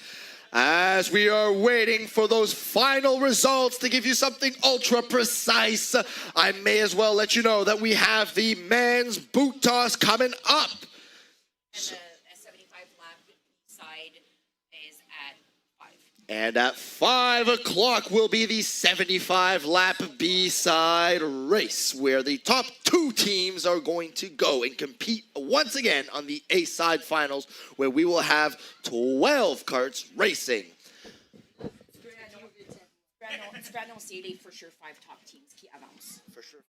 As we are waiting for those final results to give you something ultra precise, I may as well let you know that we have the men's boot toss coming up. And the 75 lap side is at 5. And at 5 o'clock will be the 75 lap B-side race, where the top 2 teams are going to go and compete once again on the A-side finals, where we will have 12 carts racing. Strano CD for sure 5 top teams qui avancent. For sure.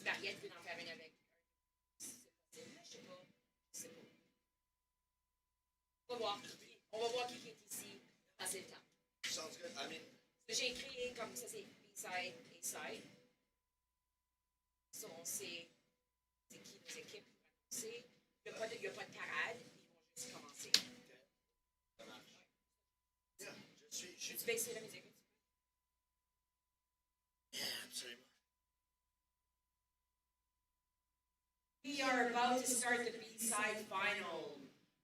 barrières, tu peux en faire une avec. Je sais pas. Je sais pas. On va voir. On va voir qui est ici. Passer le temps. Sounds good. I mean, J'ai écrit comme ça, c'est B-side, A-side. Ça, on sait c'est qui nos équipes vont annoncer. Il n'y a, a pas de parade. Ils vont juste commencer. ça marche. Yeah, je suis. Tu baisses la musique. Yeah, absolument. We are about to start the B-side final.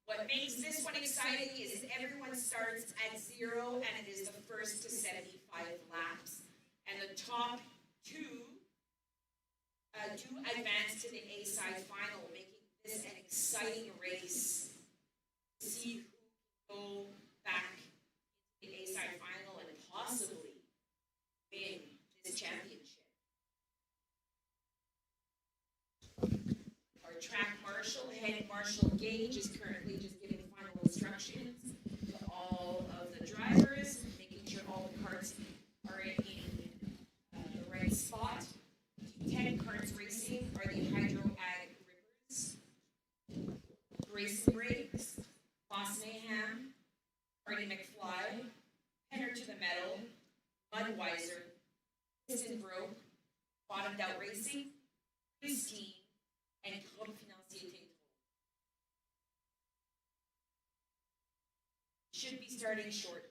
What makes this one exciting is everyone starts at 0 and it is the first to 75 laps. And the top two do advance to the A-side final, making this an exciting race to see who can go back to the A-side final and possibly win this championship. Our track marshal, head marshal Gage, is currently just giving final instructions to all of the drivers, making sure all the carts are in the right spot. 10 carts racing are the Hydro Ag Rippers, Grayson Briggs, Boss Mayhem, Artie McFly, Penner to the Metal, Budweiser, Piston Broke, Bottomed Out Racing, Christine, and Groupe Financier Tétro. Should be starting shortly.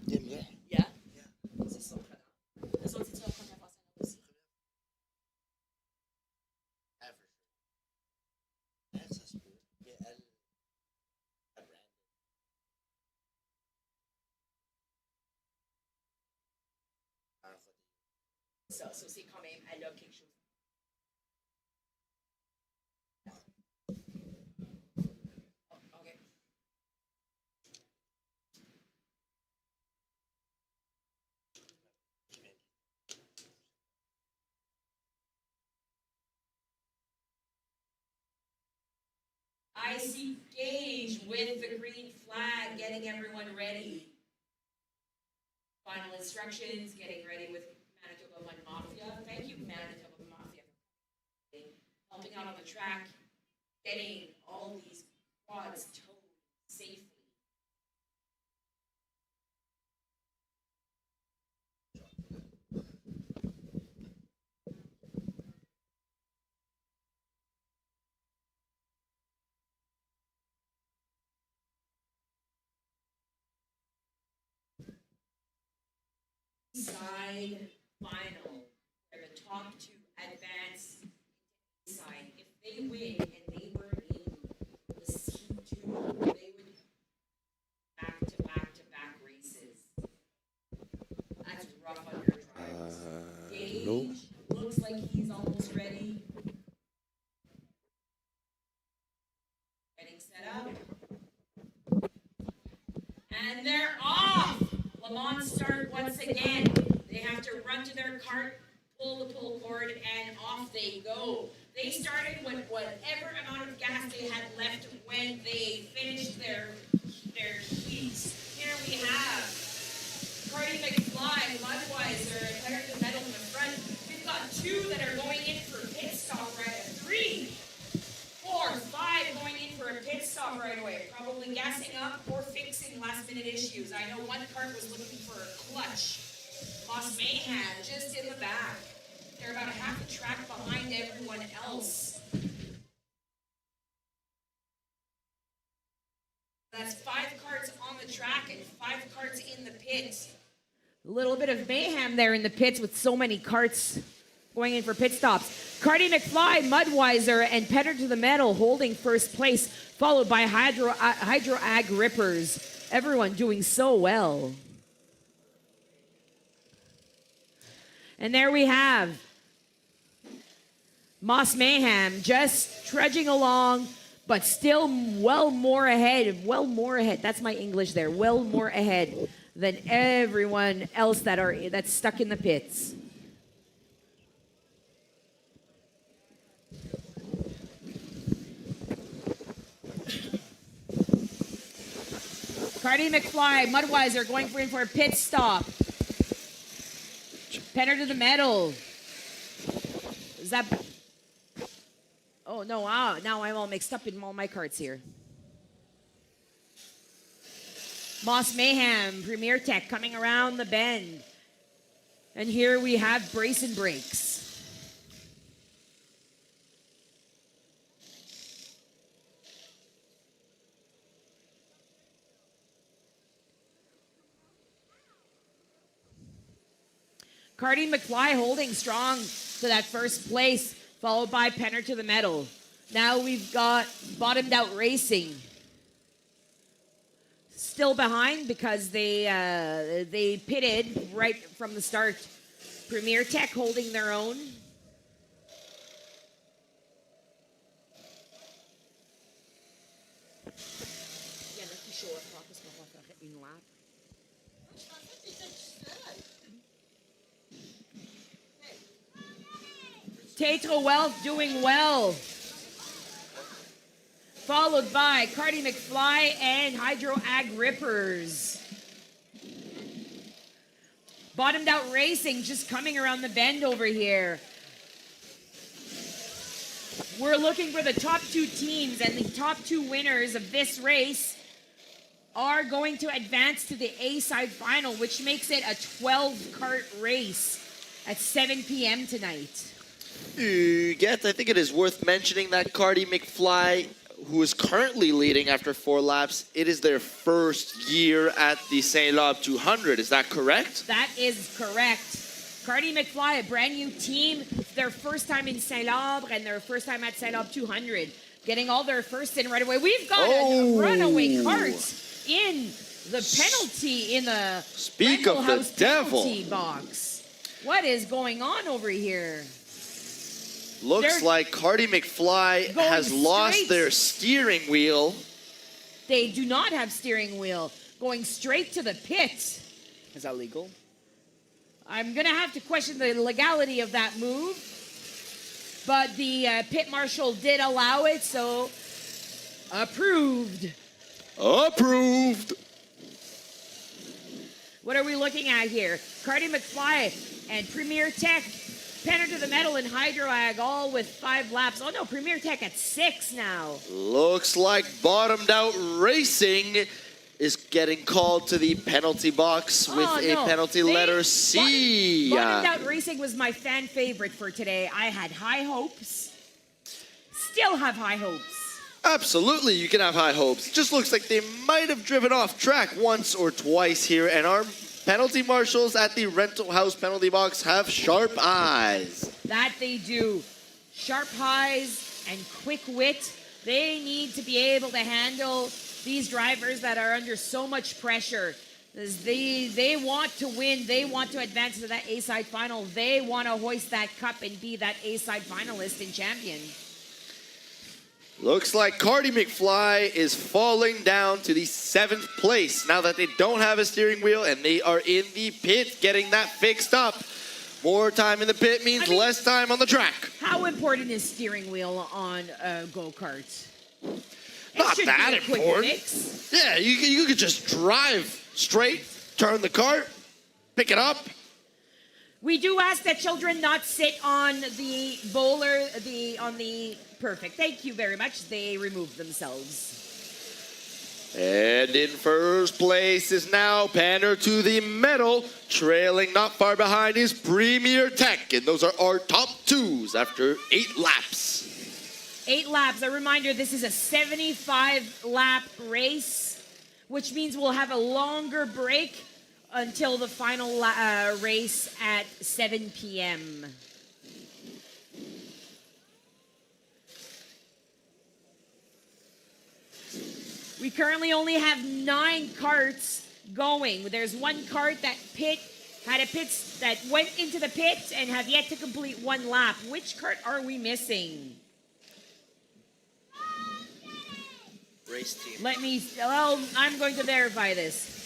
Yeah. Yeah? C'est surprenant. Les autres, c'est la première fois ça aussi. Elle, ça se peut. Mais elle. Elle brand. Ça c'est quand même, elle a quelque chose. Oh, OK. I see Gage with the green flag, getting everyone ready. Final instructions, getting ready with Manitoba One Mafia. Thank you, Manitoba Mafia, for helping out on the track, getting all these quads towed safely. Side final, where the top two advance side. If they win and they were in the C2, they would back-to-back races. That's rough on your drivers. Gage no. looks like he's almost ready. Getting set up. And they're off! Le Mans start once again. They have to run to their cart, pull the pull cord, and off they go. They started with whatever amount of gas they had left when they finished their heats. Here we have Cardi McFly, Budweiser, and Heather the Metal in the front. We've got two that are going in for pit stop right at 3, 4, 5 going in for a pit stop right away. Probably gassing up or fixing last minute issues. I know one cart was looking for a clutch. Boss Mayhem just in the back. They're about half a track behind everyone else. That's 5 carts on the track and 5 carts in the pit. A little bit of mayhem there in the pits with so many carts going in for pit stops. Cardi McFly, Mudweiser, and Petter to the Metal holding first place, followed by Hydro Ag Rippers. Everyone doing so well. And there we have Moss Mayhem just trudging along but still well more ahead. Well more ahead. That's my English there. Well more ahead than everyone else that's stuck in the pits. Cardi McFly, Mudweiser going for a pit stop. Penner to the metal. Is that? Oh no! Wow! Now I'm all mixed up in all my carts here. Moss Mayhem, Premier Tech coming around the bend, and here we have Brace and Brakes. Cardi McFly holding strong to that first place, followed by Penner to the metal. Now we've got Bottomed Out Racing. Still behind because they pitted right from the start. Premier Tech holding their own. Tatro Wealth doing well. Followed by Cardi McFly and Hydro Ag Rippers. Bottomed Out Racing just coming around the bend over here. We're looking for the top two teams, and the top two winners of this race are going to advance to the A-side final, which makes it a 12-cart race at 7 p.m. tonight. Yes, I think it is worth mentioning that Cardi McFly, who is currently leading after 4 laps, it is their first year at the St-Labre 200. Is that correct? That is correct. Cardi McFly, a brand new team, their first time in St-Labre and their first time at St-Labre 200, getting all their first in right away. We've got a runaway cart in the penalty, in the Speak of the House devil. penalty box. What is going on over here? Looks like Cardi McFly has lost their steering wheel. They do not have steering wheel. Going straight to the pit. Is that legal? I'm going to have to question the legality of that move. But the pit marshal did allow it, so approved. Approved. What are we looking at here? Cardi McFly and Premier Tech, Penner to the metal and Hydro Ag, all with 5 laps. Oh no, Premier Tech at 6 now. Looks like Bottomed Out Racing is getting called to the penalty box with a penalty letter C. Bottomed Out Racing was my fan favorite for today. I had high hopes. Still have high hopes. Absolutely, you can have high hopes. Just looks like they might have driven off track once or twice here, and our penalty marshals at the rental house penalty box have sharp eyes. That they do. Sharp eyes and quick wit. They need to be able to handle these drivers that are under so much pressure. They want to win. They want to advance to that A-side final. They want to hoist that cup and be that A-side finalist and champion. Looks like Cardi McFly is falling down to the 7th place now that they don't have a steering wheel and they are in the pit getting that fixed up. More time in the pit means less time on the track. How important is steering wheel on a go-kart? Not that important. Yeah, you could just drive straight, turn the cart, pick it up. We do ask that children not sit on the bowler, on the perfect. Thank you very much. They removed themselves. And in first place is now Penner to the metal. Trailing not far behind is Premier Tech. And those are our top 2s after 8 laps. 8 laps. A reminder, this is a 75-lap race, which means we'll have a longer break until the final race at 7 p.m. We currently only have 9 carts going. There's 1 cart that went into the pit and have yet to complete 1 lap. Which cart are we missing? Race team. I'm going to verify this.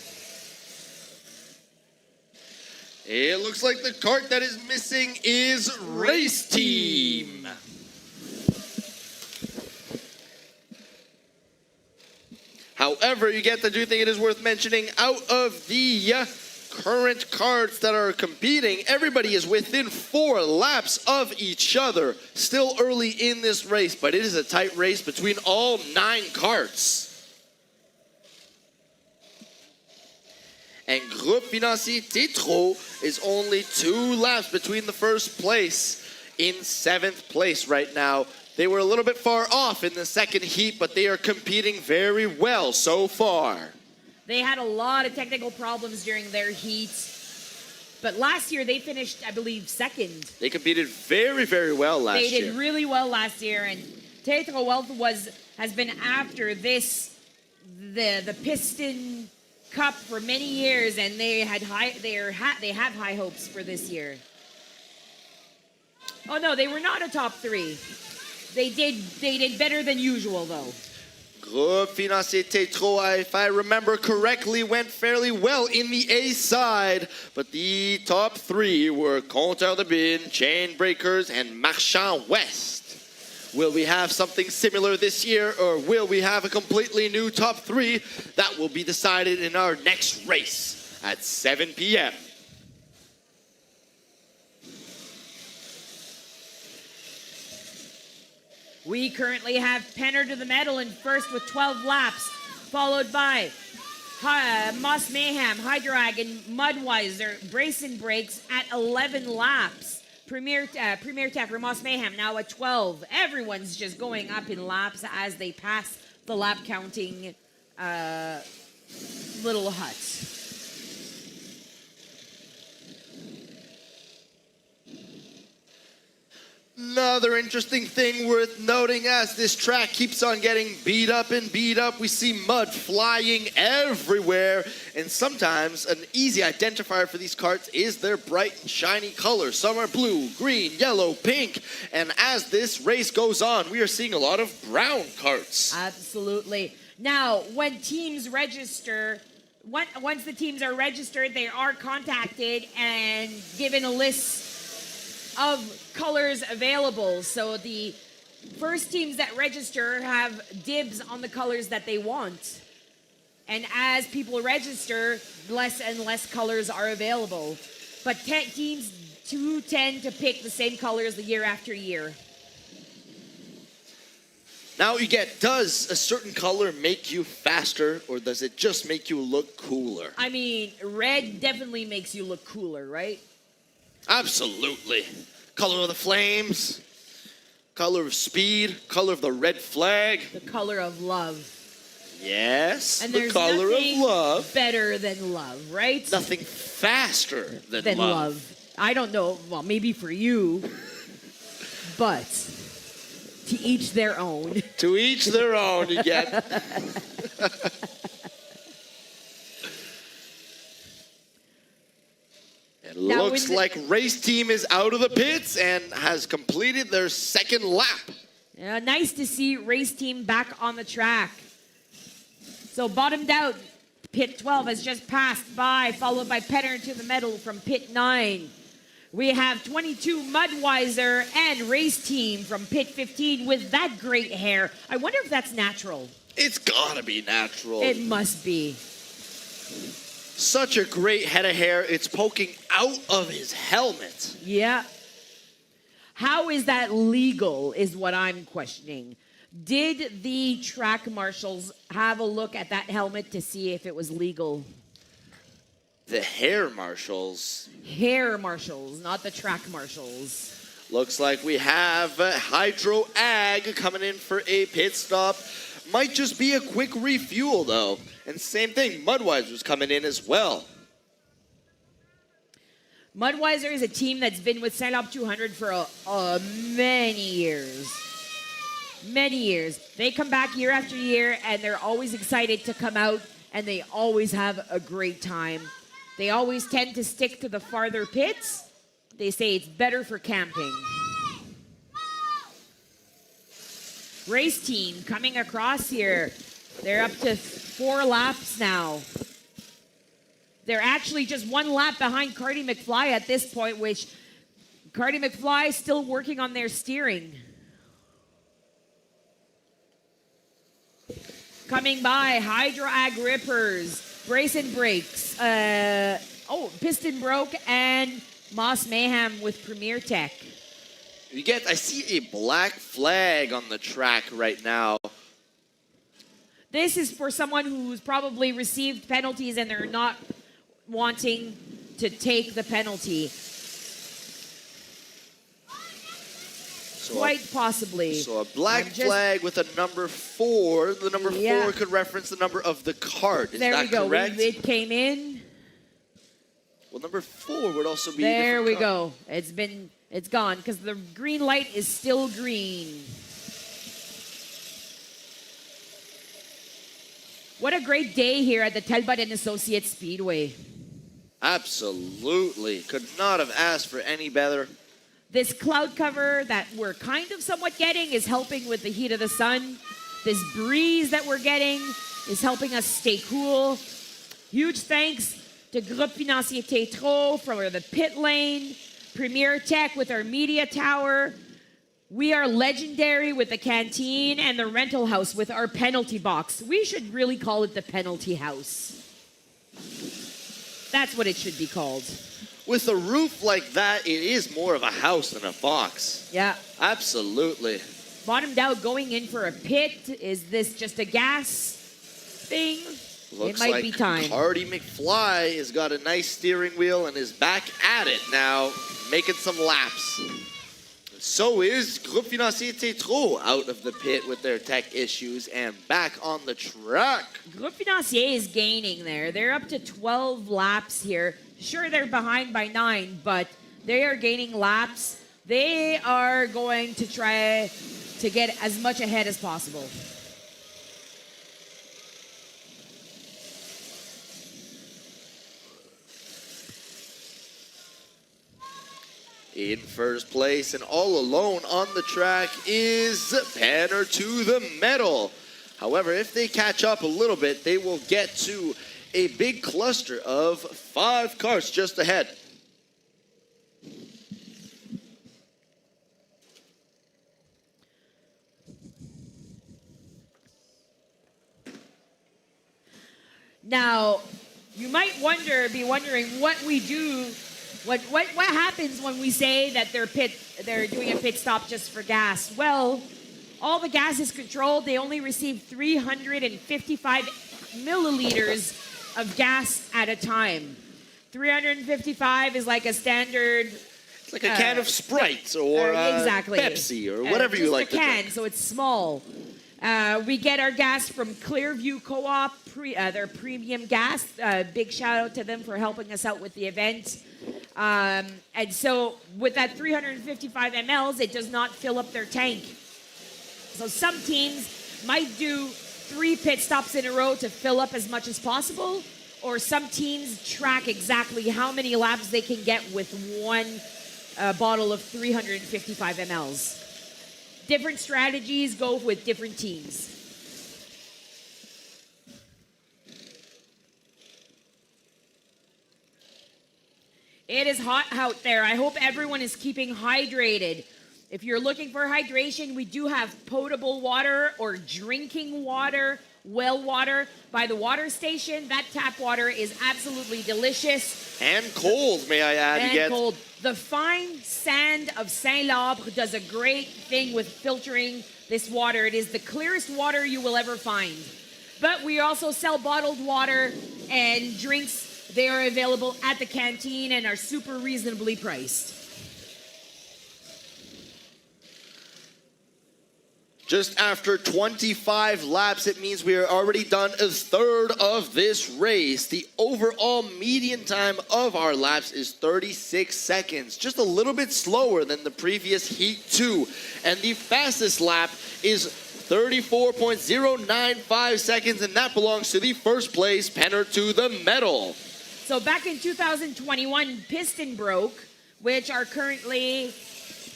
It looks like the cart that is missing is Race Team. However, you get to do think it is worth mentioning, out of the current carts that are competing, everybody is within 4 laps of each other. Still early in this race, but it is a tight race between all 9 carts. And Groupe Financier Tétro is only 2 laps between the first place in 7th place right now. They were a little bit far off in the second heat, but they are competing very well so far. They had a lot of technical problems during their heats. But last year they finished, I believe, second. They competed very, very well last year. They did really well last year, and Tétro Wealth has been after this, the Piston Cup for many years, and they have high hopes for this year. Oh no, they were not a top 3. They did better than usual though. Groupe Financier Tétro, if I remember correctly, went fairly well in the A side, but the top 3 were Compteur de Bin, Chain Breakers, and Marchand West. Will we have something similar this year, or will we have a completely new top 3? That will be decided in our next race at 7 p.m. We currently have Penner to the Medal in first with 12 laps, followed by Moss Mayhem, Hydrag, and Mudweiser, Brace and Brakes at 11 laps. Premier Tech for Moss Mayhem now at 12. Everyone's just going up in laps as they pass the lap counting little hut. Another interesting thing worth noting, as this track keeps on getting beat up and beat up, we see mud flying everywhere, and sometimes an easy identifier for these carts is their bright and shiny colors. Some are blue, green, yellow, pink, and as this race goes on, we are seeing a lot of brown carts. Absolutely. Now, when teams register, once the teams are registered, they are contacted and given a list of colors available. So the first teams that register have dibs on the colors that they want. And as people register, less and less colors are available. But teams do tend to pick the same colors the year after year. Now you get, does a certain color make you faster, or does it just make you look cooler? I mean, red definitely makes you look cooler, right? Absolutely. Color of the flames, color of speed, color of the red flag. The color of love. Yes, And the there's color of nothing love. better than love, right? Nothing faster than love. I don't know. Well, maybe for you, but to each their own. To each their own, you get. It looks like Race Team is out of the pits and has completed their second lap. Nice to see Race Team back on the track. So bottomed out, pit 12 has just passed by, followed by Penner to the Medal from pit 9. We have 22 Mudweiser and Race Team from pit 15 with that great hair. I wonder if that's natural. It's gotta be natural. It must be. Such a great head of hair. It's poking out of his helmet. Yeah. How is that legal is what I'm questioning. Did the track marshals have a look at that helmet to see if it was legal? The hair marshals. Hair marshals, not the track marshals. Looks like we have Hydro Ag coming in for a pit stop. Might just be a quick refuel, though. And same thing, Mudweiser's coming in as well. Mudweiser is a team that's been with St-Labre 200 for many years. Many years. They come back year after year, and they're always excited to come out, and they always have a great time. They always tend to stick to the farther pits. They say it's better for camping. Race Team coming across here. They're up to 4 laps now. They're actually just 1 lap behind Cardi McFly at this point, which Cardi McFly is still working on their steering. Coming by, Hydro Ag Rippers, Brace and Brakes, Piston Broke, and Moss Mayhem with Premier Tech. I see a black flag on the track right now. This is for someone who's probably received penalties and they're not wanting to take the penalty. Quite possibly. So a black flag with a number 4. The number 4 could reference the number of the cart. Is that correct? It came in. Well, number 4 would also be. There we go. It's gone because the green light is still green. What a great day here at the Talbot and Associates Speedway. Absolutely. Could not have asked for any better. This cloud cover that we're kind of somewhat getting is helping with the heat of the sun. This breeze that we're getting is helping us stay cool. Huge thanks to Groupe Financier Tétro for the pit lane, Premier Tech with our media tower. We are legendary with the canteen and the rental house with our penalty box. We should really call it the penalty house. That's what it should be called. With a roof like that, it is more of a house than a box. Yeah. Absolutely. Bottomed out going in for a pit. Is this just a gas thing? Looks it might like be time. Cardi McFly has got a nice steering wheel and is back at it now, making some laps. So is Groupe Financier Tétro out of the pit with their tech issues and back on the track. Groupe Financier is gaining there. They're up to 12 laps here. Sure, they're behind by 9, but they are gaining laps. They are going to try to get as much ahead as possible. In first place and all alone on the track is Panner to the Metal. However, if they catch up a little bit, they will get to a big cluster of 5 cars just ahead. Now, you might be wondering what we do. What happens when we say that they're doing a pit stop just for gas? Well, all the gas is controlled. They only receive 355 milliliters of gas at a time. 355 is like a standard. It's like a can of Sprite or exactly. Pepsi or whatever you like to drink. drink. So it's small. We get our gas from Clearview Co-op, their premium gas. Big shout out to them for helping us out with the event. And so with that 355 mLs, it does not fill up their tank. So some teams might do 3 pit stops in a row to fill up as much as possible, or some teams track exactly how many laps they can get with one bottle of 355 mLs. Different strategies go with different teams. It is hot out there. I hope everyone is keeping hydrated. If you're looking for hydration, we do have potable water or drinking water, well water by the water station. That tap water is absolutely delicious. And cold, may I add. And cold. The fine sand of St-Labre does a great thing with filtering this water. It is the clearest water you will ever find. But we also sell bottled water and drinks. They are available at the canteen and are super reasonably priced. Just after 25 laps, it means we are already done a third of this race. The overall median time of our laps is 36 seconds, just a little bit slower than the previous Heat 2. And the fastest lap is 34.095 seconds, and that belongs to the first place Panner to the Metal. So back in 2021, Piston Broke, which are currently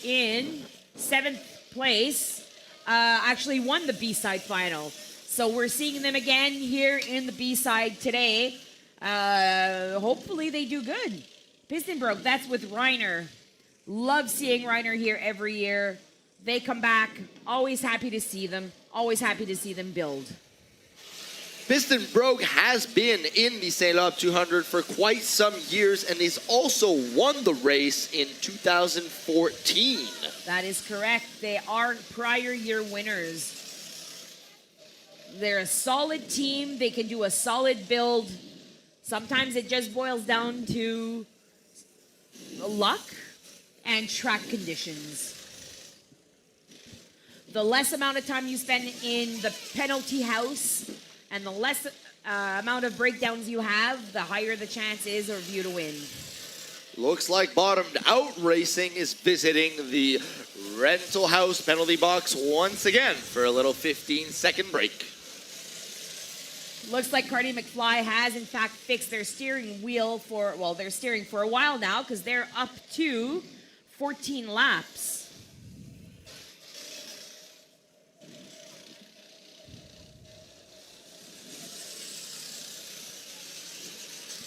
in 7th place, actually won the B-side final. So we're seeing them again here in the B-side today. Hopefully they do good. Piston Broke, that's with Reiner. Love seeing Reiner here every year. They come back, always happy to see them. Always happy to see them build. Piston Brogue has been in the St-Labre 200 for quite some years and has also won the race in 2014. That is correct. They are prior year winners. They're a solid team. They can do a solid build. Sometimes it just boils down to luck and track conditions. The less amount of time you spend in the penalty house and the less amount of breakdowns you have, the higher the chance is of you to win. Looks like Bottomed Out Racing is visiting the rental house penalty box once again for a little 15-second break. Looks like Cardi McFly has in fact fixed their steering wheel for, well, they're steering for a while now because they're up to 14 laps.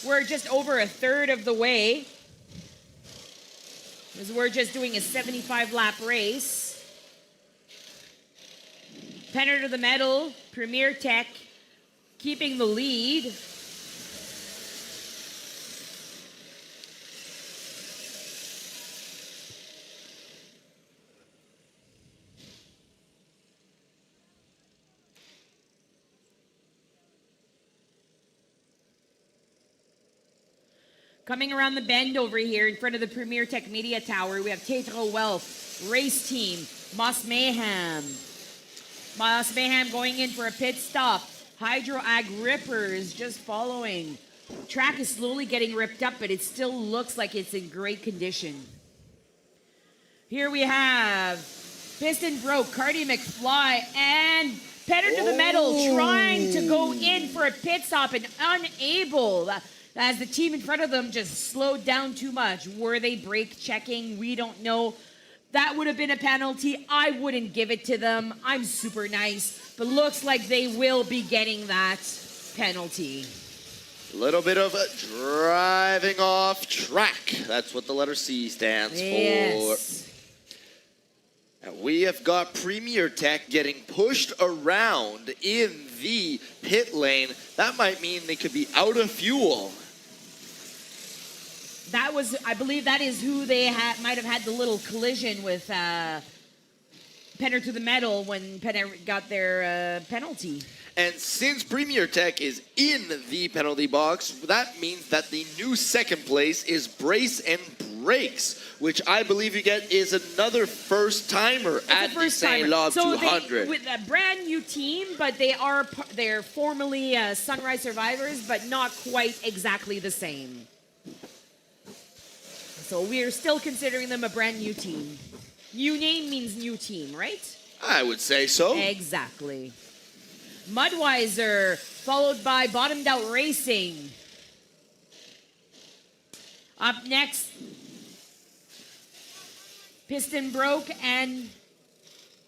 We're just over a third of the way, because we're just doing a 75-lap race. Penner to the Medal, Premier Tech, keeping the lead. Coming around the bend over here in front of the Premier Tech Media Tower, we have Tetro Wealth, Race Team, Moss Mayhem. Moss Mayhem going in for a pit stop. Hydro Ag Rippers just following. Track is slowly getting ripped up, but it still looks like it's in great condition. Here we have Piston Broke, Cardi McFly, and Penner to the Medal trying to go in for a pit stop and unable. As the team in front of them just slowed down too much. Were they brake checking? We don't know. That would have been a penalty. I wouldn't give it to them. I'm super nice. But looks like they will be getting that penalty. A little bit of driving off track. That's what the letter C stands Yes. for. And we have got Premier Tech getting pushed around in the pit lane. That might mean they could be out of fuel. That was, I believe that is who they might have had the little collision with Penner to the Medal when Penner got their penalty. And since Premier Tech is in the penalty box, that means that the new second place is Brace and Brakes, which I believe you get is another first-timer at the St-Labre 200. With a brand new team, but they're formerly Sunrise Survivors, but not quite exactly the same. So we are still considering them a brand new team. New name means new team, right? I would say so. Exactly. Mudweiser, followed by Bottomed Out Racing. Up next, Piston Broke and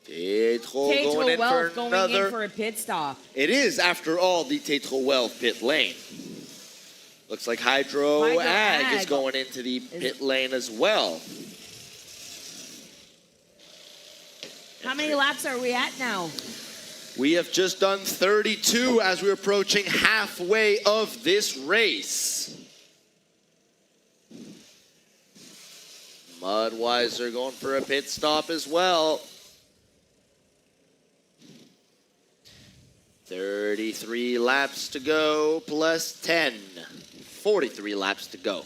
Tetro Wealth going in for a pit stop. It is, after all, the Tetro Wealth pit lane. Looks like Hydro Ag is going into the pit lane as well. How many laps are we at now? We have just done 32 as we're approaching halfway of this race. Mudweiser going for a pit stop as well. 33 laps to go plus 10. 43 laps to go.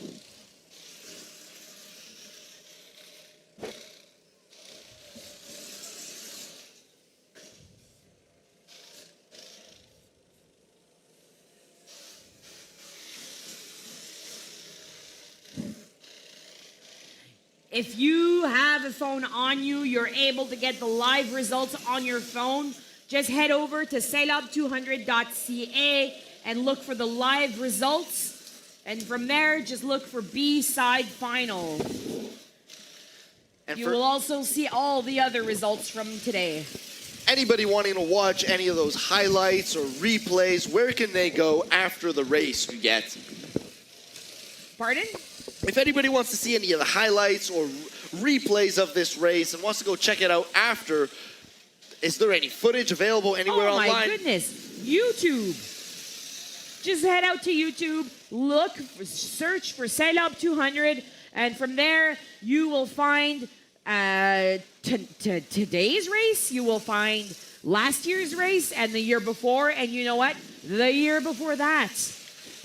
If you have a phone on you, you're able to get the live results on your phone. Just head over to St-Labre200.ca and look for the live results. And from there, just look for B-side final. And you will also see all the other results from today. anybody wanting to watch any of those highlights or replays, where can they go after the race you get? Pardon? If anybody wants to see any of the highlights or replays of this race and wants to go check it out after, is there any footage available anywhere online? Oh my goodness. YouTube. Just head out to YouTube, search for St-Labre 200, and from there you will find today's race, you will find last year's race and the year before, and you know what? The year before that.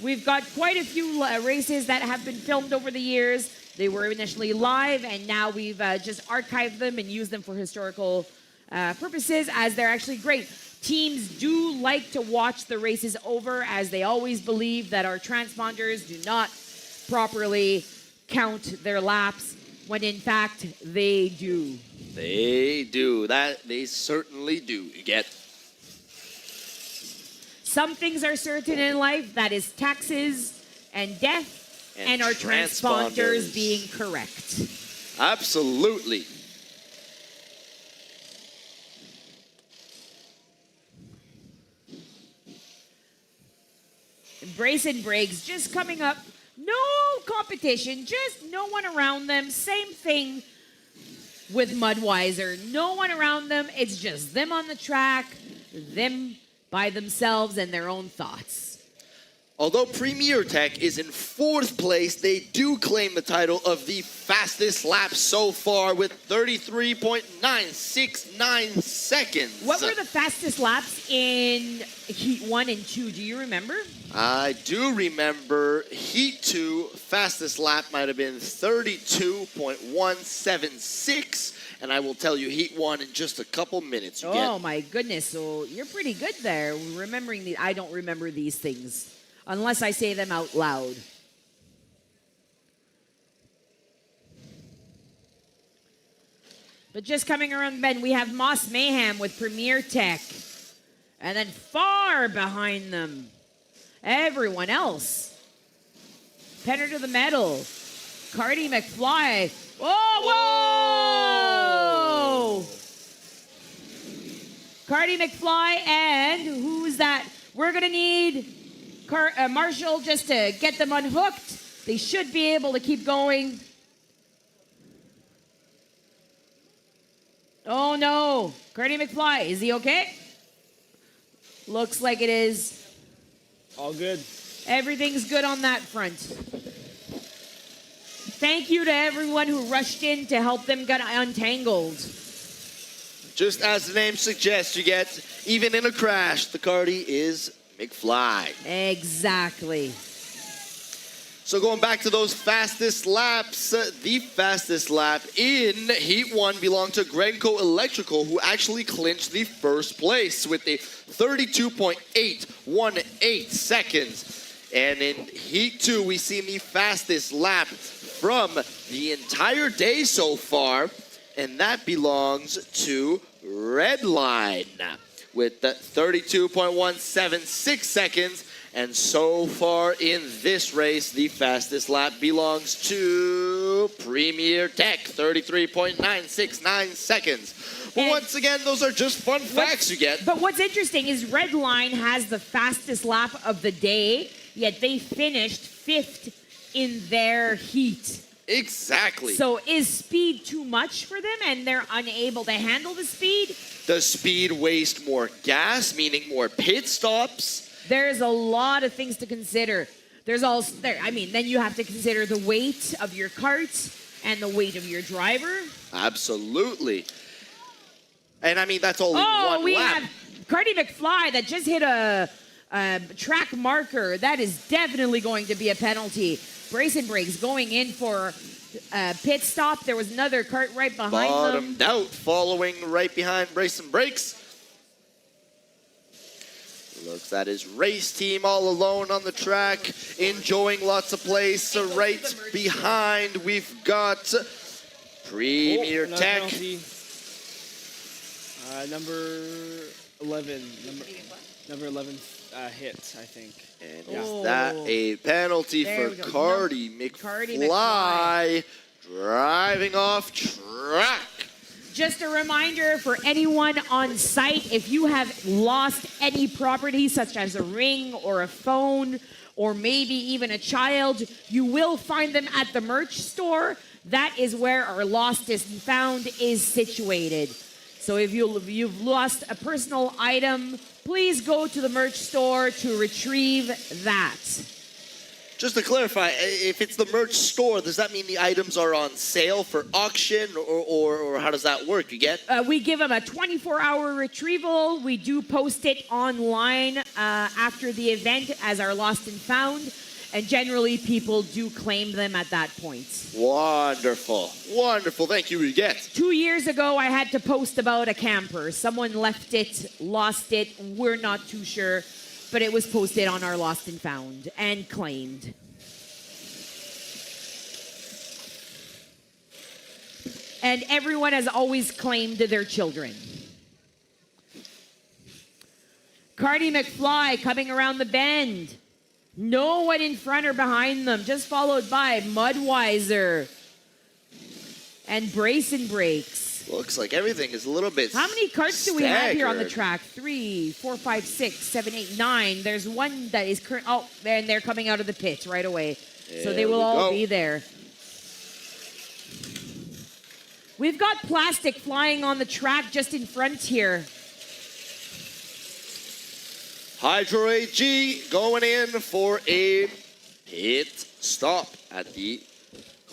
We've got quite a few races that have been filmed over the years. They were initially live, and now we've just archived them and used them for historical purposes, as they're actually great. Teams do like to watch the races over, as they always believe that our transponders do not properly count their laps, when in fact they do. They do. That they certainly do. You get. Some things are certain in life, that is taxes and death, and our transponders being correct. Absolutely. Brace and Briggs just coming up. No competition, just no one around them. Same thing with Mudweiser. No one around them. It's just them on the track, them by themselves and their own thoughts. Although Premier Tech is in 4th place, they do claim the title of the fastest lap so far with 33.969 seconds. What were the fastest laps in Heat 1 and 2? Do you remember? I do remember Heat 2 fastest lap might have been 32.176, and I will tell you Heat 1 in just a couple minutes. Oh my goodness, so you're pretty good there remembering the. I don't remember these things unless I say them out loud. But just coming around the bend, we have Moss Mayhem with Premier Tech. And then far behind them, everyone else. Penner to the metal. Cardi McFly. Whoa! Cardi McFly, and who's that? We're going to need Marshall just to get them unhooked. They should be able to keep going. Oh no, Cardi McFly, is he okay? Looks like it is. All good. Everything's good on that front. Thank you to everyone who rushed in to help them get untangled. Just as the name suggests, you get, even in a crash, the Cardi is McFly. Exactly. So going back to those fastest laps, the fastest lap in Heat 1 belonged to Grenco Electrical, who actually clinched the 1st place with a 32.818 seconds. And in Heat 2, we see the fastest lap from the entire day so far, and that belongs to Redline with 32.176 seconds. And so far in this race, the fastest lap belongs to Premier Tech, 33.969 seconds. But once again, those are just fun facts you get. But what's interesting is Redline has the fastest lap of the day, yet they finished 5th in their heat. Exactly. So is speed too much for them and they're unable to handle the speed? Does speed waste more gas, meaning more pit stops? There's a lot of things to consider. There's also then you have to consider the weight of your cart and the weight of your driver. Absolutely. And I mean, that's only one lap. Oh, we have Cardi McFly that just hit a track marker. That is definitely going to be a penalty. Brace and Briggs going in for a pit stop. There was another cart right behind them. Bottomed out, following right behind Brace and Briggs. Looks at his race team all alone on the track, enjoying lots of place. Right behind, we've got Premier Tech. Number 11. Number 11 hit, I think. And is that a penalty There for we go. Cardi McFly driving off track? Just a reminder for anyone on site, if you have lost any property such as a ring or a phone or maybe even a child, you will find them at the merch store. That is where our Lost and Found is situated. So if you've lost a personal item, please go to the merch store to retrieve that. Just to clarify, if it's the merch store, does that mean the items are on sale for auction, or how does that work? You get? We give them a 24-hour retrieval. We do post it online after the event as our Lost and Found, and generally people do claim them at that point. Wonderful. Wonderful. Thank you, Huguette. 2 years ago, I had to post about a camper. Someone left it, lost it. We're not too sure. But it was posted on our Lost and Found and claimed. And everyone has always claimed their children. Cardi McFly coming around the bend. No one in front or behind them, just followed by Mudweiser and Brace and Brakes. Looks like everything is a little bit How many carts do we have here on the staggered. track? 3, 4, 5, 6, 7, 8, 9. There's one that is current. Oh, and they're coming out of the pits right away. So they There will we all go. be there. We've got plastic flying on the track just in front here. Hydro AG going in for a pit stop at the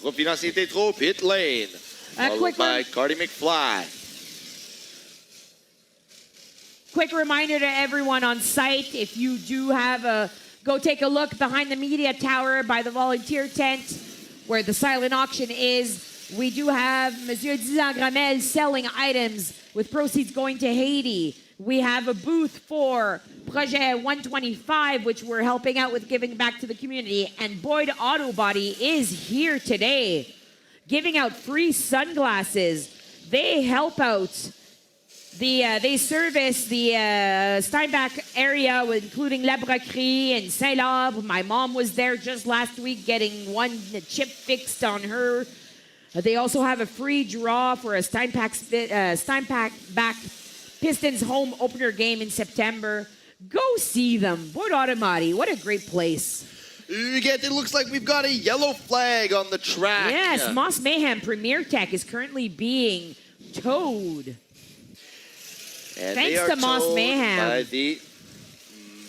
Groupe Financier Tétro pit lane. Followed quick by one. Cardi McFly. Quick reminder to everyone on site, if you do have go take a look behind the media tower by the volunteer tent where the silent auction is. We do have Monsieur Dizan Gramel selling items with proceeds going to Haiti. We have a booth for Projet 125, which we're helping out with giving back to the community. And Boyd Auto Body is here today, giving out free sunglasses. They help out. They service the Steinbach area, including La Braquerie and St-Labre. My mom was there just last week getting one chip fixed on her. They also have a free draw for a Steinbach Pistons home opener game in September. Go see them. Boyd Automati, what a great place. Huguette, it looks like we've got a yellow flag on the track. Yes, Moss Mayhem Premier Tech is currently being towed. And Thanks they are to Moss towed Mayhem. by the,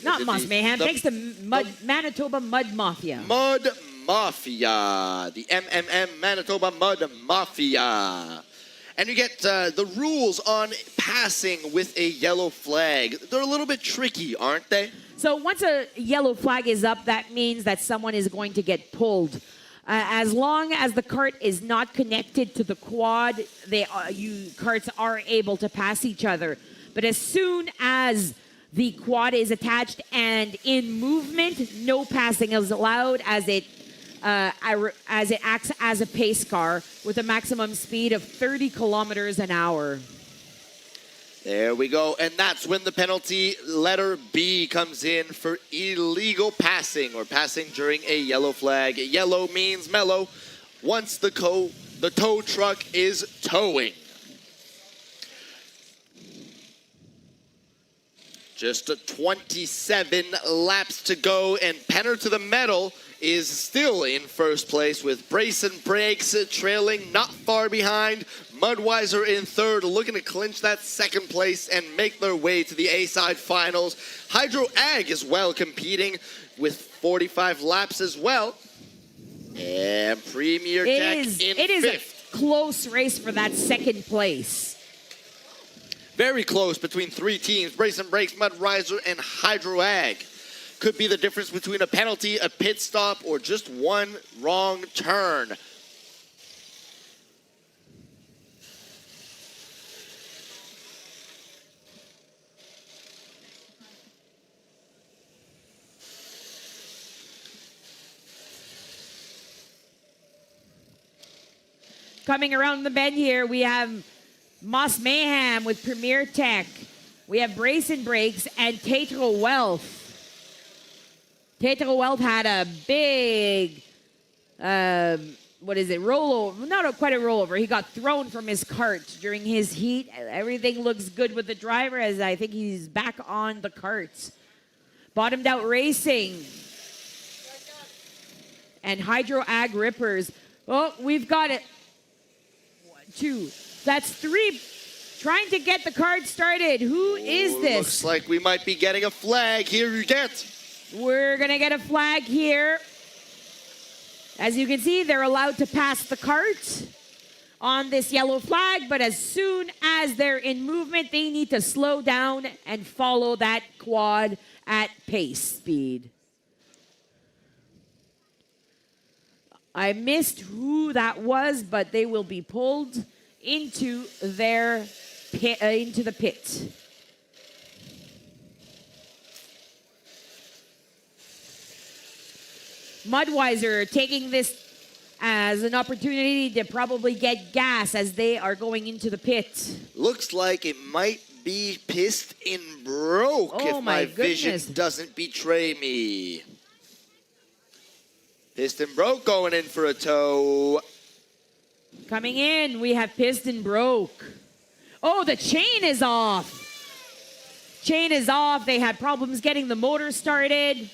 Not Moss Mayhem, the thanks to Manitoba Mud Mafia. Mud Mafia. The MMM Manitoba Mud Mafia. And you get the rules on passing with a yellow flag. They're a little bit tricky, aren't they? So once a yellow flag is up, that means that someone is going to get pulled. As long as the cart is not connected to the quad, carts are able to pass each other. But as soon as the quad is attached and in movement, no passing is allowed as it acts as a pace car with a maximum speed of 30 kilometers an hour. There we go. And that's when the penalty letter B comes in for illegal passing or passing during a yellow flag. Yellow means mellow once the tow truck is towing. Just 27 laps to go, and Penner to the Metal is still in first place with Brace and Brakes trailing not far behind. Mudweiser in third, looking to clinch that second place and make their way to the A-side finals. Hydro Ag is well competing with 45 laps as well. And Premier Tech in fifth. It is a close race for that second place. Very close between three teams, Brace and Brakes, Mudweiser, and Hydro Ag. Could be the difference between a penalty, a pit stop, or just one wrong turn. Coming around the bend here, we have Moss Mayhem with Premier Tech. We have Brace and Brakes and Tetro Wealth. Tetro Wealth had a big what is it, rollover, not quite a rollover. He got thrown from his cart during his heat. Everything looks good with the driver as I think he's back on the cart. Bottomed Out Racing and Hydro Ag Rippers. Oh, we've got it. 1, 2, that's 3. Trying to get the cart started. Who is this? Looks like we might be getting a flag here, you get. We're going to get a flag here. As you can see, they're allowed to pass the cart on this yellow flag, but as soon as they're in movement, they need to slow down and follow that quad at pace speed. I missed who that was, but they will be pulled into their pit, into the pit. Mudweiser taking this as an opportunity to probably get gas as they are going into the pit. Looks like it might be pissed and broke Oh if my my vision goodness. doesn't betray me. Pissed and broke going in for a tow. Coming in, we have piston broke. Oh, the chain is off. Chain is off. They had problems getting the motor started.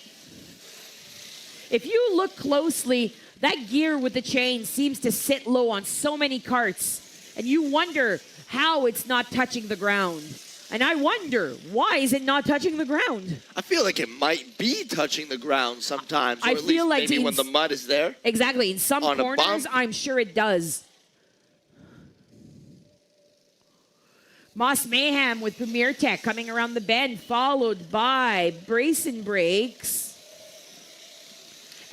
If you look closely, that gear with the chain seems to sit low on so many carts, and you wonder how it's not touching the ground. And I wonder, why is it not touching the ground? I feel like it might be touching the ground sometimes, or I at feel least like maybe in when the mud is there. Exactly, in some On a corners, bump? I'm sure it does. Moss Mayhem with Premier Tech coming around the bend, followed by Brayson Brakes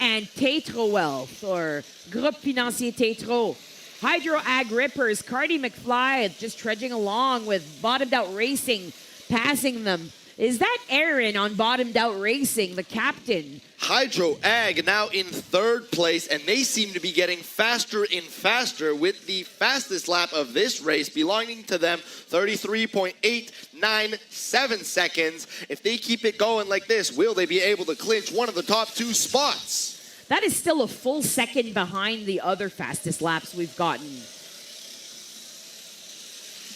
and Tetro Wealth, or Groupe Financier Tetro. Hydro Ag Rippers, Cardi McFly just trudging along with Bottomed Out Racing, passing them. Is that Aaron on Bottomed Out Racing, the captain? Hydro Ag now in third place, and they seem to be getting faster and faster with the fastest lap of this race belonging to them, 33.897 seconds. If they keep it going like this, will they be able to clinch one of the top 2 spots? That is still a full second behind the other fastest laps we've gotten.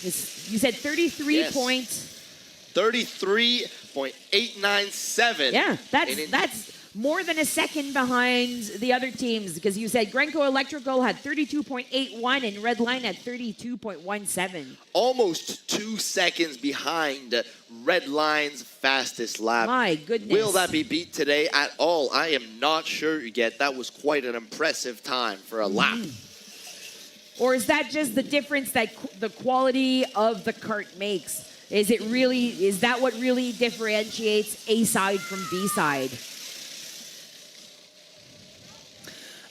You said 33 Yes. point... 33.897. Yeah, And in- that's more than a second behind the other teams, because you said Grenco Electrical had 32.81 and Redline had 32.17. almost 2 seconds behind Red Line's fastest lap. My goodness. Will that be beat today at all? I am not sure yet. That was quite an impressive time for a lap. Or is that just the difference that the quality of the cart makes? Is that what really differentiates A side from B side?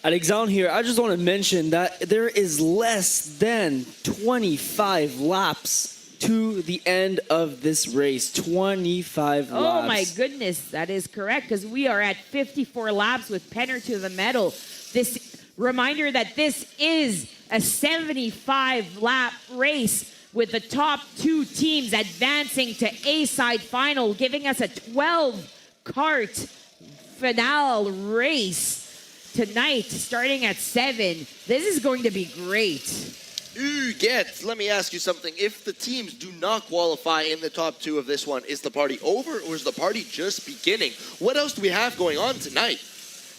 Alexandre here, I just want to mention that there is less than 25 laps to the end of this race. 25 laps. Oh my goodness, that is correct, because we are at 54 laps with Penner to the medal. This reminder that this is a 75 lap race with the top 2 teams advancing to A-side final, giving us a 12 cart finale race tonight, starting at 7. This is going to be great. Huguette, let me ask you something. If the teams do not qualify in the top 2 of this one, is the party over or is the party just beginning? What else do we have going on tonight?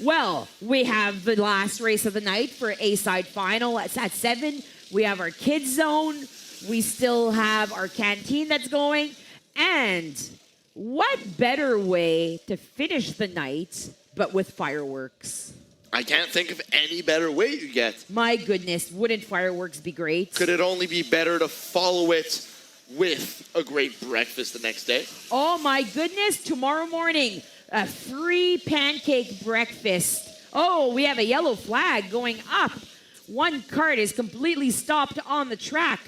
Well, we have the last race of the night for A-side final. It's at 7. We have our kids zone. We still have our canteen that's going. And what better way to finish the night but with fireworks? I can't think of any better way, Huguette. My goodness, wouldn't fireworks be great? Could it only be better to follow it with a great breakfast the next day? Oh my goodness, tomorrow morning, a free pancake breakfast. Oh, we have a yellow flag going up. One cart is completely stopped on the track.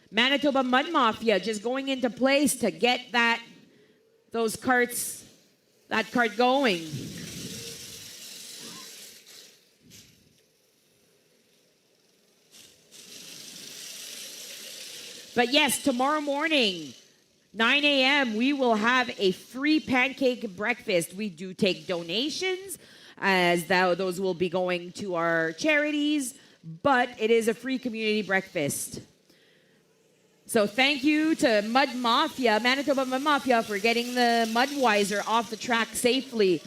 Manitoba Mud Mafia just going into place to get that cart going. But yes, tomorrow morning, 9 a.m., we will have a free pancake breakfast. We do take donations, as those will be going to our charities. but it is a free community breakfast. So thank you to Mud Mafia, Manitoba Mud Mafia, for getting the Mudweiser off the track safely.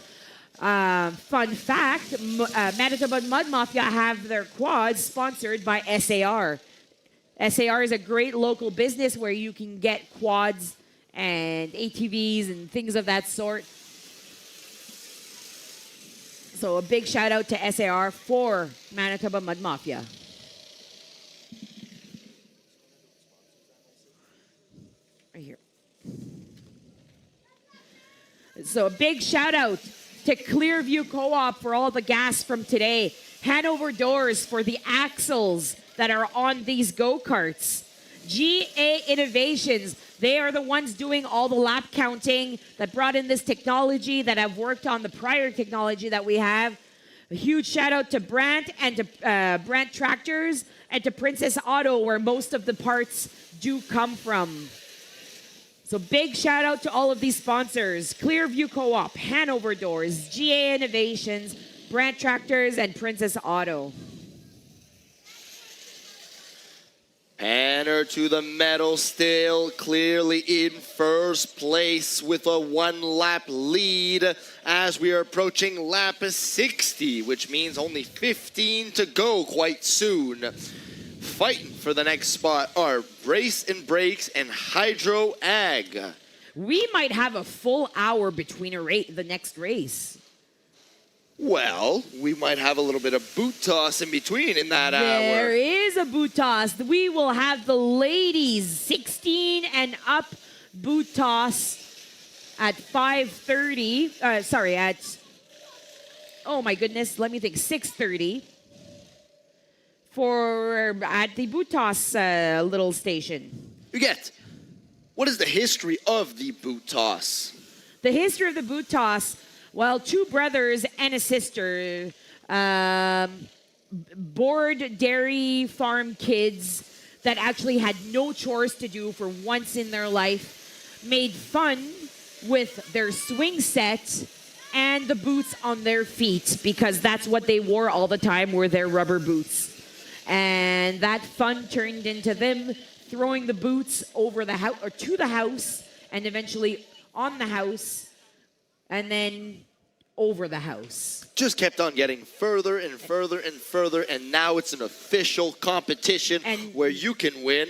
Fun fact, Manitoba Mud Mafia have their quads sponsored by SAR. SAR is a great local business where you can get quads and ATVs and things of that sort. So a big shout out to SAR for Manitoba Mud Mafia. Right here. So a big shout out to Clearview Co-op for all the gas from today. Hanover Doors for the axles that are on these go-karts. GA Innovations, they are the ones doing all the lap counting that brought in this technology, that have worked on the prior technology that we have. A huge shout out to Brandt and to Brandt Tractors and to Princess Auto, where most of the parts do come from. So big shout out to all of these sponsors: Clearview Co-op, Hanover Doors, GA Innovations, Brandt Tractors, and Princess Auto. Panner to the medal, still clearly in first place with a 1-lap lead as we are approaching lap 60, which means only 15 to go quite soon. Fighting for the next spot are Brace and Brakes and Hydro Ag. We might have a full hour between the next race. Well, we might have a little bit of boot toss in between in that hour. There is a boot toss. We will have the ladies 16 and up boot toss at 5:30. Oh my goodness, let me think, 6:30 at the boot toss little station. Huguette, what is the history of the boot toss? The history of the boot toss. Well, two brothers and a sister, bored dairy farm kids that actually had no chores to do for once in their life, made fun with their swing set and the boots on their feet, because that's what they wore all the time, were their rubber boots. And that fun turned into them throwing the boots over the house, or to the house, and eventually on the house, and then over the house. Just kept on getting further and further and further, and now it's an official competition where you can win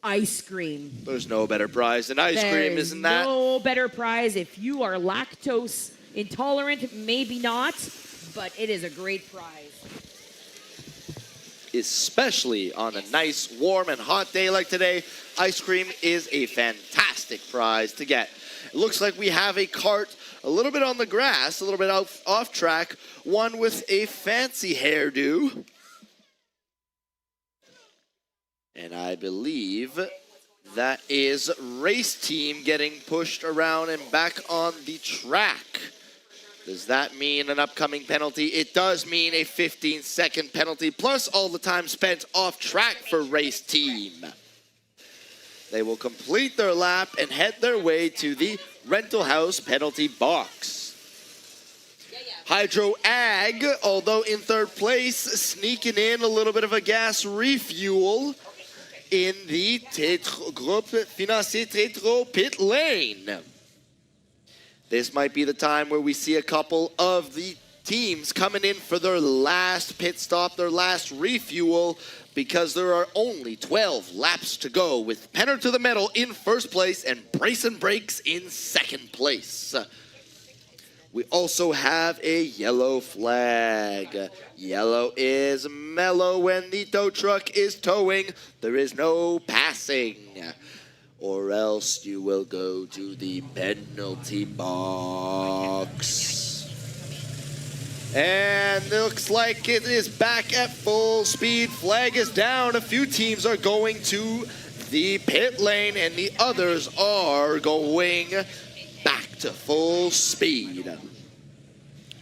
ice cream. There's no better prize than ice cream, isn't that? No better prize. If you are lactose intolerant, maybe not, but it is a great prize. Especially on a nice, warm, and hot day like today, ice cream is a fantastic prize to get. It looks like we have a cart a little bit on the grass, a little bit off track, one with a fancy hairdo. And I believe that is race team getting pushed around and back on the track. Does that mean an upcoming penalty? It does mean a 15-second penalty, plus all the time spent off track for race team. They will complete their lap and head their way to the rental house penalty box. Hydro Ag, although in third place, sneaking in a little bit of a gas refuel in the Groupe Financier Tétro pit lane. This might be the time where we see a couple of the teams coming in for their last pit stop, their last refuel, because there are only 12 laps to go, with Penner to the Medal in first place and Brace and Brakes in second place. We also have a yellow flag. Yellow is mellow when the tow truck is towing. There is no passing, or else you will go to the penalty box. And looks like it is back at full speed. Flag is down. A few teams are going to the pit lane, and the others are going back to full speed.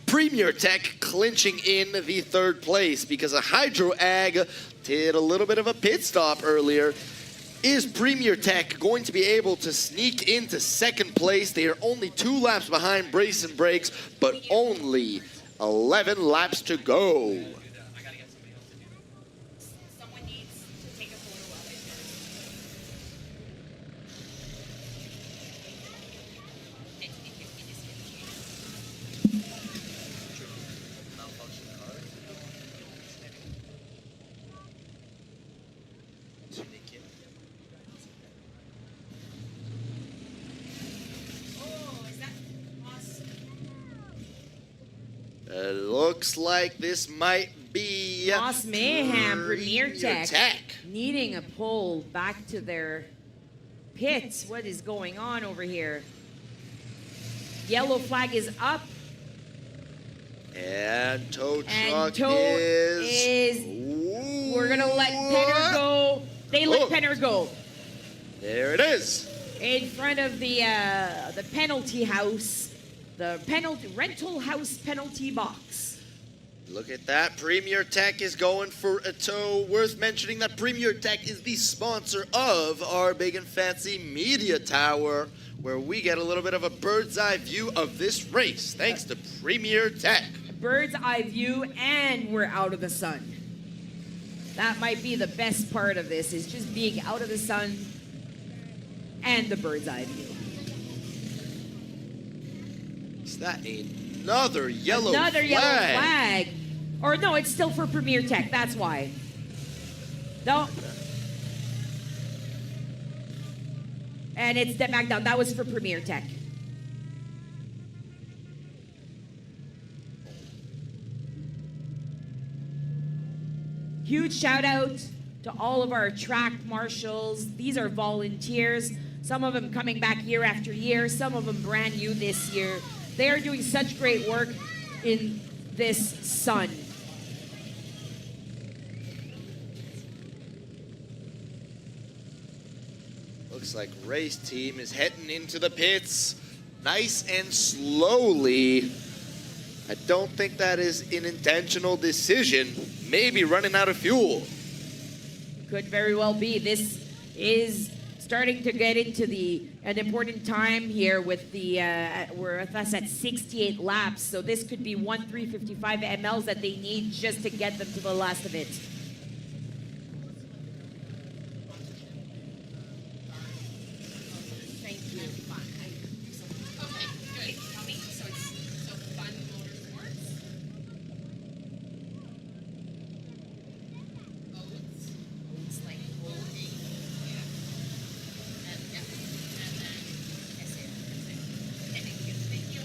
Premier Tech clinching in the third place because a Hydro Ag did a little bit of a pit stop earlier. Is Premier Tech going to be able to sneak into second place? They are only 2 laps behind Brace and Brakes, but only 11 laps to go. Looks like this might be Lost Mayhem, Premier Tech, Tech. needing a pull back to their pits. What is going on over here? Yellow flag is up. And tow And truck tow is. We're gonna let Penner go. They let Penner go There it is. in front of the penalty house, the rental house penalty box. Look at that. Premier Tech is going for a tow. Worth mentioning that Premier Tech is the sponsor of our big and fancy media tower, where we get a little bit of a bird's eye view of this race, thanks to Premier Tech. Bird's eye view, and we're out of the sun. That might be the best part of this, is just being out of the sun and the bird's eye view. Is that another yellow Another flag? yellow flag. Or no, it's still for Premier Tech, that's why. No. And it's step back down. That was for Premier Tech. Huge shout out to all of our track marshals. These are volunteers. Some of them coming back year after year. Some of them brand new this year. They are doing such great work in this sun. Looks like race team is heading into the pits nice and slowly. I don't think that is an intentional decision. Maybe running out of fuel. Could very well be. This is starting to get into an important time here with we're with us at 68 laps. So this could be 355 mLs that they need just to get them to the last of it. Thank you. Okay, good. Tell me. So it's fun motorsports. Oats like holding. Yeah. And then that's it. Thank you.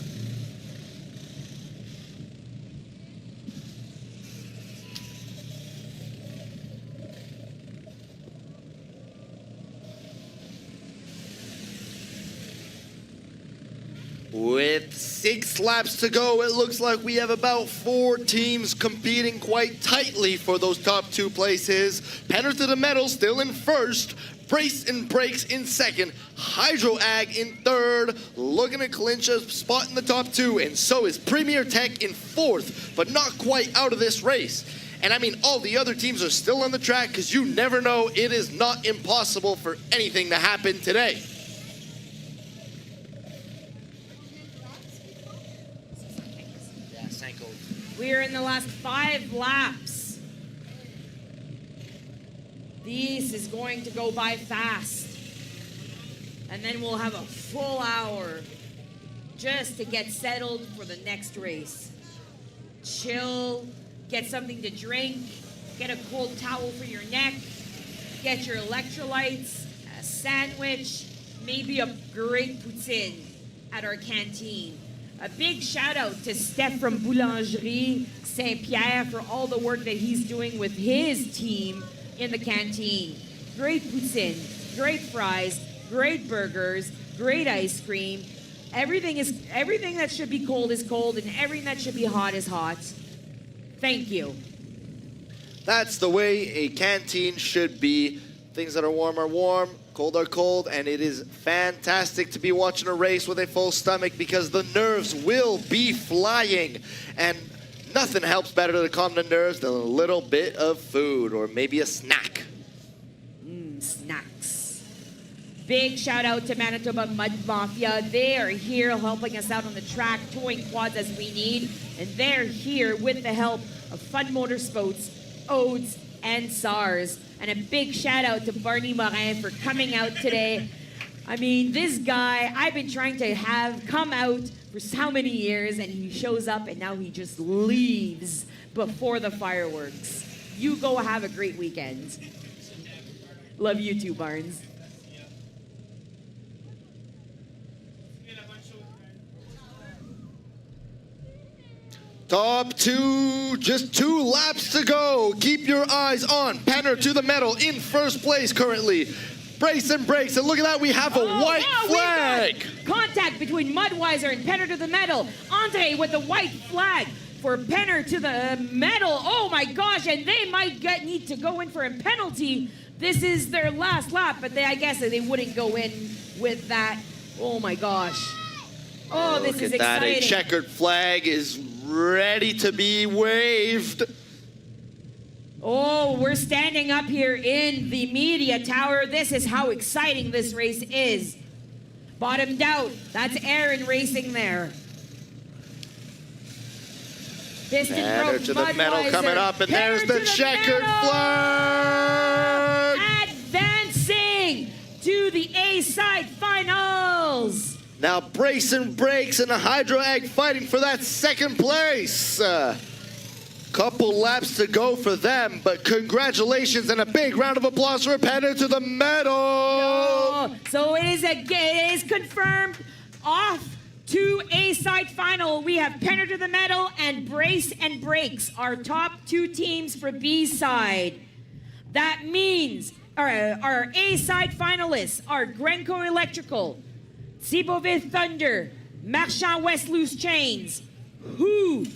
With 6 laps to go, it looks like we have about 4 teams competing quite tightly for those top 2 places. Penner to the Metal still in first. Brace and Brakes in second. Hydro Ag in third. Looking to clinch a spot in the top 2. And so is Premier Tech in fourth, but not quite out of this race. And I mean, all the other teams are still on the track, because you never know. It is not impossible for anything to happen today. We're in the last 5 laps. This is going to go by fast. And then we'll have a full hour just to get settled for the next race. Chill, get something to drink, get a cold towel for your neck, get your electrolytes, a sandwich, maybe a great poutine at our canteen. A big shout out to Steph from Boulangerie Saint-Pierre for all the work that he's doing with his team in the canteen. Great poutine, great fries, great burgers, great ice cream. Everything that should be cold is cold, and everything that should be hot is hot. Thank you. That's the way a canteen should be. Things that are warm, cold are cold, and it is fantastic to be watching a race with a full stomach, because the nerves will be flying. And nothing helps better to calm the nerves than a little bit of food, or maybe a snack. Snacks. Big shout out to Manitoba Mud Mafia. They are here helping us out on the track, towing quads as we need. And they're here with the help of Fun Motorsports, Odes, and SARS. And a big shout out to Barney Morin for coming out today. I mean, this guy, I've been trying to have come out for how many years, and he shows up, and now he just leaves before the fireworks. You go have a great weekend. Love you too, Barnes. Top two, just 2 laps to go. Keep your eyes on Penner to the metal in first place currently. Brace and brakes, and look at that, we have a white flag. We've got contact between Mudweiser and Penner to the metal. Andre with the white flag for Penner to the metal. Oh my gosh, and they might need to go in for a penalty. This is their last lap, but I guess they wouldn't go in with that. Oh my gosh. Oh, this is Look at that, exciting. a checkered flag is ready to be waved. Oh, we're standing up here in the media tower. This is how exciting this race is. Bottomed out. That's Aaron racing there. Distant Penner rope, to the metal Mudweiser. coming up, and there's Penner the to checkered metal. flag. Advancing to the A-side finals. Now brace and brakes and a Hydro Egg fighting for that second place. Couple laps to go for them, but congratulations and a big round of applause for Penner to the metal. Oh, so it is confirmed. Off to A-side final. We have Penner to the metal and Brace and Brakes, our top 2 teams for B-side. That means our A-side finalists are Grenco Electrical, Ciboville Thunder, Marchand West Loose Chains, Who,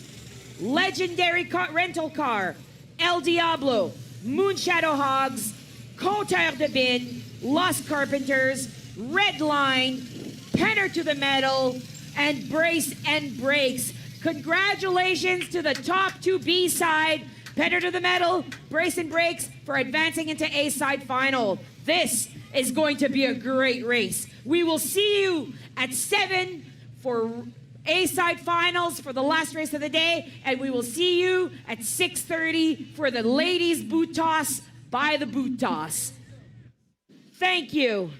Legendary Rental Car, El Diablo, Moonshadow Hogs, Compteur de Bin, Lost Carpenters, Red Line, Penner to the metal, and Brace and Brakes. Congratulations to the top 2 B-side, Penner to the metal, Brace and Brakes, for advancing into A-side final. This is going to be a great race. We will see you at 7 for A-side finals for the last race of the day, and we will see you at 6:30 for the ladies' boot toss by the boot toss. Thank you.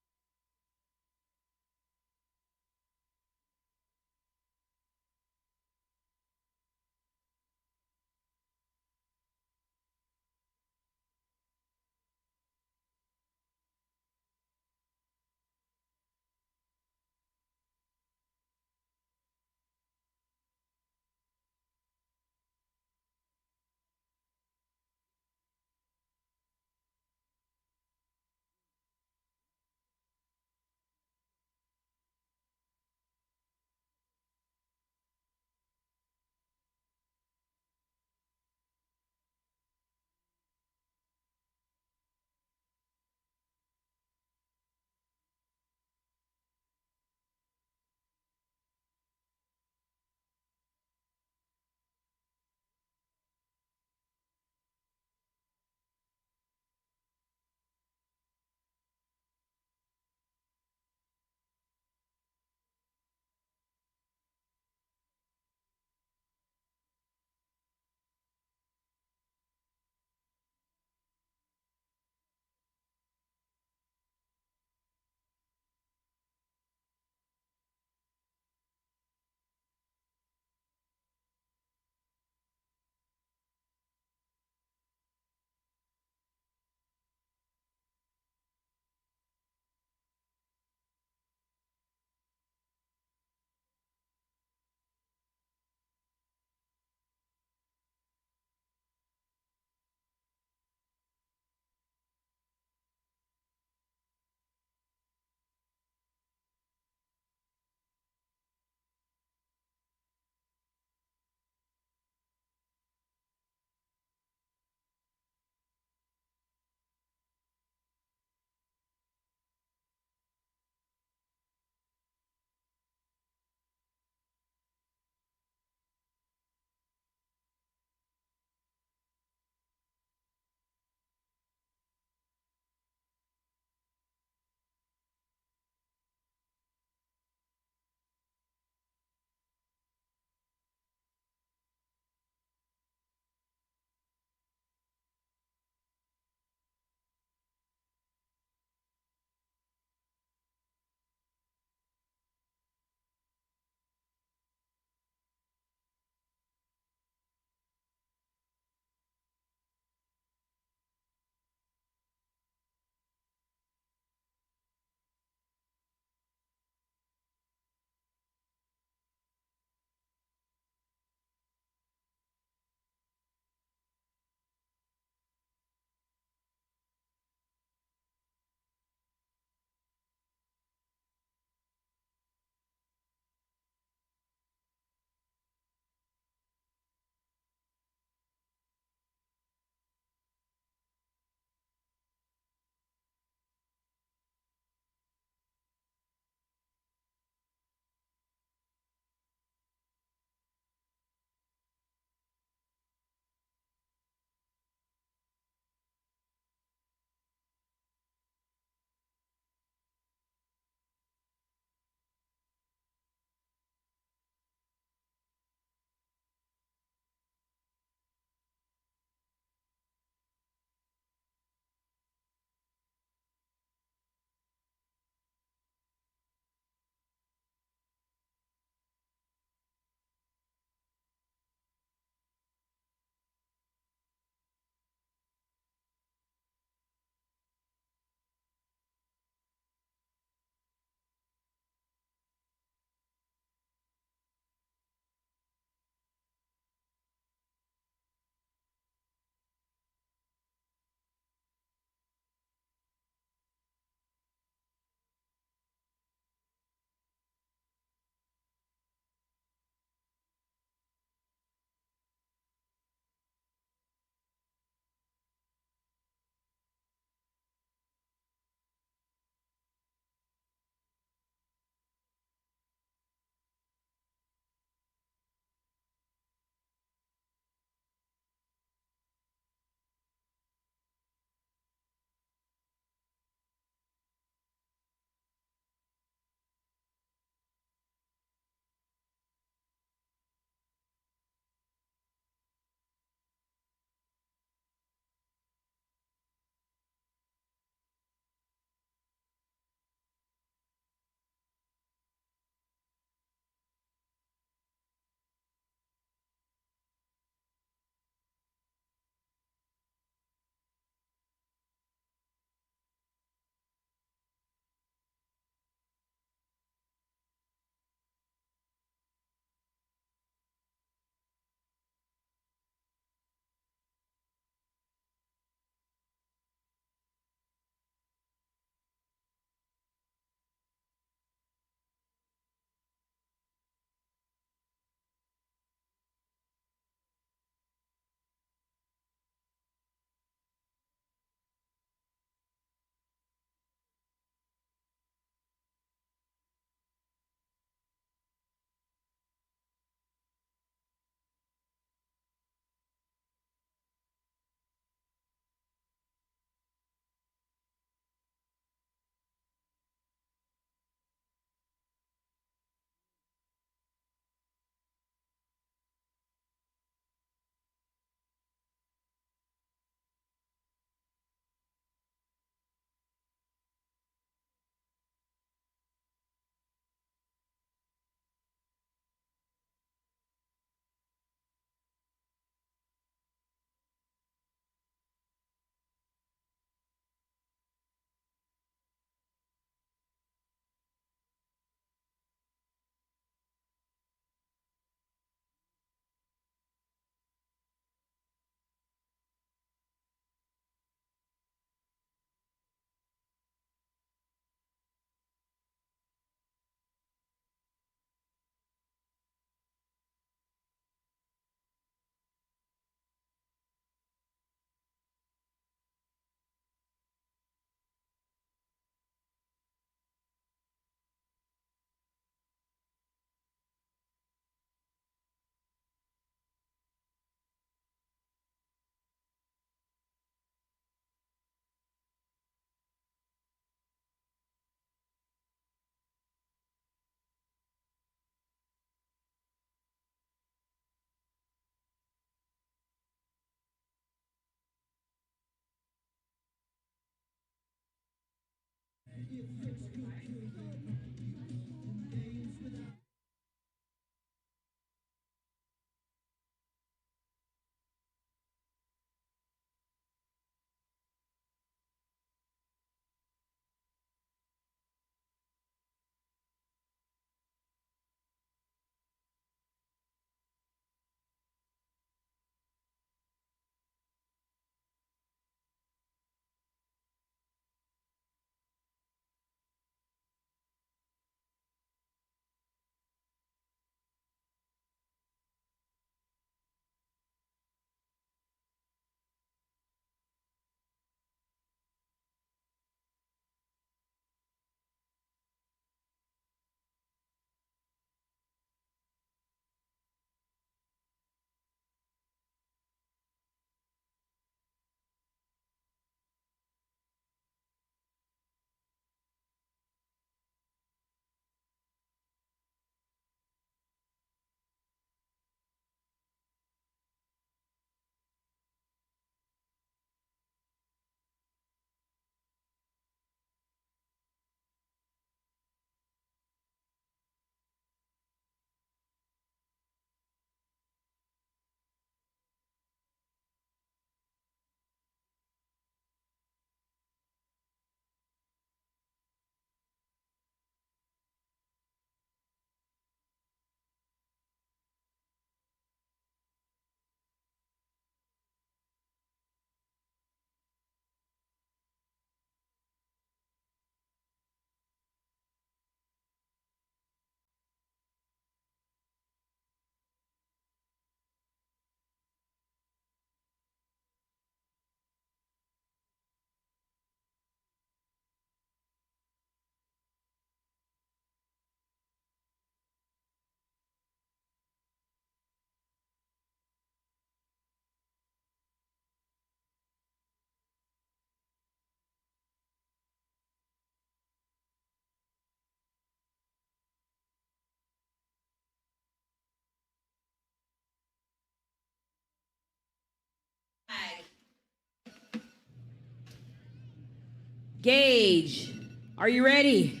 Gage, are you ready?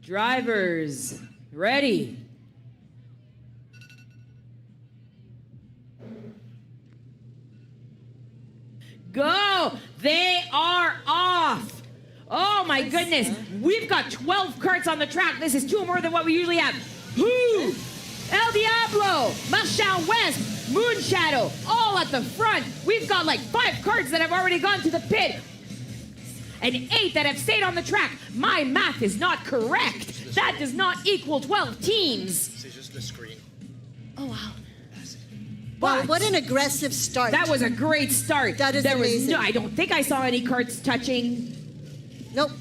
Drivers, ready? Go! They are off! Oh my goodness, we've got 12 carts on the track. This is two more than what we usually have. Who? El Diablo, Marchand West, Moon Shadow, all at the front. We've got like 5 carts that have already gone to the pit and 8 that have stayed on the track. My math is not correct. That does not equal 12 teams. C'est juste le screen. Oh, wow. Wow, But what an aggressive start. that was a great start. That is there amazing. Was no, I don't think I saw any carts touching. Nope.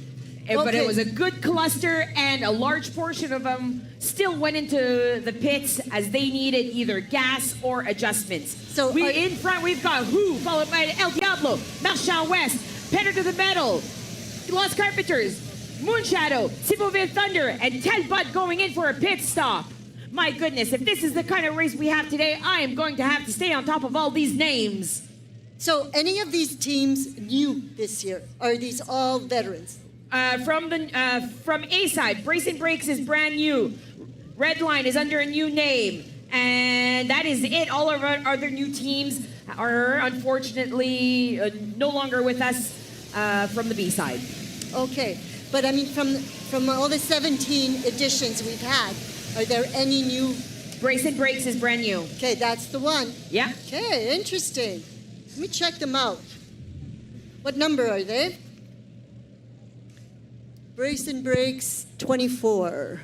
But it Okay. was a good cluster, and a large portion of them still went into the pits as they needed either gas or adjustments. So we are- in front we've got Who, followed by El Diablo, Marchand West, Penner to the Metal, Los Carpenters, Moonshadow, Ciboville Thunder, and Talbot going in for a pit stop. My goodness, if this is the kind of race we have today, I am going to have to stay on top of all these names. So any of these teams new this year? Are these all veterans? From A side, Brace and Brakes is brand new. Redline is under a new name, and that is it. All of our other new teams are unfortunately no longer with us from the B side. Okay, but I mean from all the 17 editions we've had, are there any new? Brace and Brakes is brand new. Okay, that's the one. Yeah. Okay, interesting. Let me check them out. What number are they? Brace and Brakes 24.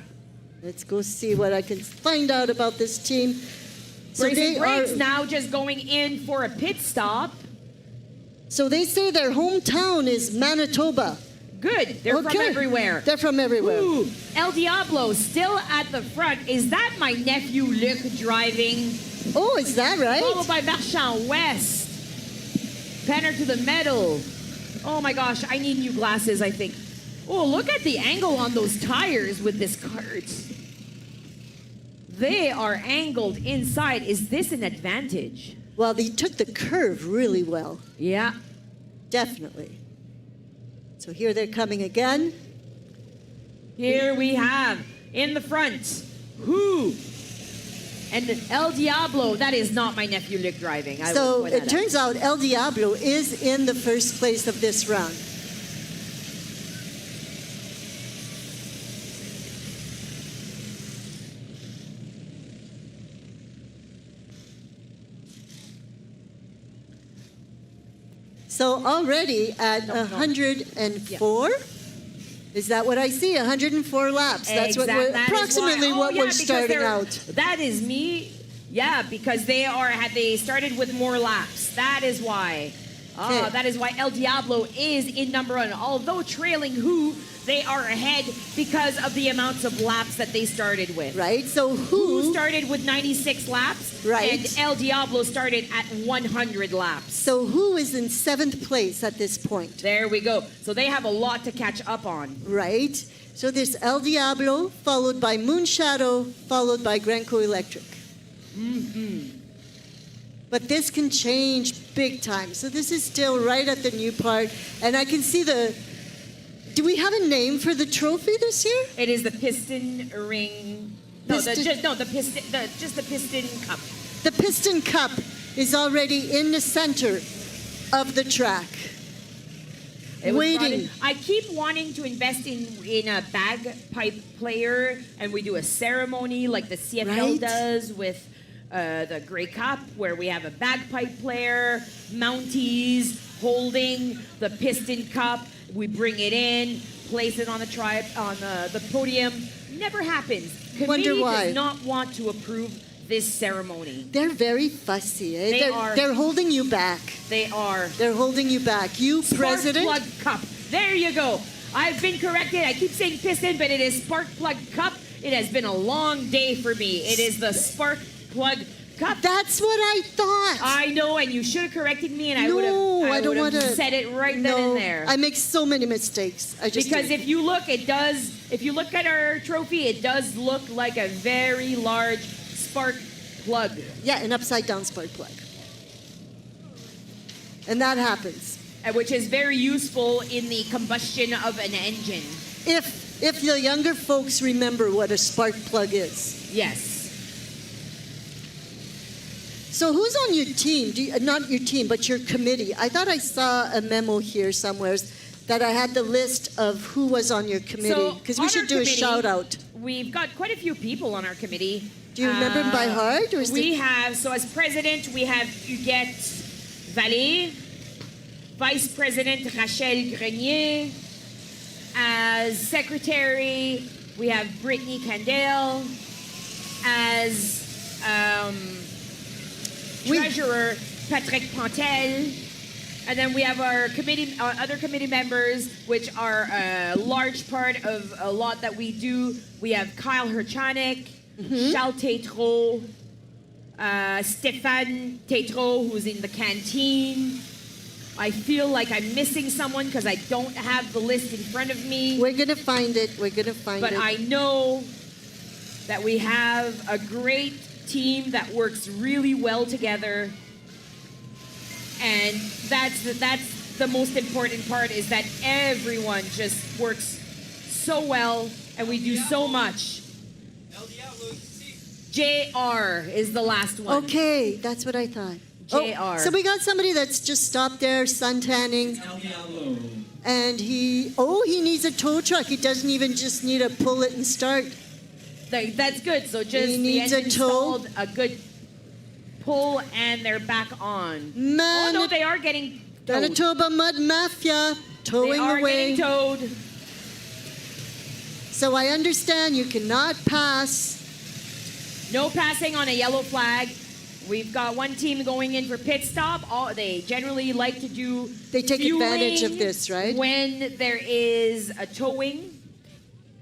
Let's go see what I can find out about this team. So Brace they and Brakes are. now just going in for a pit stop. So they say their hometown is Manitoba. Good. They're from Okay. everywhere. They're from everywhere. Ooh, El Diablo still at the front. Is that my nephew Luc driving? Oh, is that right? Followed by Marchand West. Penner to the Metal. Oh my gosh, I need new glasses, I think. Oh, look at the angle on those tires with this cart. They are angled inside. Is this an advantage? Well, they took the curve really well. Yeah. Definitely. So here they're coming again. Here we have in the front, who? And El Diablo, that is not my nephew Luc driving. I will So point it that turns out El Diablo is in the first place of this round. So already at 104, is that what I see? 104 laps. That's what we're, That is approximately why- what yeah, we're because starting they're- out. That is me. Yeah, because they started with more laps. That is why. Okay. That is why El Diablo is in number one. Although trailing Who, they are ahead because of the amounts of laps that they started with. Right? So Who started with 96 laps, Right. and El Diablo started at 100 laps. So who is in 7th place at this point? There we go. So they have a lot to catch up on. Right? So there's El Diablo, followed by Moon Shadow, followed by Grenco Electric. But this can change big time. So this is still right at the new part. And I can see do we have a name for the trophy this year? It is the piston ring. No, Piston- just the piston cup. The Piston Cup is already in the center of the track. It was brought Waiting. in. I keep wanting to invest in a bagpipe player, and we do a ceremony like the CFL Right. does with the Grey Cup, where we have a bagpipe player, Mounties holding the Piston Cup. We bring it in, place it on the podium. Never happens. Committee Wonder why. does not want to approve this ceremony. They're very fussy. Eh? They are. They're holding you back. They are. They're holding you back. You, Spark President. Plug Cup. There you go. I've been corrected. I keep saying piston, but it is Spark Plug Cup. It has been a long day for me. It is the Spark Plug Cup. That's what I thought. I know, and you should have corrected me, and I No, would have. I don't would have wanna- said it right no, then and there. I make so many mistakes. I just Because do. if you look, it does. If you look at our trophy, it does look like a very large spark plug. Yeah, an upside down spark plug. And that happens. Which is very useful in the combustion of an engine. If the younger folks remember what a spark plug is. Yes. So who's on your team? Not your team, but your committee. I thought I saw a memo here somewhere that I had the list of who was on your committee. Because we on should our do a committee, shout out. We've got quite a few people on our committee. Do you remember them by heart? Or is We it- have, so as president, we have Huguette Vallée, vice president Rachel Grenier, as secretary, we have Brittany Candale, as treasurer Patrick Pantel, and then we have our committee, other committee members, which are a large part of a lot that we do. We have Kyle Herchanik, Charles Tétrault, Stéphane Tétrault, who's in the canteen. I feel like I'm missing someone because I don't have the list in front of me. We're going to find it. We're going to find But it. I know that we have a great team that works really well together. And that's the most important part, is that everyone just works so well and we do so much. JR is the last one. Okay, that's what I thought. JR. So we got somebody that's just stopped there suntanning. And he needs a tow truck. He doesn't even just need to pull it and start. That's good. So just He the needs a engine tow. installed, a good pull, and they're back on. Man, Oh no, they are getting towed. Manitoba Mud Mafia They towing are away. getting towed. So I understand you cannot pass. No passing on a yellow flag. We've got one team going in for pit stop. They generally like to do. They take advantage of fueling this, right? When there is a towing.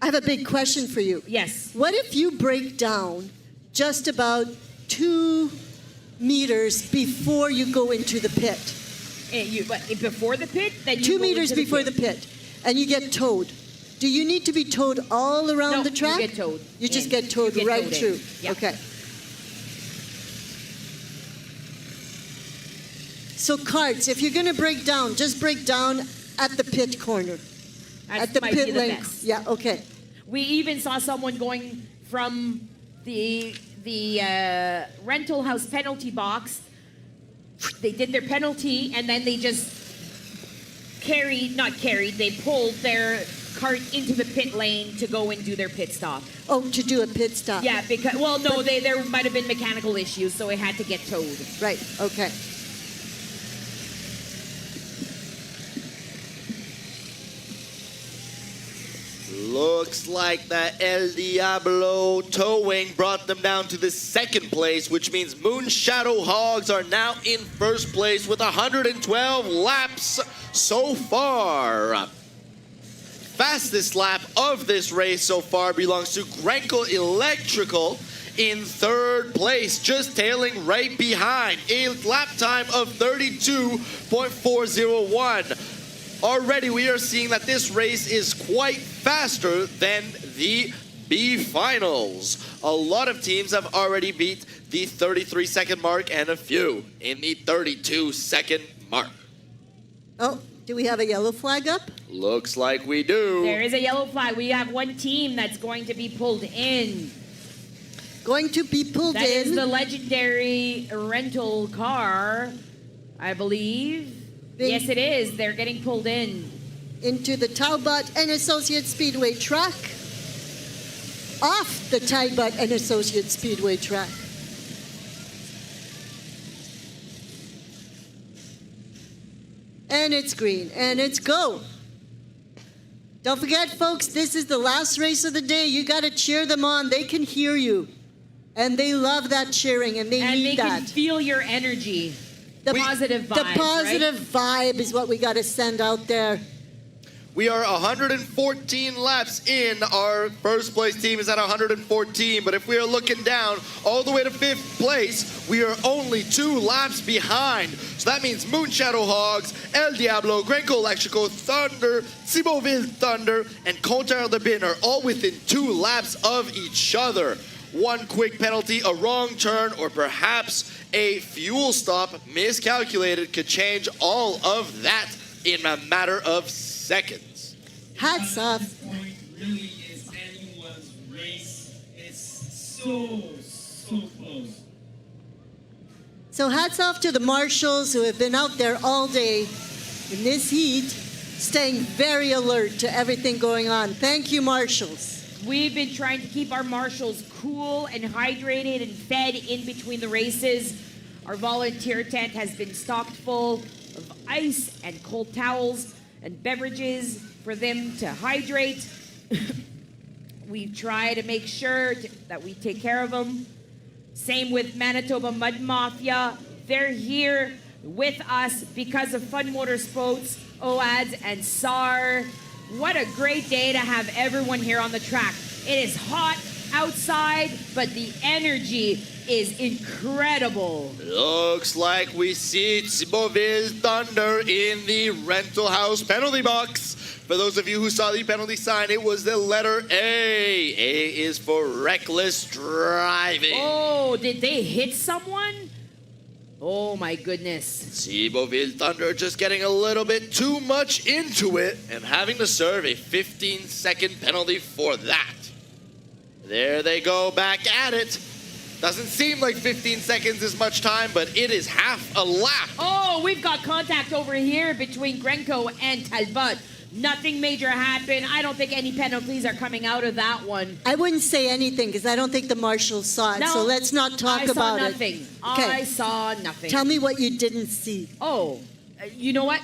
I have a big question for you. Yes. What if you break down just about 2 meters before you go into the pit? But before the pit, then you 2 go meters into before the pit, and you get towed. Do you need to be towed all around No, the track? you get towed. You just in. get towed You get right towed in. through. Yeah. Okay. So carts, if you're going to break down, just break down at the pit corner. At the might be pit the lane. best. Yeah, okay. We even saw someone going from the rental house penalty box. They did their penalty and then they just they pulled their cart into the pit lane to go and do their pit stop. Oh, to do a pit stop. Yeah, because there might have been mechanical issues, so it had to get towed. Right, okay. Looks like that El Diablo towing brought them down to the second place, which means Moon Shadow Hogs are now in first place with 112 laps so far. Fastest lap of this race so far belongs to Grenko Electrical in third place, just tailing right behind. A lap time of 32.401. Already we are seeing that this race is quite faster than the B finals. A lot of teams have already beat the 33-second mark and a few in the 32-second mark. Oh, do we have a yellow flag up? Looks like we do. There is a yellow flag. We have one team that's going to be pulled in. Going to be pulled That in. is the legendary rental car, I believe. Yes, it is. They're getting pulled in. Into the Talbot and Associates Speedway track. Off the Talbot and Associates Speedway track. And it's green, and it's go. Don't forget, folks, this is the last race of the day. You got to cheer them on. They can hear you. And they love that cheering, and they need that. And they can feel your energy. The positive vibe. The positive vibe is what we got to send out there. We are 114 laps in. Our first place team is at 114, but if we are looking down all the way to fifth place, we are only 2 laps behind. So that means Moon Shadow Hogs, El Diablo, Grenko Electrical, Thunder, Ciboville Thunder, and Compteur de Bin are all within 2 laps of each other. One quick penalty, a wrong turn, or perhaps a fuel stop miscalculated could change all of that in a matter of seconds. Hats off. This point really is anyone's race. It's so close. So hats off to the marshals who have been out there all day in this heat, staying very alert to everything going on. Thank you, marshals. We've been trying to keep our marshals cool and hydrated and fed in between the races. Our volunteer tent has been stocked full of ice and cold towels and beverages for them to hydrate. We try to make sure that we take care of them. Same with Manitoba Mud Mafia. They're here with us because of Fun Motorsports, OADS, and SAR. What a great day to have everyone here on the track. It is hot outside, but the energy is incredible. Looks like we see Ciboville Thunder in the rental house penalty box. For those of you who saw the penalty sign, it was the letter A. A is for reckless driving. Oh, did they hit someone? Oh my goodness. Ciboville Thunder just getting a little bit too much into it and having to serve a 15-second penalty for that. There they go back at it. Doesn't seem like 15 seconds is much time, but it is half a lap. Oh, we've got contact over here between Grenko and Talbot. Nothing major happened. I don't think any penalties are coming out of that one. I wouldn't say anything because I don't think the marshals saw it. No, so let's not talk about I saw it. nothing. Okay. I saw nothing. Tell me what you didn't see. Oh, you know what?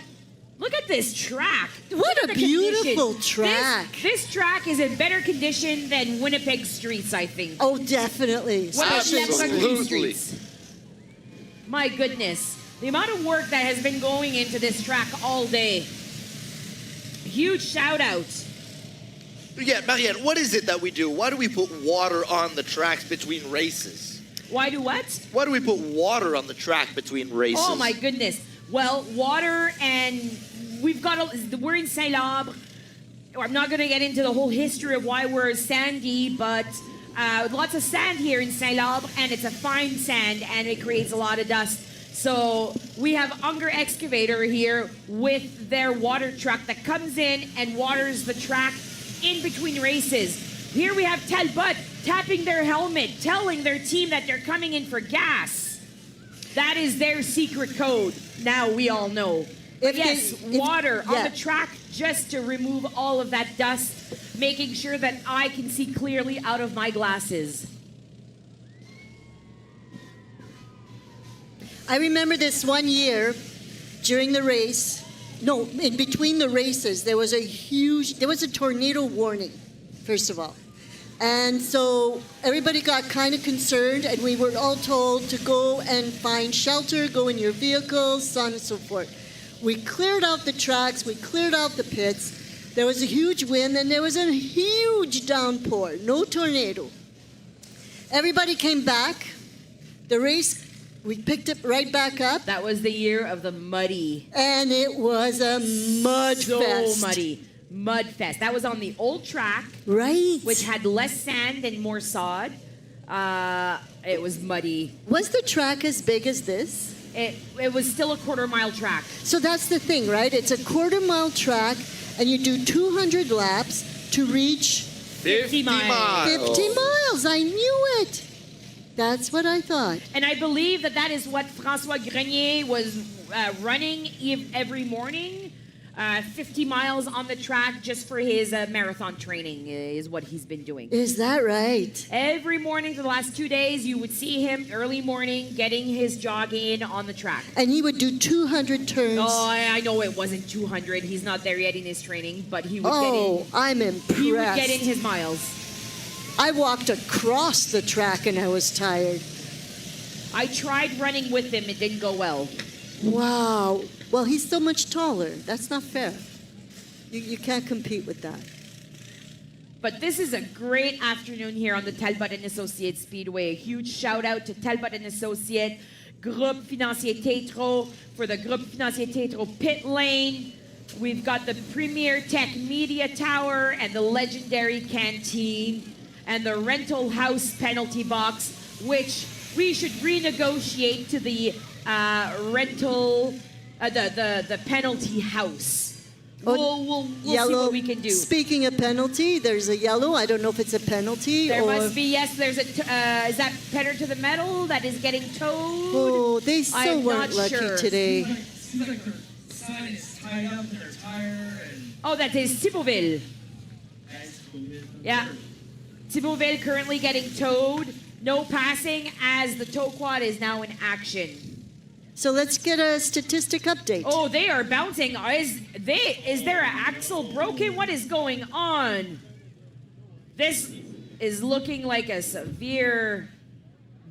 Look at this track. What Look at a the beautiful condition. track. This track is in better condition than Winnipeg streets, I think. Oh, definitely. What about Absolutely. Leprechaun streets? My goodness. The amount of work that has been going into this track all day. Huge shout out. Yeah, Marianne, what is it that we do? Why do we put water on the tracks between races? Why do what? Why do we put water on the track between races? Oh my goodness. Well, water and we're in St-Labre. I'm not going to get into the whole history of why we're sandy, but lots of sand here in St-Labre, and it's a fine sand, and it creates a lot of dust. So we have Unger Excavator here with their water truck that comes in and waters the track in between races. Here we have Talbot tapping their helmet, telling their team that they're coming in for gas. That is their secret code. Now we all know. But yes, water on the track just to remove all of that dust, making sure that I can see clearly out of my glasses. I remember this one year during the race. No, in between the races, there was a tornado warning, first of all. And so everybody got kind of concerned, and we were all told to go and find shelter, go in your vehicles, so on and so forth. We cleared out the tracks, we cleared out the pits. There was a huge wind, and there was a huge downpour, no tornado. Everybody came back. The race, we picked it right back up. That was the year of the muddy. And it was a mud fest. So muddy. Mud fest. That was on the old track. Right. Which had less sand and more sod. It was muddy. Was the track as big as this? It was still a quarter-mile track. So that's the thing, right? It's a quarter-mile track, and you do 200 laps to reach 50 miles. 50 miles. I knew it. That's what I thought. And I believe that is what François Grenier was running every morning. 50 miles on the track just for his marathon training is what he's been doing. Is that right? Every morning for the last 2 days, you would see him early morning getting his jog in on the track. And he would do 200 turns. Oh, I know it wasn't 200. He's not there yet in his training, but he would get in. Oh, I'm impressed. He would get in his miles. I walked across the track and I was tired. I tried running with him. It didn't go well. Wow. Well, he's so much taller. That's not fair. You can't compete with that. But this is a great afternoon here on the Talbot & Associates Speedway. A huge shout out to Talbot & Associates, Groupe Financier Tétro for the Groupe Financier Tétro pit lane. We've got the Premier Tech Media Tower and the legendary canteen and the rental house penalty box, which we should renegotiate to the rental, the penalty house. We'll see what we can do. Speaking of penalty, there's a yellow. I don't know if it's a penalty there or... must be, yes, there's a, is that pedal to the metal that is getting towed? Oh, they still weren't lucky today. Seems like their sign is tied up in their tire and... Oh, that is Thibauville. Yeah. Thibauville currently getting towed. No passing as the tow quad is now in action. So let's get a statistic update. Oh, they are bouncing. Is there an axle broken? What is going on? This is looking like a severe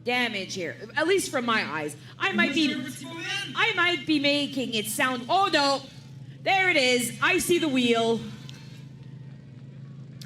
damage here, at least from my eyes. I might be making it sound. Oh no, there it is. I see the wheel.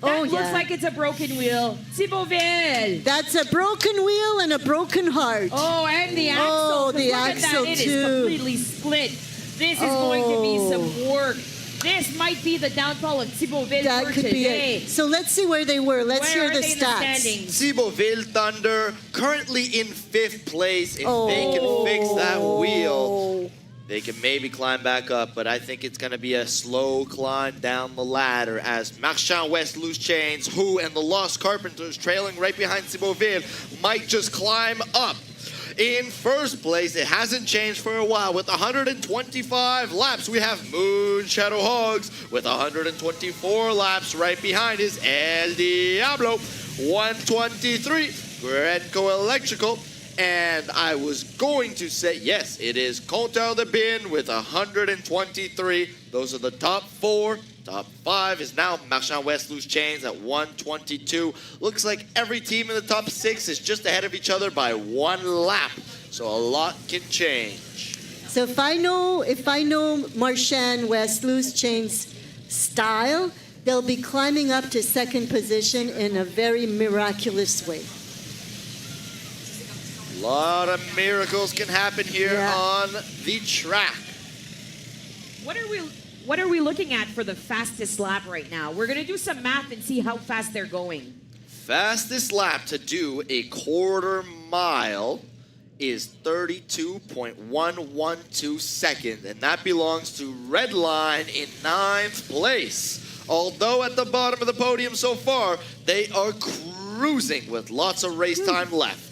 That looks like it's a broken wheel. Thibauville. That's a broken wheel and a broken heart. Oh, and the axle. Oh, the look at axle that. It too. is completely split. This is going to be some work. This might be the downfall of Thibauville That for could today. be it. So let's see where they were. Let's hear the stats. Thibauville Thunder currently in 5th place. If they can fix that wheel, they can maybe climb back up, but I think it's going to be a slow climb down the ladder as Marchand West Loose Chains, Who, and the Lost Carpenters trailing right behind Thibauville might just climb up. In 1st place, it hasn't changed for a while. With 125 laps, we have Moon Shadow Hogs. With 124 laps, right behind is El Diablo. 123, Grenco Electrical. And I was going to say, yes, it is Compteur de Bin with 123. Those are the top 4. Top 5 is now Marchand West Loose Chains at 122. Looks like every team in the top 6 is just ahead of each other by 1 lap. So a lot can change. So if I know Marchand West Loose Chains style, they'll be climbing up to 2nd position in a very miraculous way. A lot of miracles can happen here on the track. What are we looking at for the fastest lap right now? We're going to do some math and see how fast they're going. Fastest lap to do a quarter mile is 32.112 seconds, and that belongs to Red Line in 9th place. Although at the bottom of the podium so far, they are cruising with lots of race time left.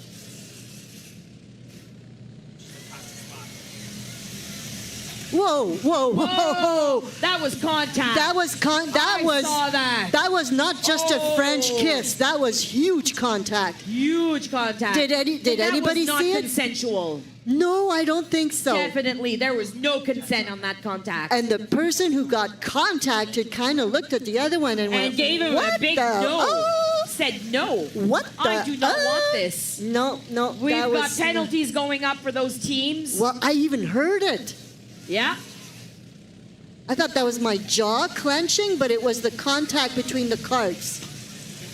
Whoa, whoa, whoa, whoa. That was contact. That was saw that. That was not just a French kiss. That was huge contact. Huge contact. Did anybody that was see not it? consensual. No, I don't think so. Definitely, there was no consent on that contact. And the person who got contacted kind of looked at the other one and went, gave him what a big the? no. Oh, Said no. what the? I do not want this. No, no. We've that got was, penalties going up for those teams. Well, I even heard it. Yeah. I thought that was my jaw clenching, but it was the contact between the carts.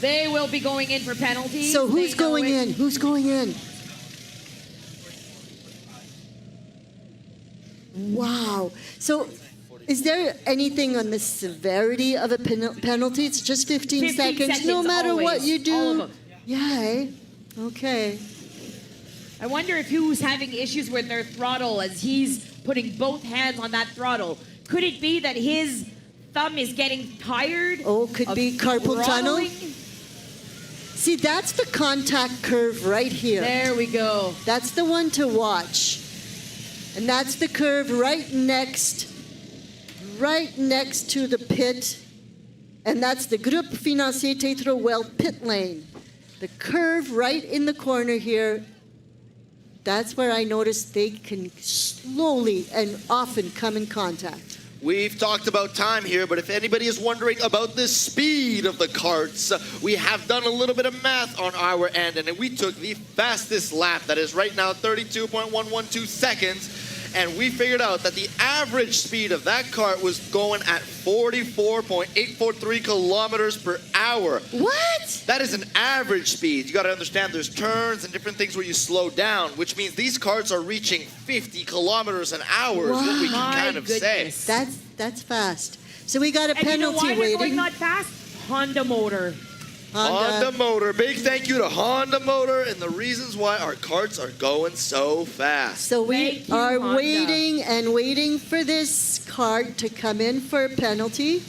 They will be going in for penalties. So who's They know going it. in? Who's going in? Wow. So is there anything on the severity of a penalty? It's just 15 seconds, no matter what always. you do. All of them. Yeah, eh? Okay. I wonder if who's having issues with their throttle as he's putting both hands on that throttle. Could it be that his thumb is getting tired? Oh, could be carpal tunnel. throttling? See, that's the contact curve right here. There we go. That's the one to watch. And that's the curve right next to the pit. And that's the Groupe Financier Tétro Weld pit lane. The curve right in the corner here, that's where I noticed they can slowly and often come in contact. We've talked about time here, but if anybody is wondering about the speed of the carts, we have done a little bit of math on our end, and we took the fastest lap that is right now 32.112 seconds, and we figured out that the average speed of that cart was going at 44.843 kilometers per hour. What? That is an average speed. You got to understand there's turns and different things where you slow down, which means these carts are reaching 50 kilometers an hour is what we can My kind of goodness. say. That's fast. So we got a And you know penalty why they're going waiting. not fast? Honda motor. Honda Motor. Big thank you to Honda Motor and the reasons why our carts are going so fast. So we Thank you, are Honda. waiting for this cart to come in for a penalty.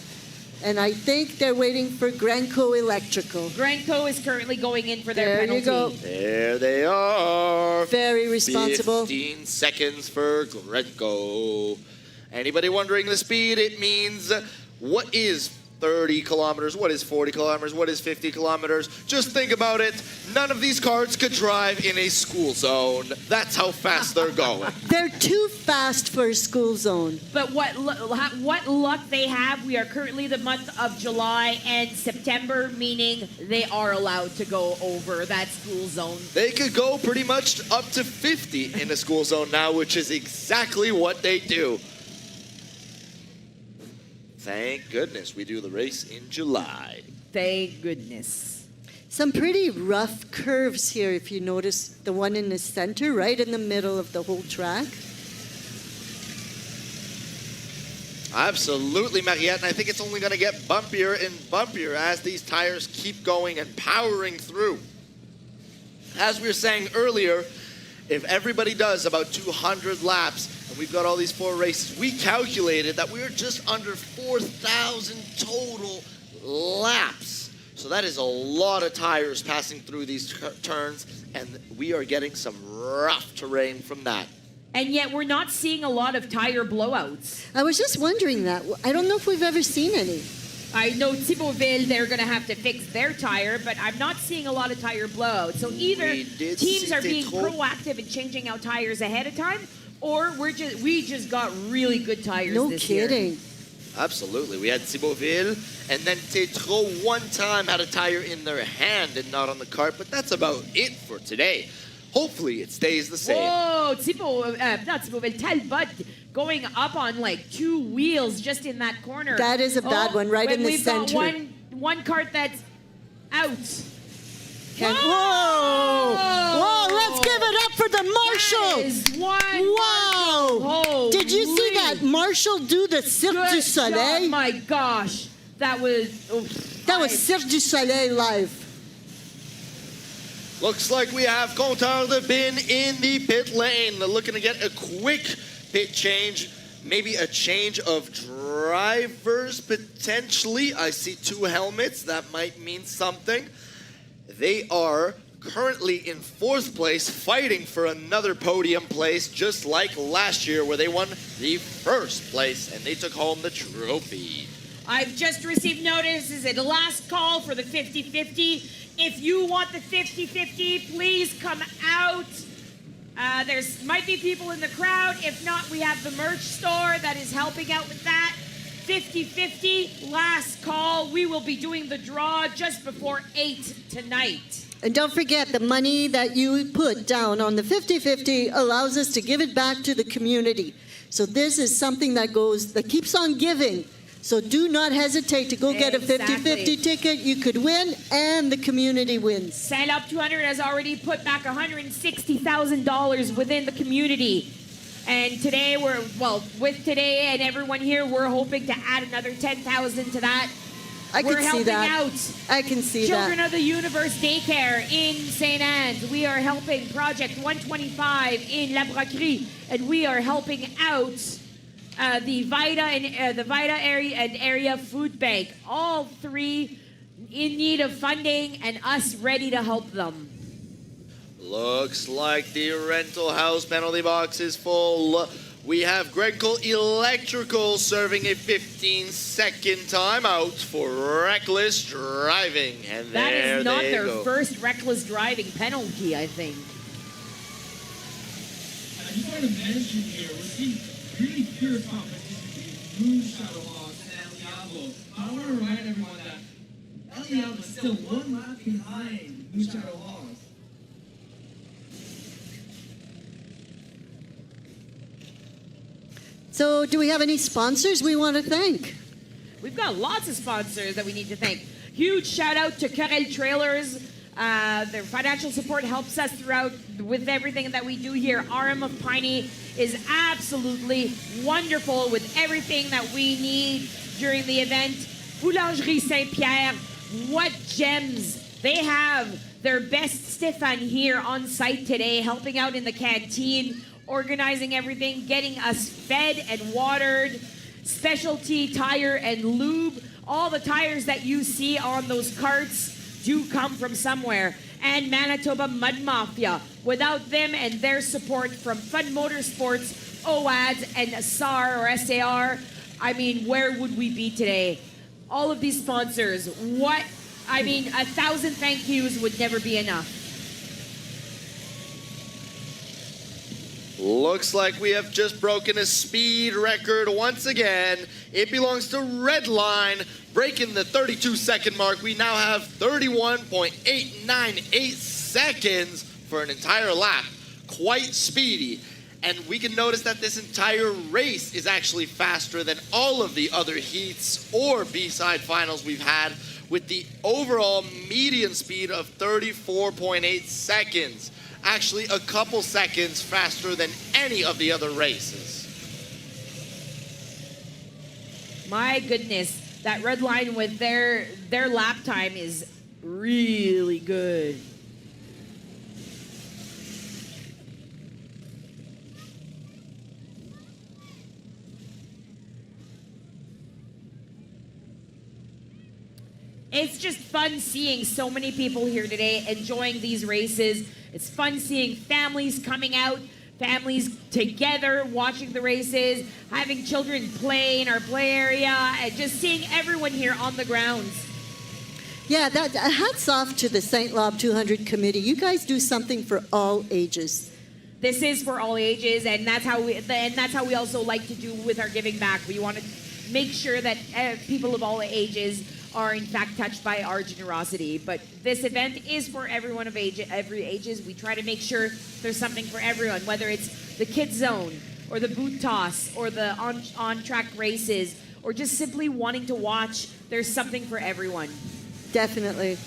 And I think they're waiting for Grenco Electrical. Grenco is currently going in for their There you penalty. go. There they are. Very responsible. 15 seconds for Grenco. Anybody wondering the speed? It means what is 30 kilometers? What is 40 kilometers? What is 50 kilometers? Just think about it. None of these carts could drive in a school zone. That's how fast they're going. They're too fast for a school zone. But what luck they have, we are currently the month of July and September, meaning they are allowed to go over that school zone. They could go pretty much up to 50 in a school zone now, which is exactly what they do. Thank goodness we do the race in July. Thank goodness. Some pretty rough curves here, if you notice the one in the center, right in the middle of the whole track. Absolutely, Mariette, and I think it's only going to get bumpier and bumpier as these tires keep going and powering through. As we were saying earlier, if everybody does about 200 laps, and we've got all these 4 races, we calculated that we were just under 4,000 total laps. So that is a lot of tires passing through these turns, and we are getting some rough terrain from that. And yet we're not seeing a lot of tire blowouts. I was just wondering that. I don't know if we've ever seen any. I know Thibauville, they're going to have to fix their tire, but I'm not seeing a lot of tire blowouts. So either We did teams see are being Tétro. proactive in changing out tires ahead of time, or we just got really good tires No this year. kidding. Absolutely. We had Thibauville, and then Tétro one time had a tire in their hand and not on the cart, but that's about it for today. Hopefully it stays the same. Whoa, not Thibauville, Talbot going up on like 2 wheels just in that corner. That is a bad one, right when in the we've center. got one cart that's out. Whoa! Whoa, let's give it up for the Marshall! That is one Wow! Marshall. Did you see that Marshall do the Cirque du Good Soleil? job. My gosh, that was. That was Cirque du Soleil live. Looks like we have Compteur de Bin in the pit lane. Looking to get a quick pit change. Maybe a change of drivers, potentially. I see 2 helmets. That might mean something. They are currently in 4th place, fighting for another podium place, just like last year where they won the 1st place and they took home the trophy. I've just received notice. This is the last call for the 50-50. If you want the 50-50, please come out. There might be people in the crowd. If not, we have the merch store that is helping out with that. 50-50, last call. We will be doing the draw just before 8 tonight. And don't forget, the money that you put down on the 50-50 allows us to give it back to the community. So this is something that keeps on giving. So do not hesitate to go get a 50-50 ticket. You could win, and the community wins. St-Labre 200 has already put back $160,000 within the community. And today with today and everyone here, we're hoping to add another 10,000 to that. We're helping out I can see Children that. of the Universe Daycare in St. Anne's. We are helping Project 125 in La Broquerie, and we are helping out the Vita area and area food bank. All 3 in need of funding, and us ready to help them. Looks like the rental house penalty box is full. We have Grenco Electrical serving a 15-second timeout for reckless driving. And That there is not they their go. first reckless driving penalty, I think. I just want to mention here, we're seeing really fierce competition between Blue Shadowhawks and El Diablo. I want to remind everyone that El Diablo is still 1 lap behind Blue Shadowhawks. So do we have any sponsors we want to thank? We've got lots of sponsors that we need to thank. Huge shout out to Carrel Trailers. Their financial support helps us throughout with everything that we do here. RM of Piney is absolutely wonderful with everything that we need during the event. Boulangerie Saint-Pierre, what gems. They have their best Stéphane here on site today, helping out in the canteen, organizing everything, getting us fed and watered. Specialty tire and lube. All the tires that you see on those carts do come from somewhere. And Manitoba Mud Mafia. Without them and their support from Fun Motorsports, OADS, and SAR or SAR, I mean, where would we be today? All of these sponsors, 1,000 thank yous would never be enough. Looks like we have just broken a speed record once again. It belongs to Redline, breaking the 32-second mark. We now have 31.898 seconds for an entire lap. Quite speedy. And we can notice that this entire race is actually faster than all of the other heats or B-side finals we've had, with the overall median speed of 34.8 seconds. Actually a couple seconds faster than any of the other races. My goodness, that red line with their lap time is really good. It's just fun seeing so many people here today enjoying these races. It's fun seeing families coming out, families together watching the races, having children play in our play area, and just seeing everyone here on the grounds. Yeah, hats off to the St-Labre 200 committee. You guys do something for all ages. This is for all ages, and that's how we also like to do with our giving back. We want to make sure that people of all ages are in fact touched by our generosity. But this event is for everyone of every ages. We try to make sure there's something for everyone, whether it's the kids zone or the boot toss or the on-track races or just simply wanting to watch. There's something for everyone. Definitely.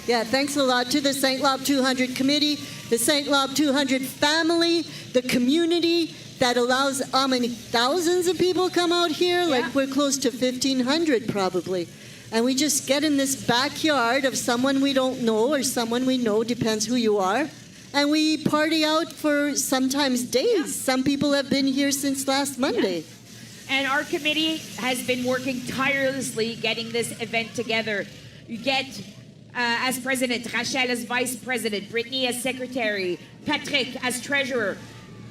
Yeah, thanks a lot to the St-Labre 200 committee, the St-Labre 200 family, the community that allows how many thousands of people come out here? Yeah. Like we're close to 1,500 probably. and we just get in this backyard of someone we don't know or someone we know, depends who you are, and we party out for sometimes days. Some people have been here since last Monday. And our committee has been working tirelessly getting this event together. You get as president, Rachel as vice president, Brittany as secretary, Patrick as treasurer,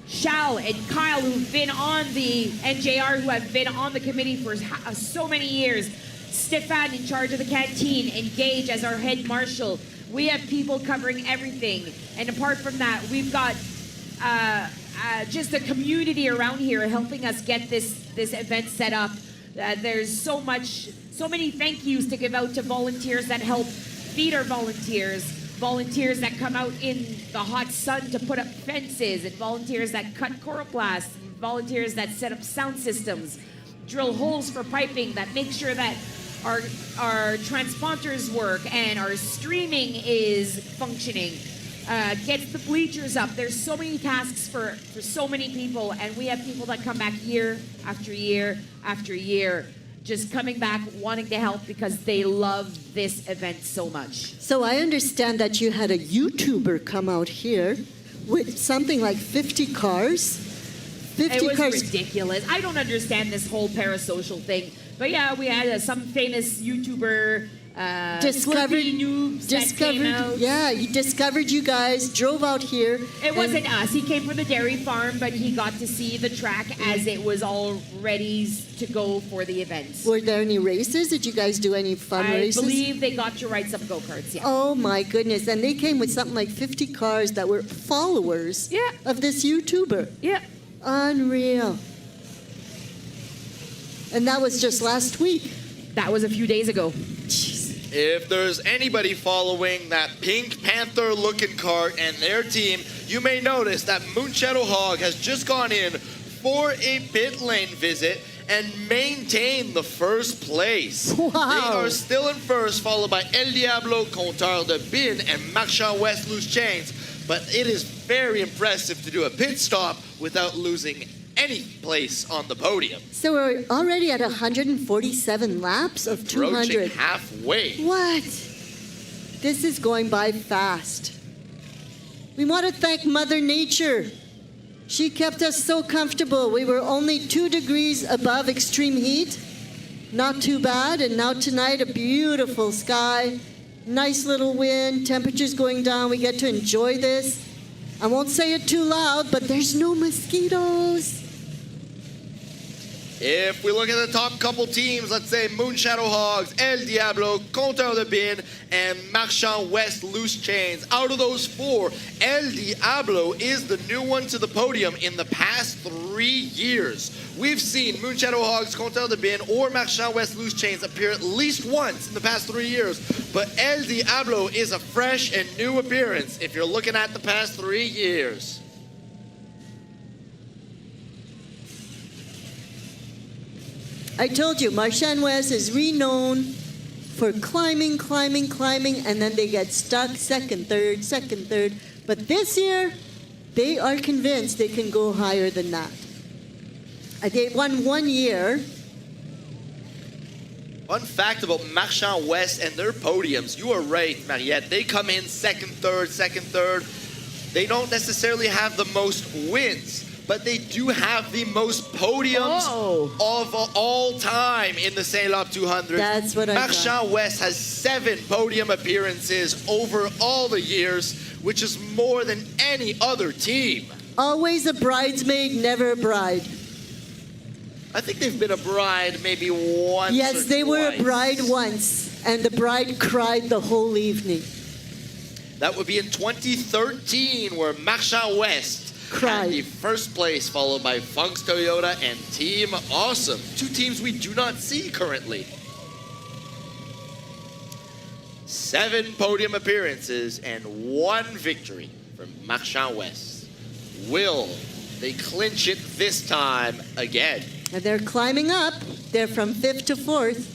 Charles and Kyle, who've been on the NJR, who have been on the committee for so many years, Stefan in charge of the canteen, and Gage as our head marshal. We have people covering everything. And apart from that, we've got just the community around here helping us get this event set up. There's so many thank yous to give out to volunteers that help feed our volunteers that come out in the hot sun to put up fences, and volunteers that cut coroplasts, and volunteers that set up sound systems, drill holes for piping, that make sure that our transponders work and our streaming is functioning. Gets the bleachers up. There's so many tasks for so many people, and we have people that come back year after year after year, just coming back wanting to help because they love this event so much. So I understand that you had a YouTuber come out here with something like 50 cars. 50 it was cars. ridiculous. I don't understand this whole parasocial thing. But yeah, we had some famous YouTuber Slurpee noobs that came out. Yeah, he discovered you guys, drove out here. It wasn't us. He came from the dairy farm, but he got to see the track as it was all ready to go for the events. Were there any races? Did you guys do any fun races? I believe they got to ride some go-karts, yeah. Oh my goodness. And they came with something like 50 cars that were followers of this YouTuber. Yeah. Unreal. And that was just last week. That was a few days ago. If there's anybody following that Pink Panther looking cart and their team, you may notice that Moonshadow Hog has just gone in for a pit lane visit and maintained the first place. Wow. They are still in first, followed by El Diablo, Compteur de Bin, and Marchand West Loose Chains. But it is very impressive to do a pit stop without losing any place on the podium. So we're already at 147 laps of 200. Approaching halfway. What? This is going by fast. We want to thank Mother Nature. She kept us so comfortable. We were only 2 degrees above extreme heat. Not too bad. And now tonight, a beautiful sky. Nice little wind. Temperatures going down. We get to enjoy this. I won't say it too loud, but there's no mosquitoes. If we look at the top couple teams, let's say Moonshadow Hogs, El Diablo, Compteur de Bin, and Marchand West Loose Chains. Out of those 4, El Diablo is the new one to the podium in the past 3 years. We've seen Moonshadow Hogs, Compteur de Bin, or Marchand West Loose Chains appear at least once in the past 3 years. But El Diablo is a fresh and new appearance if you're looking at the past 3 years. I told you, Marchand West is renowned for climbing, and then they get stuck second, third. But this year, they are convinced they can go higher than that. They won 1 year. Fun fact about Marchand West and their podiums, you are right, Mariette. They come in second, third. They don't necessarily have the most wins, but they do have the most podiums of all time in the St-Labre 200. That's what I thought. Marchand West has 7 podium appearances over all the years, which is more than any other team. Always a bridesmaid, never a bride. I think they've been a bride maybe once Yes, or they were a twice. bride once, and the bride cried the whole evening. That would be in 2013, where Marchand West had the first place, followed by Funk's Toyota and Team Awesome. 2 teams we do not see currently. 7 podium appearances and 1 victory from Marchand West. Will they clinch it this time again? And they're climbing up. They're from 5th to 4th.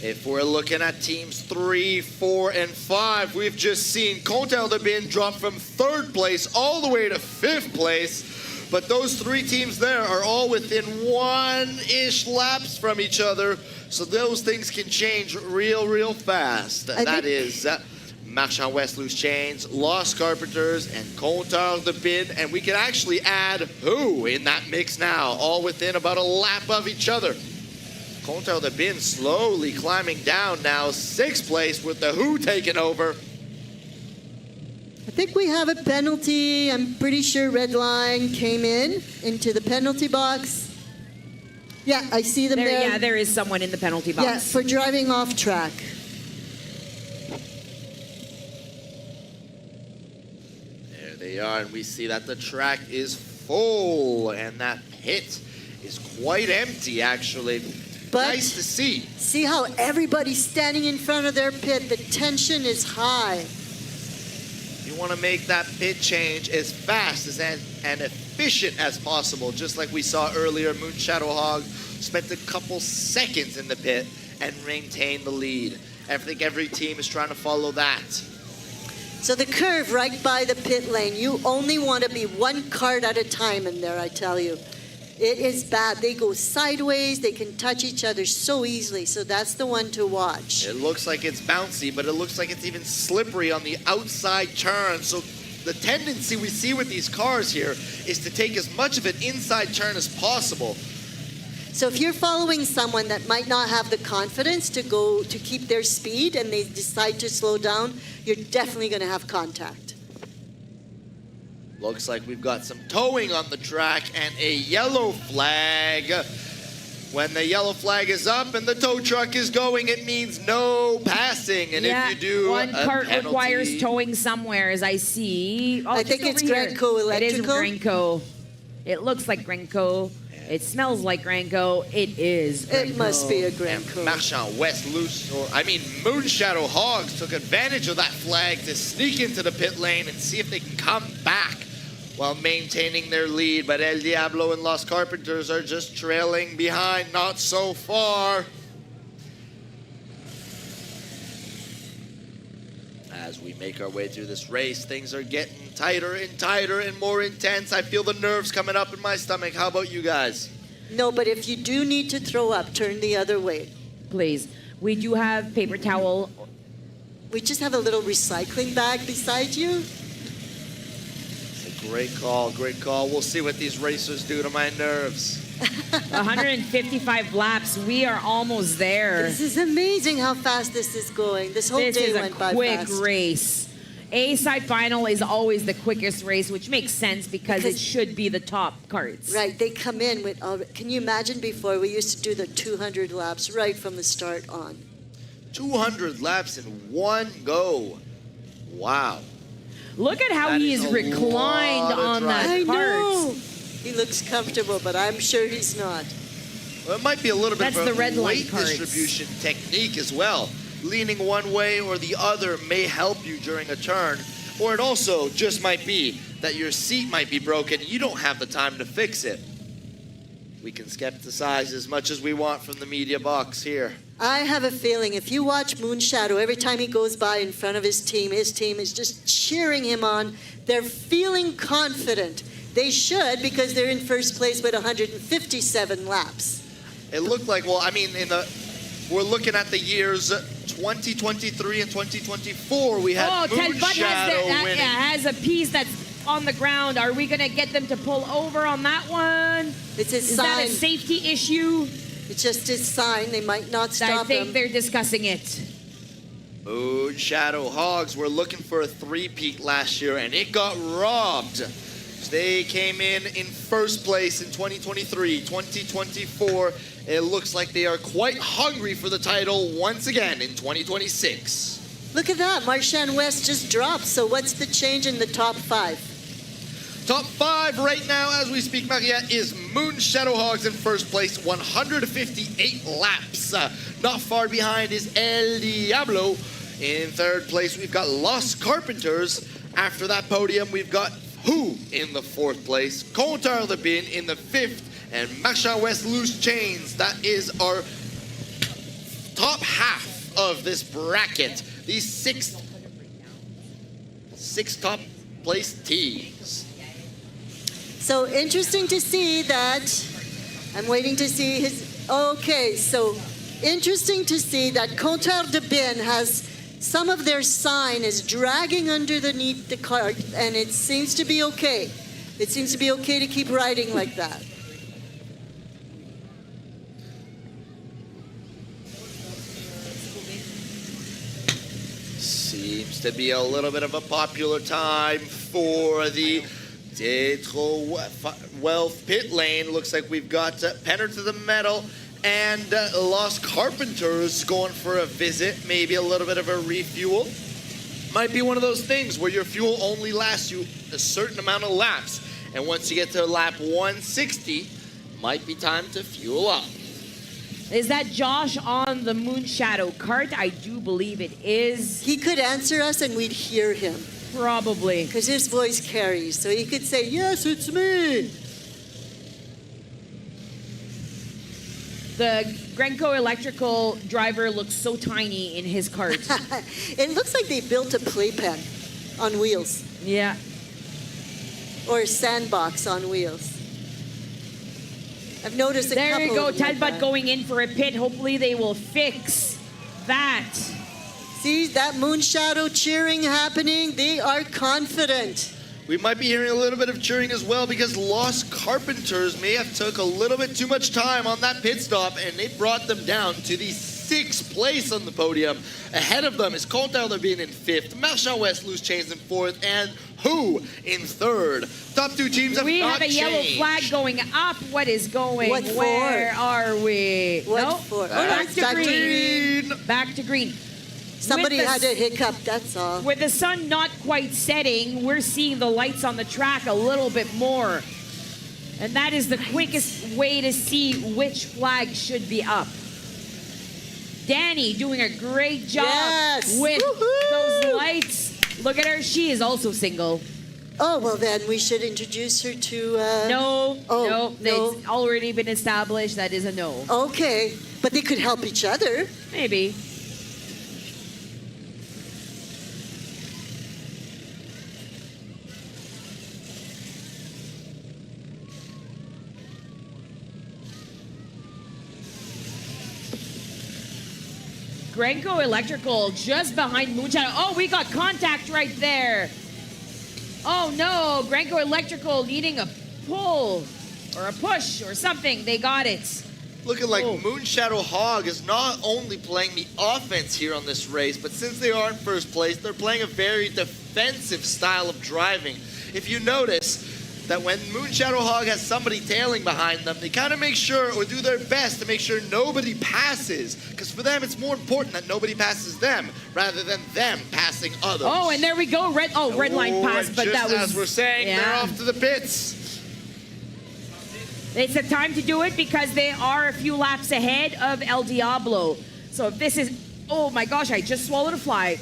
If we're looking at teams 3, 4, and 5, we've just seen Compteur de Bin drop from 3rd place all the way to 5th place. But those three teams there are all within one-ish laps from each other, so those things can change real fast. That is Marchand West Loose Chains, Lost Carpenters, and Compteur de Bin, and we can actually add Who in that mix now, all within about a lap of each other. Compteur de Bin slowly climbing down now, 6th place with the Who taking over. I think we have a penalty. I'm pretty sure Red Line came into the penalty box. Yeah, I see them there. Yeah, there is someone in the penalty box. Yeah, for driving off track. There they are, and we see that the track is full, and that pit is quite empty, actually. But nice to see. See how everybody's standing in front of their pit. The tension is high. You want to make that pit change as fast and efficient as possible, just like we saw earlier. Moon Shadow Hog spent a couple seconds in the pit and maintained the lead. I think every team is trying to follow that. So the curve right by the pit lane, you only want to be one cart at a time in there, I tell you. It is bad. They go sideways. They can touch each other so easily. So that's the one to watch. It looks like it's bouncy, but it looks like it's even slippery on the outside turn. So the tendency we see with these cars here is to take as much of an inside turn as possible. So if you're following someone that might not have the confidence to keep their speed and they decide to slow down, you're definitely going to have contact. Looks like we've got some towing on the track and a yellow flag. When the yellow flag is up and the tow truck is going, it means no passing. And if you do one cart penalty, requires towing somewhere, as I see. Oh, I think just it's over here. Grenco Electrical. It is Grenco. It looks like Grenco. It smells like Grenco. It is Grenco. It must be a and Grenco. Marchand West Loose, Moon Shadow Hogs took advantage of that flag to sneak into the pit lane and see if they can come back while maintaining their lead. But El Diablo and Lost Carpenters are just trailing behind, not so far. As we make our way through this race, things are getting tighter and tighter and more intense. I feel the nerves coming up in my stomach. How about you guys? No, but if you do need to throw up, turn the other way. Please. We do have paper towel. We just have a little recycling bag beside you. Great call, great call. We'll see what these racers do to my nerves. 155 laps. We are almost there. This is amazing how fast this is going. This whole This day is a went by quick fast. race. A-side final is always the quickest race, which makes sense because it should be the top carts. Right, they come in with, can you imagine before we used to do the 200 laps right from the start on? 200 laps in one go. Wow. Look at how That he is is a reclined lot of on that I cart. know. He looks comfortable, but I'm sure he's not. Well, it might be a little bit That's of the a red line weight carts. distribution technique as well. Leaning one way or the other may help you during a turn. Or it also just might be that your seat might be broken. You don't have the time to fix it. We can skepticize as much as we want from the media box here. I have a feeling if you watch Moon Shadow, every time he goes by in front of his team is just cheering him on. They're feeling confident. They should, because they're in first place with 157 laps. It looked like, well, I mean, we're looking at the years 2023 and 2024. We had Moon Talbot Shadow winning. has a piece that's on the ground. Are we going to get them to pull over on that one? It's his Is sign. that a safety issue? It's just his sign. They might not I stop think him. they're discussing it. Moon Shadow Hogs were looking for a three-peat last year, and it got robbed. They came in first place in 2023, 2024. It looks like they are quite hungry for the title once again in 2026. Look at that. Marchand West just dropped. So what's the change in the top five? Top five right now as we speak, Maria, is Moon Shadow Hogs in first place, 158 laps. Not far behind is El Diablo. In third place, we've got Lost Carpenters. After that podium, we've got Who in the fourth place, Compteur de Bin in the fifth, and Marchand West Loose Chains. That is our top half of this bracket. These six top place teams. So interesting to see that. I'm waiting to see his. Okay, so interesting to see that Compteur de Bin has some of their sign is dragging underneath the cart, and it seems to be okay. It seems to be okay to keep riding like that. Seems to be a little bit of a popular time for the Tetro Wealth pit lane. Looks like we've got Penner to the metal and Lost Carpenters going for a visit, maybe a little bit of a refuel. Might be one of those things where your fuel only lasts you a certain amount of laps, and once you get to lap 160, might be time to fuel up. Is that Josh on the Moonshadow cart? I do believe it is. He could answer us and we'd hear him Probably. because his voice carries. So he could say, "Yes, it's me." The Grenco Electrical driver looks so tiny in his cart. It looks like they built a playpen on wheels Yeah. or a sandbox on wheels. I've noticed a There couple you go. of them like Talbot that. going in for a pit. Hopefully they will fix that. See that Moonshadow cheering happening? They are confident. We might be hearing a little bit of cheering as well because Lost Carpenters may have took a little bit too much time on that pit stop, and they brought them down to the 6th place on the podium. Ahead of them is Compteur de Bin in 5th, Marchand West Loose Chains in 4th, and Who in 3rd. Top two teams have We not have a changed. yellow flag going up. What is going? What for? Where are we? What no? for? Back it's to back to green. Green. Back to green. Somebody With the had a hiccup, that's all. With the sun not quite setting, we're seeing the lights on the track a little bit more. And that is the quickest way to see which flag should be up. Danny doing a great job Yes! with Woohoo! those lights. Look at her, she is also single. Oh, well then we should introduce her to... No, Oh, no, no. it's already been established. That is a no. Okay, but they could help each other. Maybe. Grenco Electrical just behind Moonshine. Oh, we got contact right there. Oh no, Grenco Electrical needing a pull or a push or something. They got it. Looking like Oh. Moonshadow Hog is not only playing the offense here on this race, but since they are in first place, they're playing a very defensive style of driving. If you notice that when Moonshadow Hog has somebody tailing behind them, they kind of make sure or do their best to make sure nobody passes, because for them it's more important that nobody passes them rather than them passing others. Oh, and there we go. Red line pass, and but just that was as we're saying, they're yeah. off to the pits. It's the time to do it because they are a few laps ahead of El Diablo. So if this is, oh my gosh, I just swallowed a fly.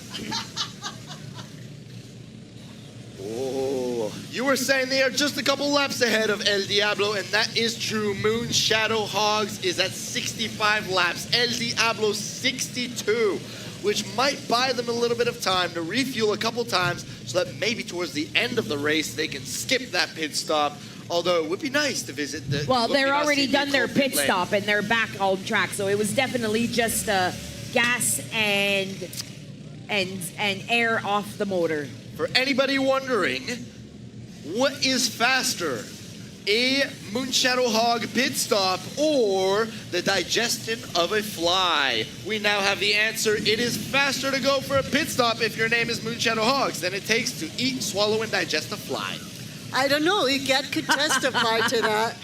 Oh, you were saying they are just a couple laps ahead of El Diablo, and that is true. Moonshadow Hogs is at 65 laps, El Diablo 62, which might buy them a little bit of time to refuel a couple times so that maybe towards the end of the race they can skip that pit stop. Although it would be nice to visit the... Well, they're already done their pit lane. stop and they're back on track. So it was definitely just gas and air off the motor. For anybody wondering, what is faster? A Moonshadow Hog pit stop or the digestion of a fly? We now have the answer. It is faster to go for a pit stop if your name is Moonshadow Hogs than it takes to eat, swallow, and digest a fly. I don't know, Igat could testify to that.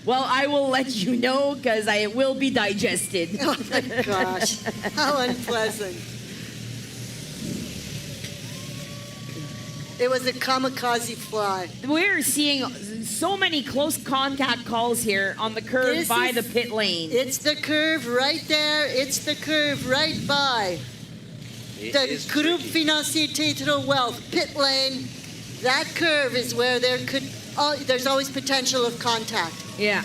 Well, I will let you know because I will be digested. Oh my gosh, how unpleasant. It was a kamikaze fly. We're seeing so many close contact calls here on the curve This by is- the pit lane. It's the curve right there. It's the curve right by It the is Groupe tricky. Financier Tétro Wealth pit lane. That curve is where there's always potential of contact. Yeah.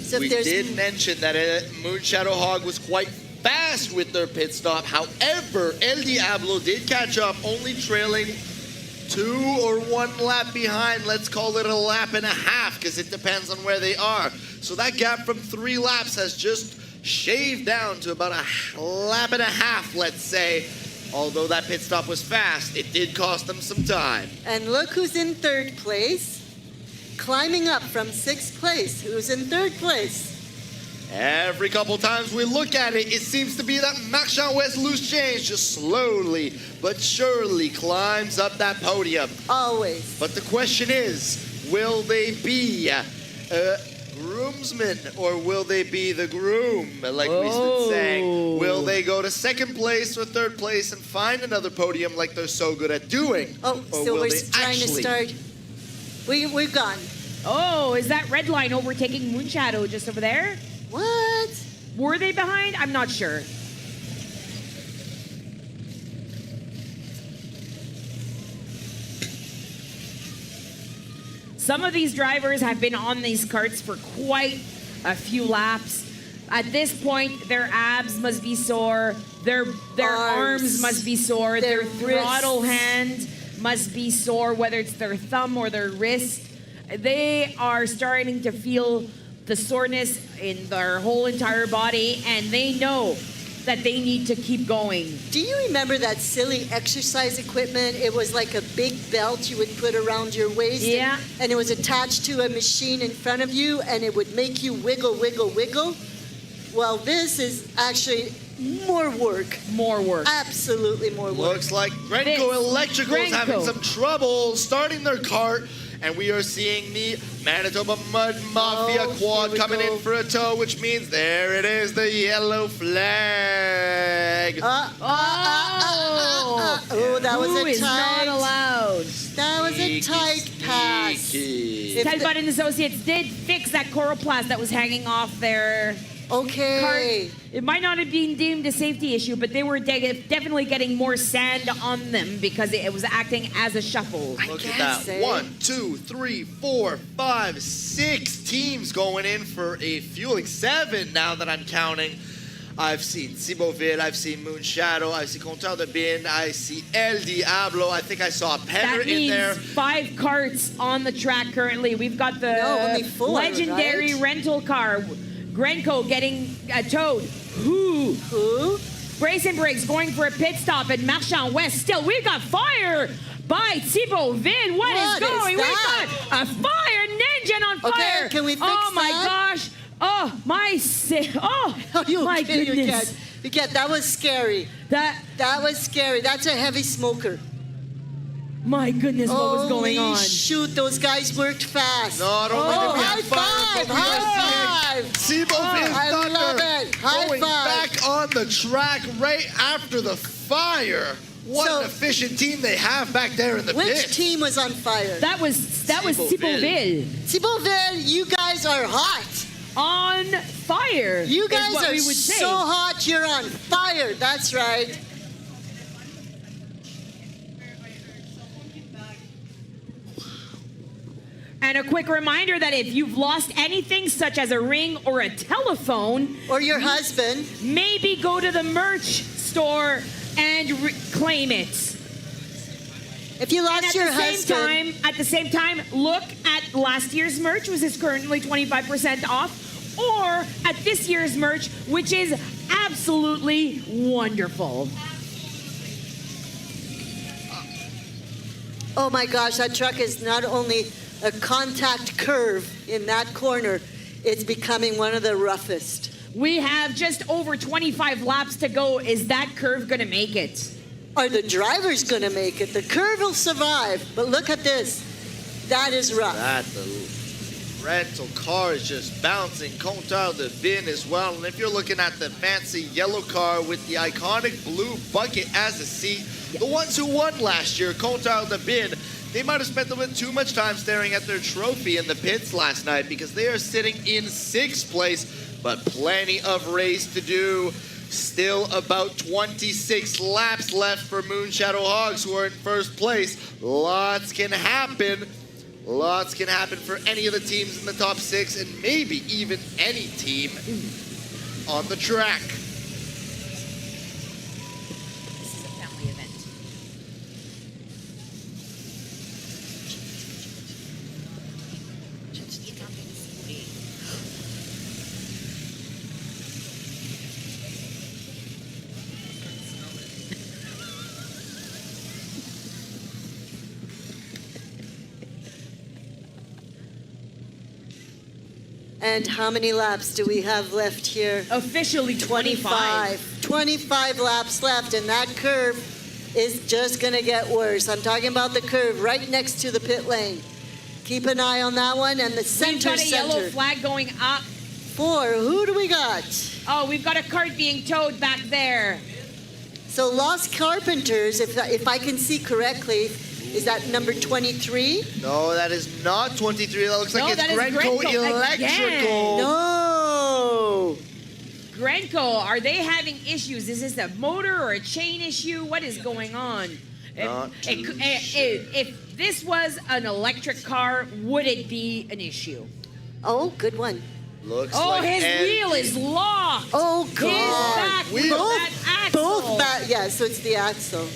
So We if there's did mention that Moonshadow Hog was quite fast with their pit stop. However, El Diablo did catch up, only trailing 2 or 1 lap behind. Let's call it a lap and a half because it depends on where they are. So that gap from 3 laps has just shaved down to about a lap and a half, let's say. Although that pit stop was fast, it did cost them some time. And look who's in 3rd place. Climbing up from 6th place. Who's in 3rd place? Every couple times we look at it, it seems to be that Marchand West Loose Change just slowly but surely climbs up that podium. Always. But the question is, will they be a groomsman or will they be the groom, like we've been saying? Will they go to 2nd place or 3rd place and find another podium like they're so good at doing? Oh, Or so will we're they trying to actually- start. We've gone. Oh, is that red line overtaking Moonshadow just over there? What? Were they behind? I'm not sure. Some of these drivers have been on these carts for quite a few laps. At this point, their abs must be sore, their arms must be sore, their throttle wrists. hand must be sore, whether it's their thumb or their wrist. They are starting to feel the soreness in their whole entire body, and they know that they need to keep going. Do you remember that silly exercise equipment? It was like a big belt you would put around your waist. Yeah. And it was attached to a machine in front of you, and it would make you wiggle, wiggle, wiggle. Well, this is actually more work. More work. Absolutely more work. Looks like Grenco This- Electrical is having Grenco. some trouble starting their cart, and we are seeing the Manitoba Mud Mafia Oh, quad here we coming go. in for a tow, which means there it is, the yellow flag. Oh, that was Who a is not tight. allowed? That was a tight pass. Sneaky. If the- Talbot and Associates did fix that coroplast that was hanging off their Okay. cart. It might not have been deemed a safety issue, but they were definitely getting more sand on them because it was acting as a shuffle. Look at guess, that. eh? 1, 2, 3, 4, 5, 6 teams going in for a fueling. 7 now that I'm counting. I've seen Ciboville, I've seen Moonshadow, I see Compteur de Bin, I see El Diablo. I think I saw a Penner That in means there. 5 carts on the track currently. We've got the No, only 4, legendary right? rental car, Grenco getting towed. Who? Brayson Briggs going for a pit stop at Marchand West. Still, we've got fire by Ciboville. What is What is going? We've that? got a fire, an engine on Okay, fire. can we fix Oh my that? gosh. Oh my my goodness. You can't. That was scary. That That was scary. That's a heavy smoker. my goodness, what was going Holy on? shoot, those guys worked fast. Not only did we high have fire, five, but we high are five. seeing Ciboville I Thunder love it. High going five. back on the track right after the fire. What So- an efficient team they have back there in the Which pit. team was on fire? That was Ciboville. Ciboville Ciboville, you guys are hot. on fire. You is guys what are we would say. so hot, you're on fire. That's right. And a quick reminder that if you've lost anything such as a ring or a telephone, Or your husband. maybe go to the merch store and claim it. If you And lost at your the husband. at the same time, look at last year's merch, which is currently 25% off, or at this year's merch, which is absolutely wonderful. Oh my gosh, that truck is not only a contact curve in that corner, it's becoming one of the roughest. We have just over 25 laps to go. Is that curve going to make it? Are the drivers going to make it? The curve will survive, but look at this. That is rough. That the rental car is just bouncing. Compteur de Bin as well. And if you're looking at the fancy yellow car with the iconic blue bucket as a seat, the ones who won last year, Compteur de Bin, they might have spent a bit too much time staring at their trophy in the pits last night because they are sitting in 6th place, but plenty of race to do. Still about 26 laps left for Moonshadow Hogs, who are in 1st place. Lots can happen. Lots can happen for any of the teams in the top 6 and maybe even any team on the track. This is a family event. And how many laps do we have left here? Officially 25. 25 laps left, and that curve is just going to get worse. I'm talking about the curve right next to the pit lane. Keep an eye on that one, and the We've center, got a yellow flag going up. 4. Who do we got? Oh, we've got a cart being towed back there. So Lost Carpenters, if I can see correctly, is that number 23? No, that is not 23. That looks No, like it's that is Grenco Grenco Electrical. again. No. Grenco, are they having issues? Is this a motor or a chain issue? What is going on? Not too sure. If this was an electric car, would it be an issue? Oh, good one. Looks Oh, like his Ed- wheel is locked. Oh, His God. back Wheel. with that axle. Both back. Yeah, so it's the axle.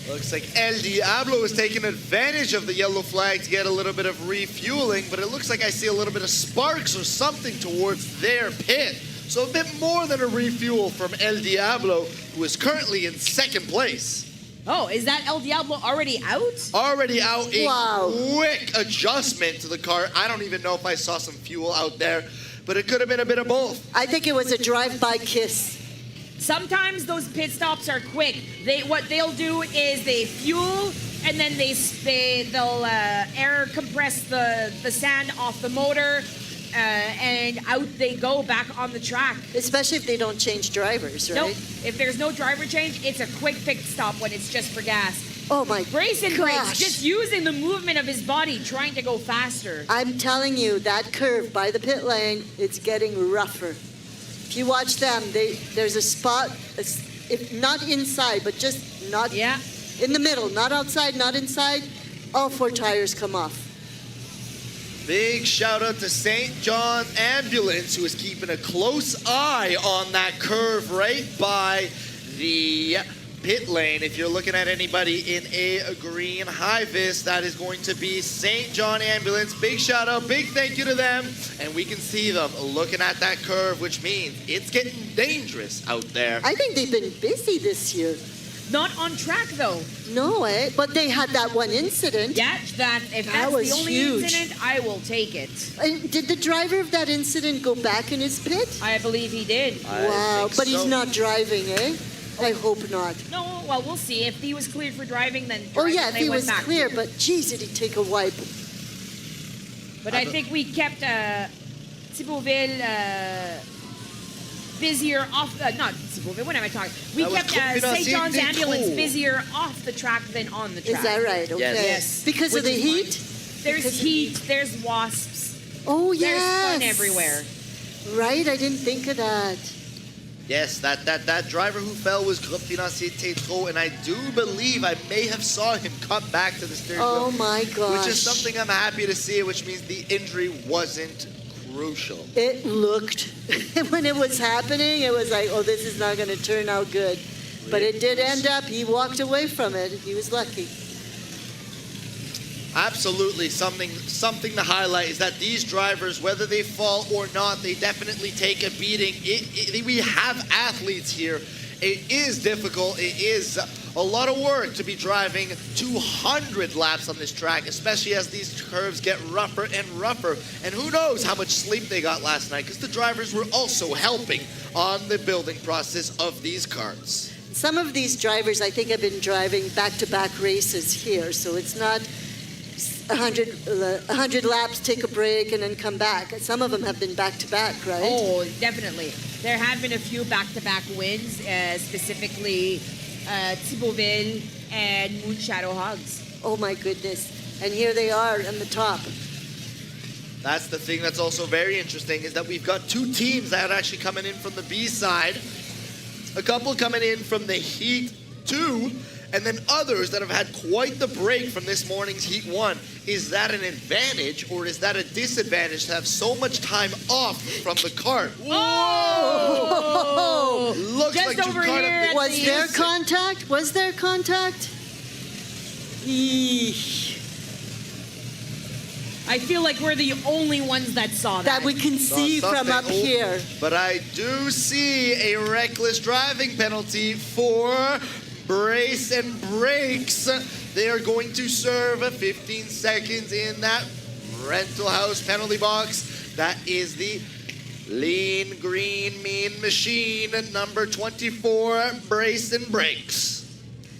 Looks like El Diablo is taking advantage of the yellow flag to get a little bit of refueling, but it looks like I see a little bit of sparks or something towards their pit. So a bit more than a refuel from El Diablo, who is currently in second place. Oh, is that El Diablo already out? Already out a Wow. quick adjustment to the car. I don't even know if I saw some fuel out there, but it could have been a bit of both. I think it was a drive-by kiss. Sometimes those pit stops are quick. What they'll do is they fuel and then they'll air compress the sand off the motor, and out they go back on the track. Especially if they don't change drivers, right? Nope. If there's no driver change, it's a quick pit stop when it's just for gas. Oh my Brace and gosh. brakes, just using the movement of his body, trying to go faster. I'm telling you, that curve by the pit lane, it's getting rougher. If you watch them, there's a spot, if not inside, but just not Yeah. in the middle, not outside, not inside. All 4 tires come off. Big shout out to St. John Ambulance, who is keeping a close eye on that curve right by the pit lane. If you're looking at anybody in a green high-vis, that is going to be St. John Ambulance. Big shout out, big thank you to them. And we can see them looking at that curve, which means it's getting dangerous out there. I think they've been busy this year. Not on track though. No, but they had that one incident. Yeah, if That that's was the only huge. incident, I will take it. And did the driver of that incident go back in his pit? I believe he did. I Wow, think but so. he's not driving, eh? I hope not. No, well, we'll see. If he was cleared for driving, then Oh yeah, if they he went was back. clear, but geez, did he take a wipe? But I think we kept Thibauville busier off. Not Thibauville. What am I talking? We That was kept Confidence St. John's in ambulance control. busier off the track than on the track. Is that right? Okay. Yes. Because of Which the is heat? There's Because of heat. There's wasps. Oh There's yes. fun everywhere. Right, I didn't think of that. Yes, that driver who fell was Groupe Financier Tétro, and I do believe I may have saw him come back to the steering Oh wheel, my gosh. which is something I'm happy to see, which means the injury wasn't crucial. It looked, when it was happening, it was like, oh, this is not going to turn out good. But it did end up, he walked away from it. He was lucky. Absolutely, something to highlight is that these drivers, whether they fall or not, they definitely take a beating. We have athletes here. It is difficult. It is a lot of work to be driving 200 laps on this track, especially as these curves get rougher and rougher. And who knows how much sleep they got last night, because the drivers were also helping on the building process of these carts. Some of these drivers, I think, have been driving back-to-back races here, so it's not 100 laps, take a break, and then come back. Some of them have been back-to-back, right? Oh, definitely. There have been a few back-to-back wins, specifically Thibauville and Moonshadow Hogs. Oh my goodness. And here they are on the top. That's the thing that's also very interesting, is that we've got 2 teams that are actually coming in from the B side, a couple coming in from the Heat 2, and then others that have had quite the break from this morning's Heat 1. Is that an advantage, or is that a disadvantage to have so much time off from the cart? Oh! Looks Just like over Ducati here at Was the- there contact? Was there contact? Eesh. I feel like we're the only ones that saw that. That we can see from something. up here. But I do see a reckless driving penalty for Brace and Brakes. They are going to serve 15 seconds in that rental house penalty box. That is the Lean Green Mean Machine, number 24, Brace and Brakes.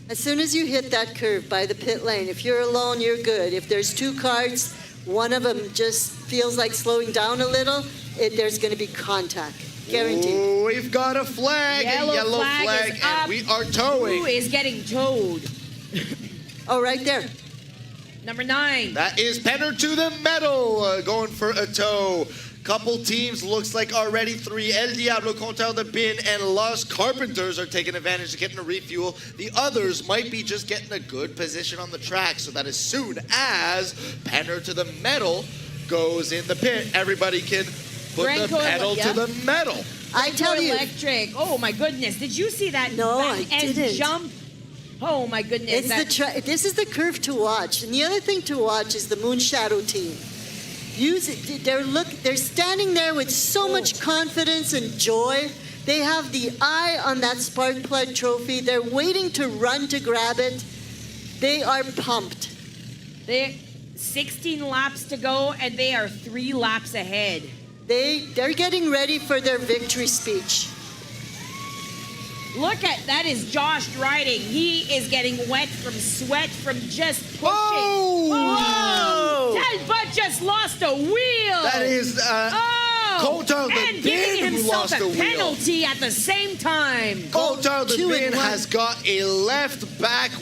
As soon as you hit that curve by the pit lane, if you're alone, you're good. If there's two cars, one of them just feels like slowing down a little, there's going to be contact. Guaranteed. Ooh, we've got a flag, Yellow a yellow flag is up. and we are towing. Who is getting towed? Oh, right there. Number 9. That is Penner to the Metal, going for a tow. Couple teams looks like already 3. El Diablo, Compteur de Bin, and Los Carpenters are taking advantage of getting a refuel. The others might be just getting a good position on the track so that as soon as Penner to the Metal goes in the pit, everybody can put the Grenco, pedal yeah. to the metal. I tell you, Electric. Oh my goodness! Did you see that No, back I end didn't. jump? Oh my goodness! it's this is the curve to watch. And the other thing to watch is the Moon Shadow team. They're standing there with so much confidence and joy. They have the eye on that spark plug trophy. They're waiting to run to grab it. They are pumped. They 16 laps to go, and they are 3 laps ahead. They're getting ready for their victory speech. Look at that! Is Josh riding? He is getting wet from sweat from just pushing. Oh! Whoa! Talbot just lost a wheel. That is Compteur de and Bin giving who himself lost a a wheel. penalty at the same time. Compteur de 2 Bin and 1. has got a left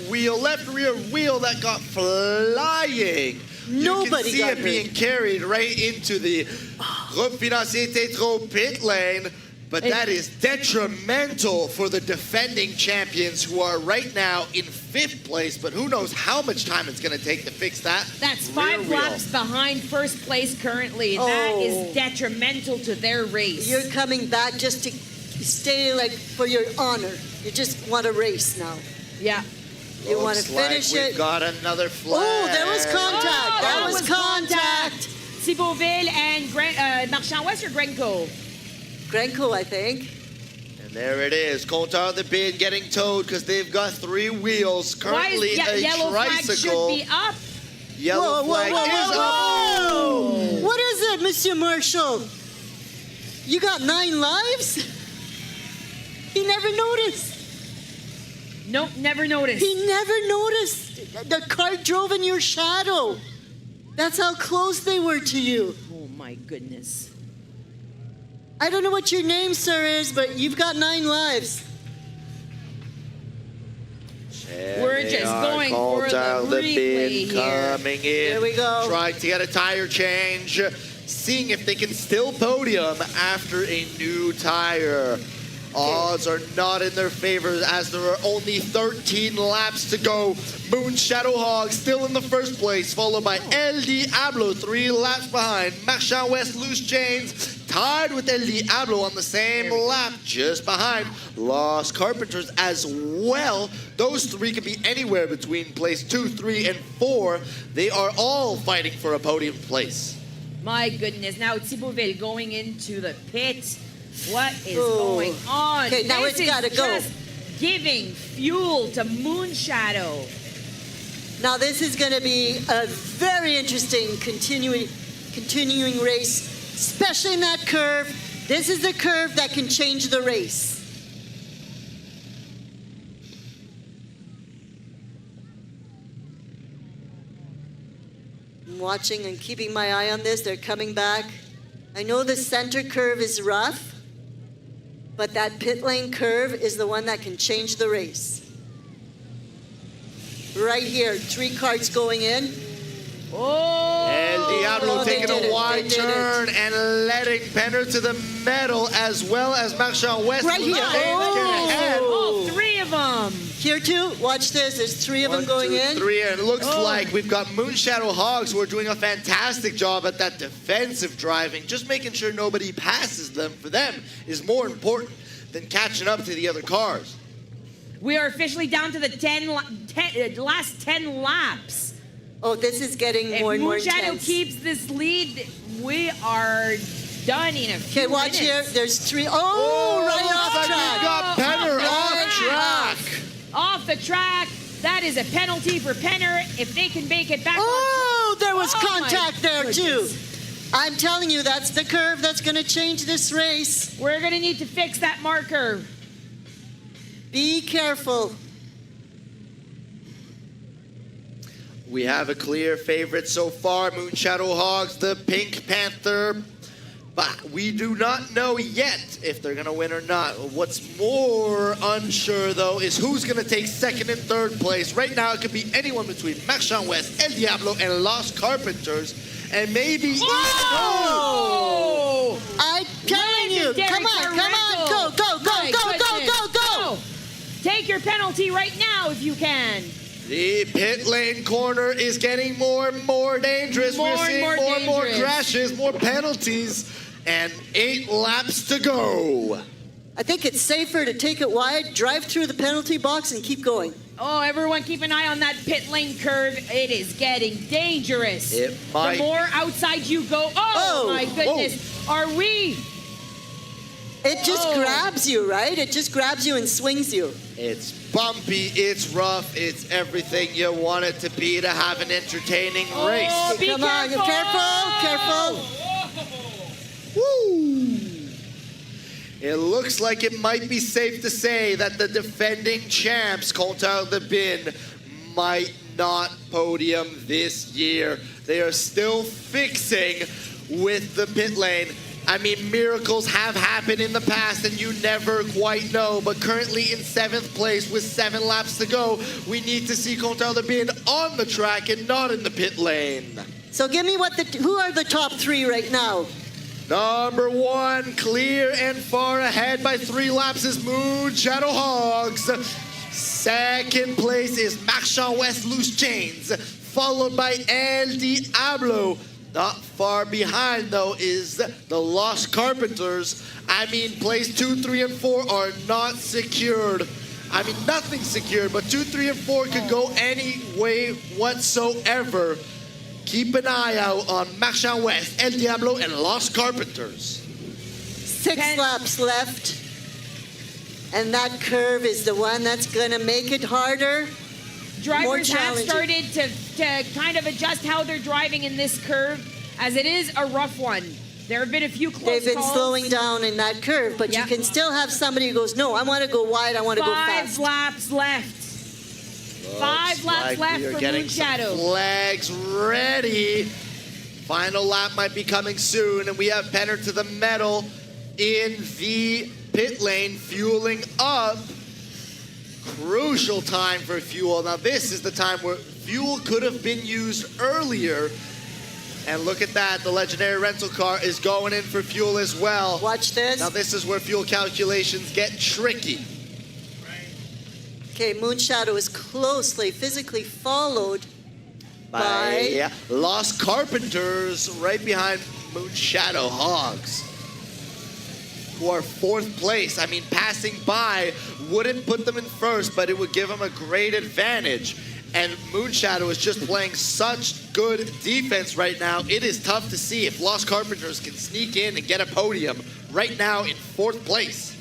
rear wheel that got flying. Nobody you can see got it being carried right into the Groupe Financier Tétro pit lane. But that is detrimental for the defending champions who are right now in 5th place. But who knows how much time it's going to take to fix that. That's rear 5 wheel. laps behind first place currently. That is detrimental to their race. You're coming back just to stay like for your honor. You just want to race now. Yeah. You want to Looks like finish we've it. got another flag. Oh, there was contact. Oh, that was contact. Thibauville and Marchand West or Grenco? Grenco, I think. And there it is. Compteur de Bin getting towed because they've got 3 wheels. Currently Why is a yellow flag tricycle. should be up? Yellow flag is up. Whoa! What is it, Monsieur Marshall? You got 9 lives? He never noticed. Nope, never noticed. He never noticed. The car drove in your shadow. That's how close they were to you. Oh my goodness. I don't know what your name, sir, is, but you've got 9 lives. And We're they just are going for the Compteur de Bin replay here. coming in. Here we go. Trying to get a tire change. Seeing if they can still podium after a new tire. Odds are not in their favor as there are only 13 laps to go. Moon Shadow Hog still in the first place, followed by El Diablo 3 laps behind. Marchand West Loose Chains tied with El Diablo on the same lap, just behind. Los Carpenters as well. Those 3 can be anywhere between place 2, 3, and 4. They are all fighting for a podium place. My goodness. Now Thibauville going into the pit. What is Oh. going on? Okay, now This it's gotta is go. just giving fuel to Moon Shadow. Now this is going to be a very interesting continuing race, especially in that curve. This is the curve that can change the race. I'm watching and keeping my eye on this. They're coming back. I know the center curve is rough, but that pit lane curve is the one that can change the race. Right here, 3 carts going in. Oh! El Diablo they taking did a it, wide they did turn and letting Penner to the metal, as well as Marchand West. Right here. Loose Chains get ahead. All 3 of them. Here too, watch this. There's 3 of them 1, going 2, in. 3, and it looks Oh. like we've got Moon Shadow Hogs who are doing a fantastic job at that defensive driving. Just making sure nobody passes them for them is more important than catching up to the other cars. We are officially down to the last 10 laps. Oh, this is getting If more and more Moon Shadow intense. keeps this lead, we are done in a few Okay, watch here. minutes. There's 3. Oh, right looks off like track. we've got Penner Right off track. Off the track. That is a penalty for Penner if they can make it back Oh, there was Oh, my contact there too. goodness. I'm telling you, that's the curve that's going to change this race. We're going to need to fix that marker. Be careful. We have a clear favorite so far, Moonshadow Hogs, the Pink Panther. But we do not know yet if they're going to win or not. What's more unsure, though, is who's going to take second and third place. Right now, it could be anyone between Marchand West, El Diablo, and Lost Carpenters. And maybe Whoa! I'm telling you. Come on. Go, go, go, My go, go, goodness. go, go. Take your penalty right now if you can. the pit lane corner is getting more and more dangerous. More We're and seeing more more and more dangerous. crashes, more penalties, and 8 laps to go. I think it's safer to take it wide, drive through the penalty box, and keep going. Oh, everyone keep an eye on that pit lane curve. It is getting dangerous. It might- The more outside you go, Oh, my goodness. Are we? It just Oh. grabs you, right? It just grabs you and swings you. It's bumpy, it's rough, it's everything you want it to be to have an entertaining race. Oh, be Come on, careful. Woo! It looks like it might be safe to say that the defending champs, Untitled Bin, might not podium this year. They are still fixing with the pit lane. I mean, miracles have happened in the past and you never quite know, but currently in 7th place with 7 laps to go, we need to see Untitled Bin on the track and not in the pit lane. So give me who are the top 3 right now? Number 1, clear and far ahead by 3 laps is Moonshadow Hogs. Second place is Marchand West Loose Chains, followed by El Diablo. Not far behind, though, is the Lost Carpenters. I mean, place 2, 3, and 4 are not secured. I mean, nothing's secured, but 2, 3, and 4 could go any way whatsoever. Keep an eye out on Marchand West, El Diablo, and Lost Carpenters. 6 laps left. And that curve is the one that's going to make it harder. More Drivers have challenging. started to kind of adjust how they're driving in this curve, as it is a rough one. There have been a few close They've been calls. slowing down in that curve, but Yeah. you can still have somebody who goes, no, I want to go wide, I want to go 5 fast. laps left. 5 Looks laps like left we are for getting some Moonshadow. flags ready. Final lap might be coming soon, and we have Penner to the metal in the pit lane, fueling up. Crucial time for fuel. Now this is the time where fuel could have been used earlier. And look at that, the legendary rental car is going in for fuel as well. Watch this. Now this is where fuel calculations get tricky. Okay, Moonshadow is closely, physically followed by Lost Carpenters right behind Moonshadow Hogs, who are 4th place. I mean, passing by wouldn't put them in first, but it would give them a great advantage. And Moonshadow is just playing such good defense right now. It is tough to see if Lost Carpenters can sneak in and get a podium right now in 4th place.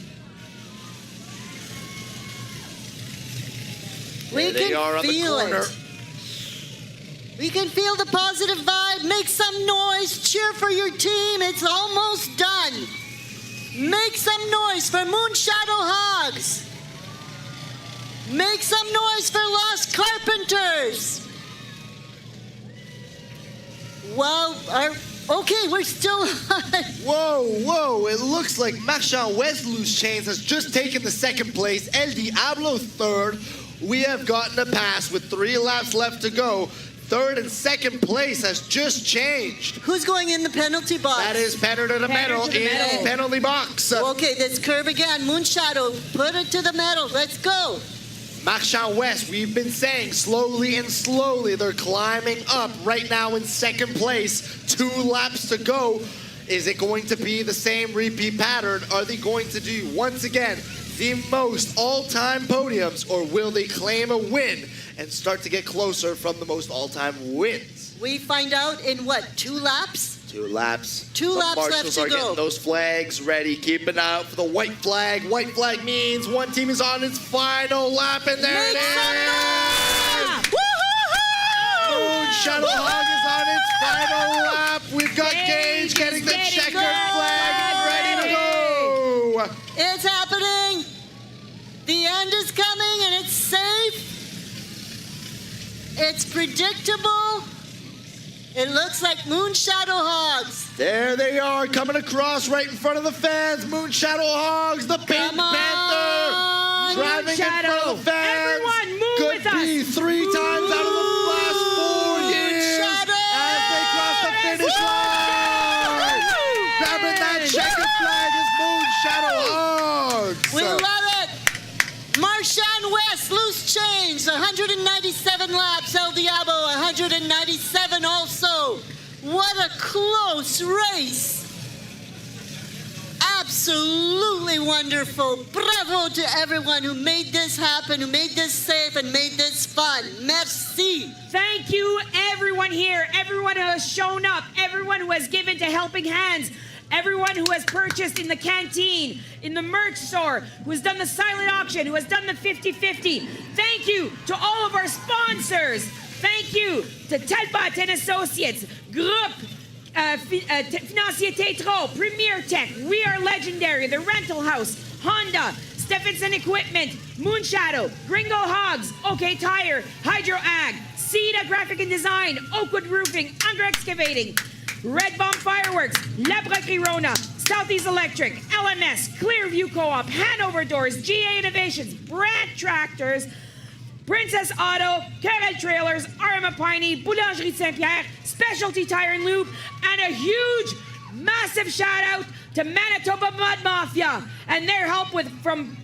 We There they can are on the feel corner. it. We can feel the positive vibe. Make some noise. Cheer for your team. It's almost done. Make some noise for Moonshadow Hogs. Make some noise for Lost Carpenters. Well, okay, we're still Whoa, it looks like Marchand West Loose Chains has just taken the 2nd place. El Diablo 3rd. We have gotten a pass with 3 laps left to go. 3rd and 2nd place has just changed. Who's going in the penalty box? That is Penner to the metal to the in metal. the penalty box. Okay, this curve again. Moonshadow, put it to the metal. Let's go. Marchand West, we've been saying slowly and slowly, they're climbing up right now in 2nd place. 2 laps to go. Is it going to be the same repeat pattern? Are they going to do, once again, the most all-time podiums, or will they claim a win and start to get closer from the most all-time wins? We find out in what, 2 laps? 2 laps. 2 The laps left marshals to are go. getting those flags ready. Keep an eye out for the white flag. White flag means one team is on its final lap, and there Make it some is! noise! Woo-hoo-hoo! Moonshadow Hog is on its final lap. We've got Gage It's predictable. It looks like Moon Shadow Hogs. There they are, coming across right in front of the fans. Moon Shadow Hogs, the Pink Come on, Panther, driving in front of the fans. Everyone, move Could with us. be 3 times out of the last 4 years Shadow. as they cross the finish line. Grabbing that checkered flag is Moon Shadow Hogs. We love it. Marshawn West, Loose Change, 197 laps. El Diablo, 197 also. What a close race. Absolutely wonderful. Bravo to everyone who made this happen, who made this safe and made this fun. Merci. Thank you, everyone here, everyone who has shown up, everyone who has given to Helping Hands, everyone who has purchased in the canteen, in the merch store, who has done the silent auction, who has done the 50-50. Thank you to all of our sponsors. Thank you to Talbot and Associates, Groupe Financier Tétro, Premier Tech, We Are Legendary, The Rental House, Honda, Stephenson Equipment, Moonshadow, Gringo Hogs, OK Tire, Hydro Ag, Ceda Graphic and Design, Oakwood Roofing, Under Excavating, Red Bomb Fireworks, La Broquerie Rona, Southeast Electric, LMS, Clearview Co-op, Hanover Doors, GA Innovations, Brand Tractors, Princess Auto, Carrel Trailers, Arma Piney, Boulangerie Saint-Pierre, Specialty Tire and Lube, and a huge, massive shout out to Manitoba Mud Mafia and their help from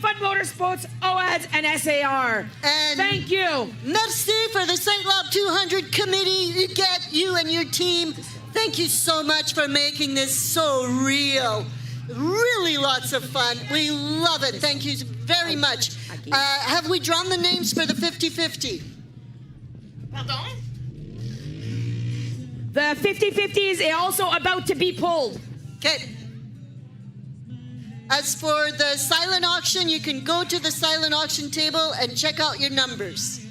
Fun Motorsports, OADS, and SAR. And thank you. Merci for the St-Labre 200 committee. You and your team. Thank you so much for making this so real. Really lots of fun. We love it. Thank you very much. Have we drawn the names for the 50-50? Pardon? The 50-50 is also about to be pulled. Okay. As for the silent auction, you can go to the silent auction table and check out your numbers.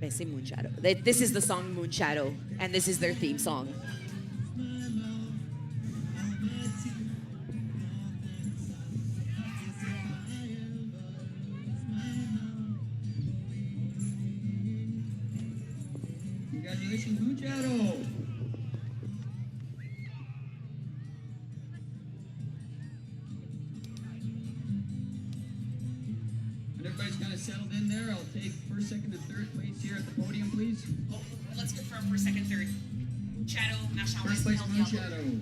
Moonshadow. This is the song Moonshadow, and this is their theme song. Congratulations, Moonshadow. When everybody's kind of settled in there, I'll take first, second, and third place here at the podium, please. Oh, let's confirm for second, third. Shadow, Marchand First West, place, El Diablo. Moonshadow.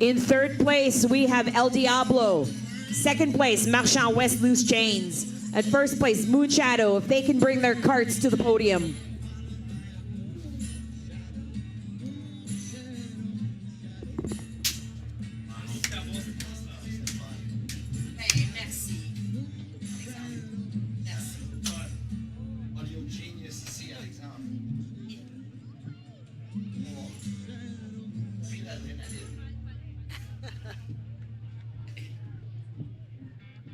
In third place, we have El Diablo. Second place, Marchand West Loose Chains. At first place, Moonshadow, if they can bring their carts to the podium. Hey, merci. Merci. Audio genius, see Alexandre.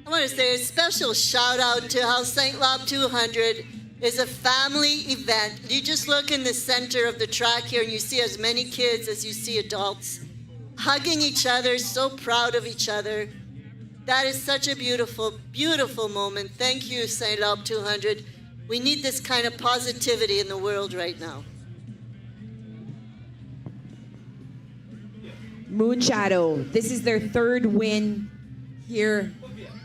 I want to say a special shout out to how St-Labre 200 is a family event. You just look in the center of the track here and you see as many kids as you see adults hugging each other, so proud of each other. That is such a beautiful, beautiful moment. Thank you, St-Labre 200. We need this kind of positivity in the world right now. Moonshadow, this is their third win here.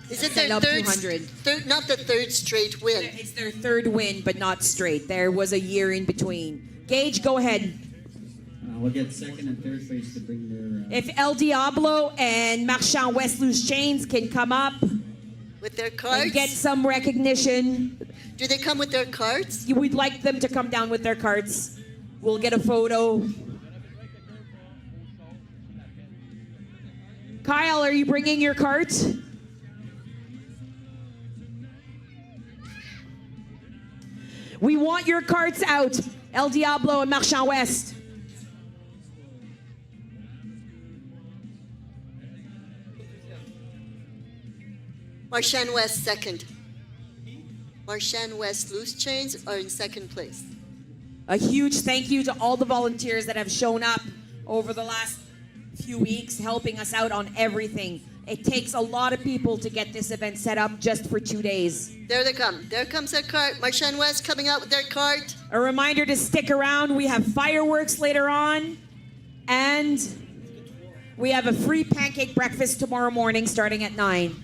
Is it St. their Labre 200. third, not the third straight win? It's their third win, but not straight. There was a year in between. Gage, go ahead. We'll get second and third place to bring their... If El Diablo and Marchand West Loose Chains can come up With their cards? and get some recognition, Do they come with their cards? we'd like them to come down with their carts. We'll get a photo. Kyle, are you bringing your cart? We want your carts out, El Diablo and Marchand West. Marchand West second. Marchand West Loose Chains are in second place. A huge thank you to all the volunteers that have shown up over the last few weeks, helping us out on everything. It takes a lot of people to get this event set up just for 2 days. There they come. There comes their cart. Marchand West coming out with their cart. A reminder to stick around. We have fireworks later on, and we have a free pancake breakfast tomorrow morning starting at 9.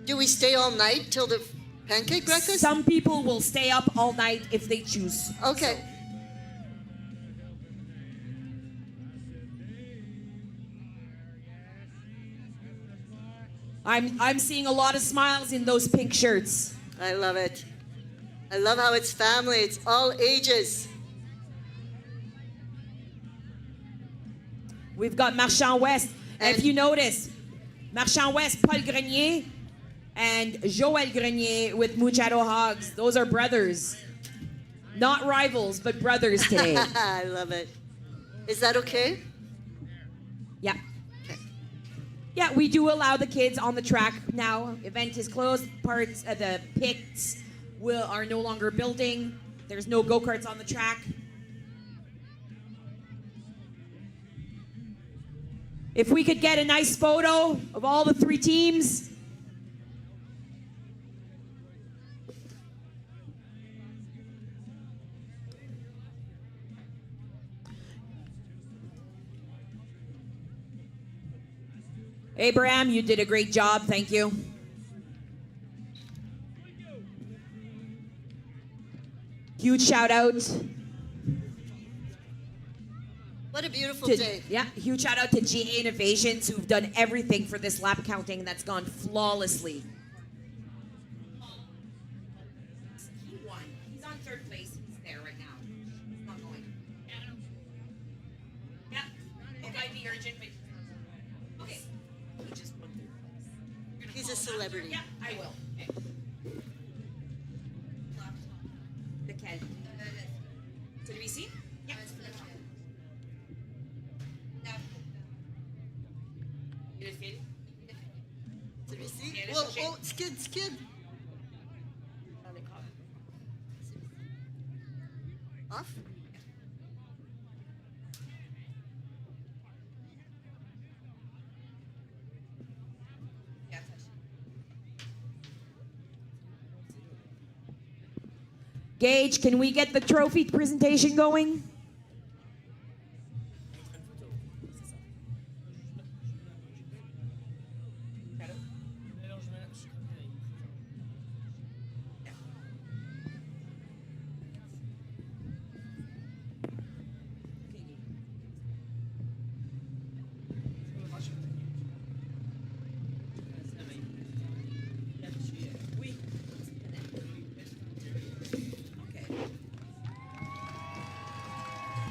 Do we stay all night till the pancake breakfast? Some people will stay up all night if they choose. Okay. I'm seeing a lot of smiles in those pink shirts. I love it. I love how it's family. It's all ages. We've got Marchand West. And if you notice, Marchand West, Paul Grenier, and Joël Grenier with Muchacho Hogs. Those are brothers. Not rivals, but brothers today. I love it. Is that okay? Yeah. Yeah, we do allow the kids on the track now. Event is closed. Parts of the pits are no longer building. There's no go-karts on the track. If we could get a nice photo of all the 3 teams. Abraham, you did a great job. Thank you. Huge shout out. What a beautiful To, day. yeah, huge shout out to GA Innovations who've done everything for this lap counting that's gone flawlessly. He won. He's on 3rd place. He's there right now. He's not going. Yeah, it might be urgent, but okay. He just won 3rd place. He's a celebrity. Yeah, I will. Okay. The Ken. So do we see? Yeah. Did we see? Whoa, whoa, skid, skid. Off? Gage, can we get the trophy presentation going?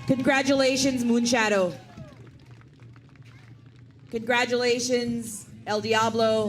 Congratulations, Moonshadow. Congratulations, El Diablo.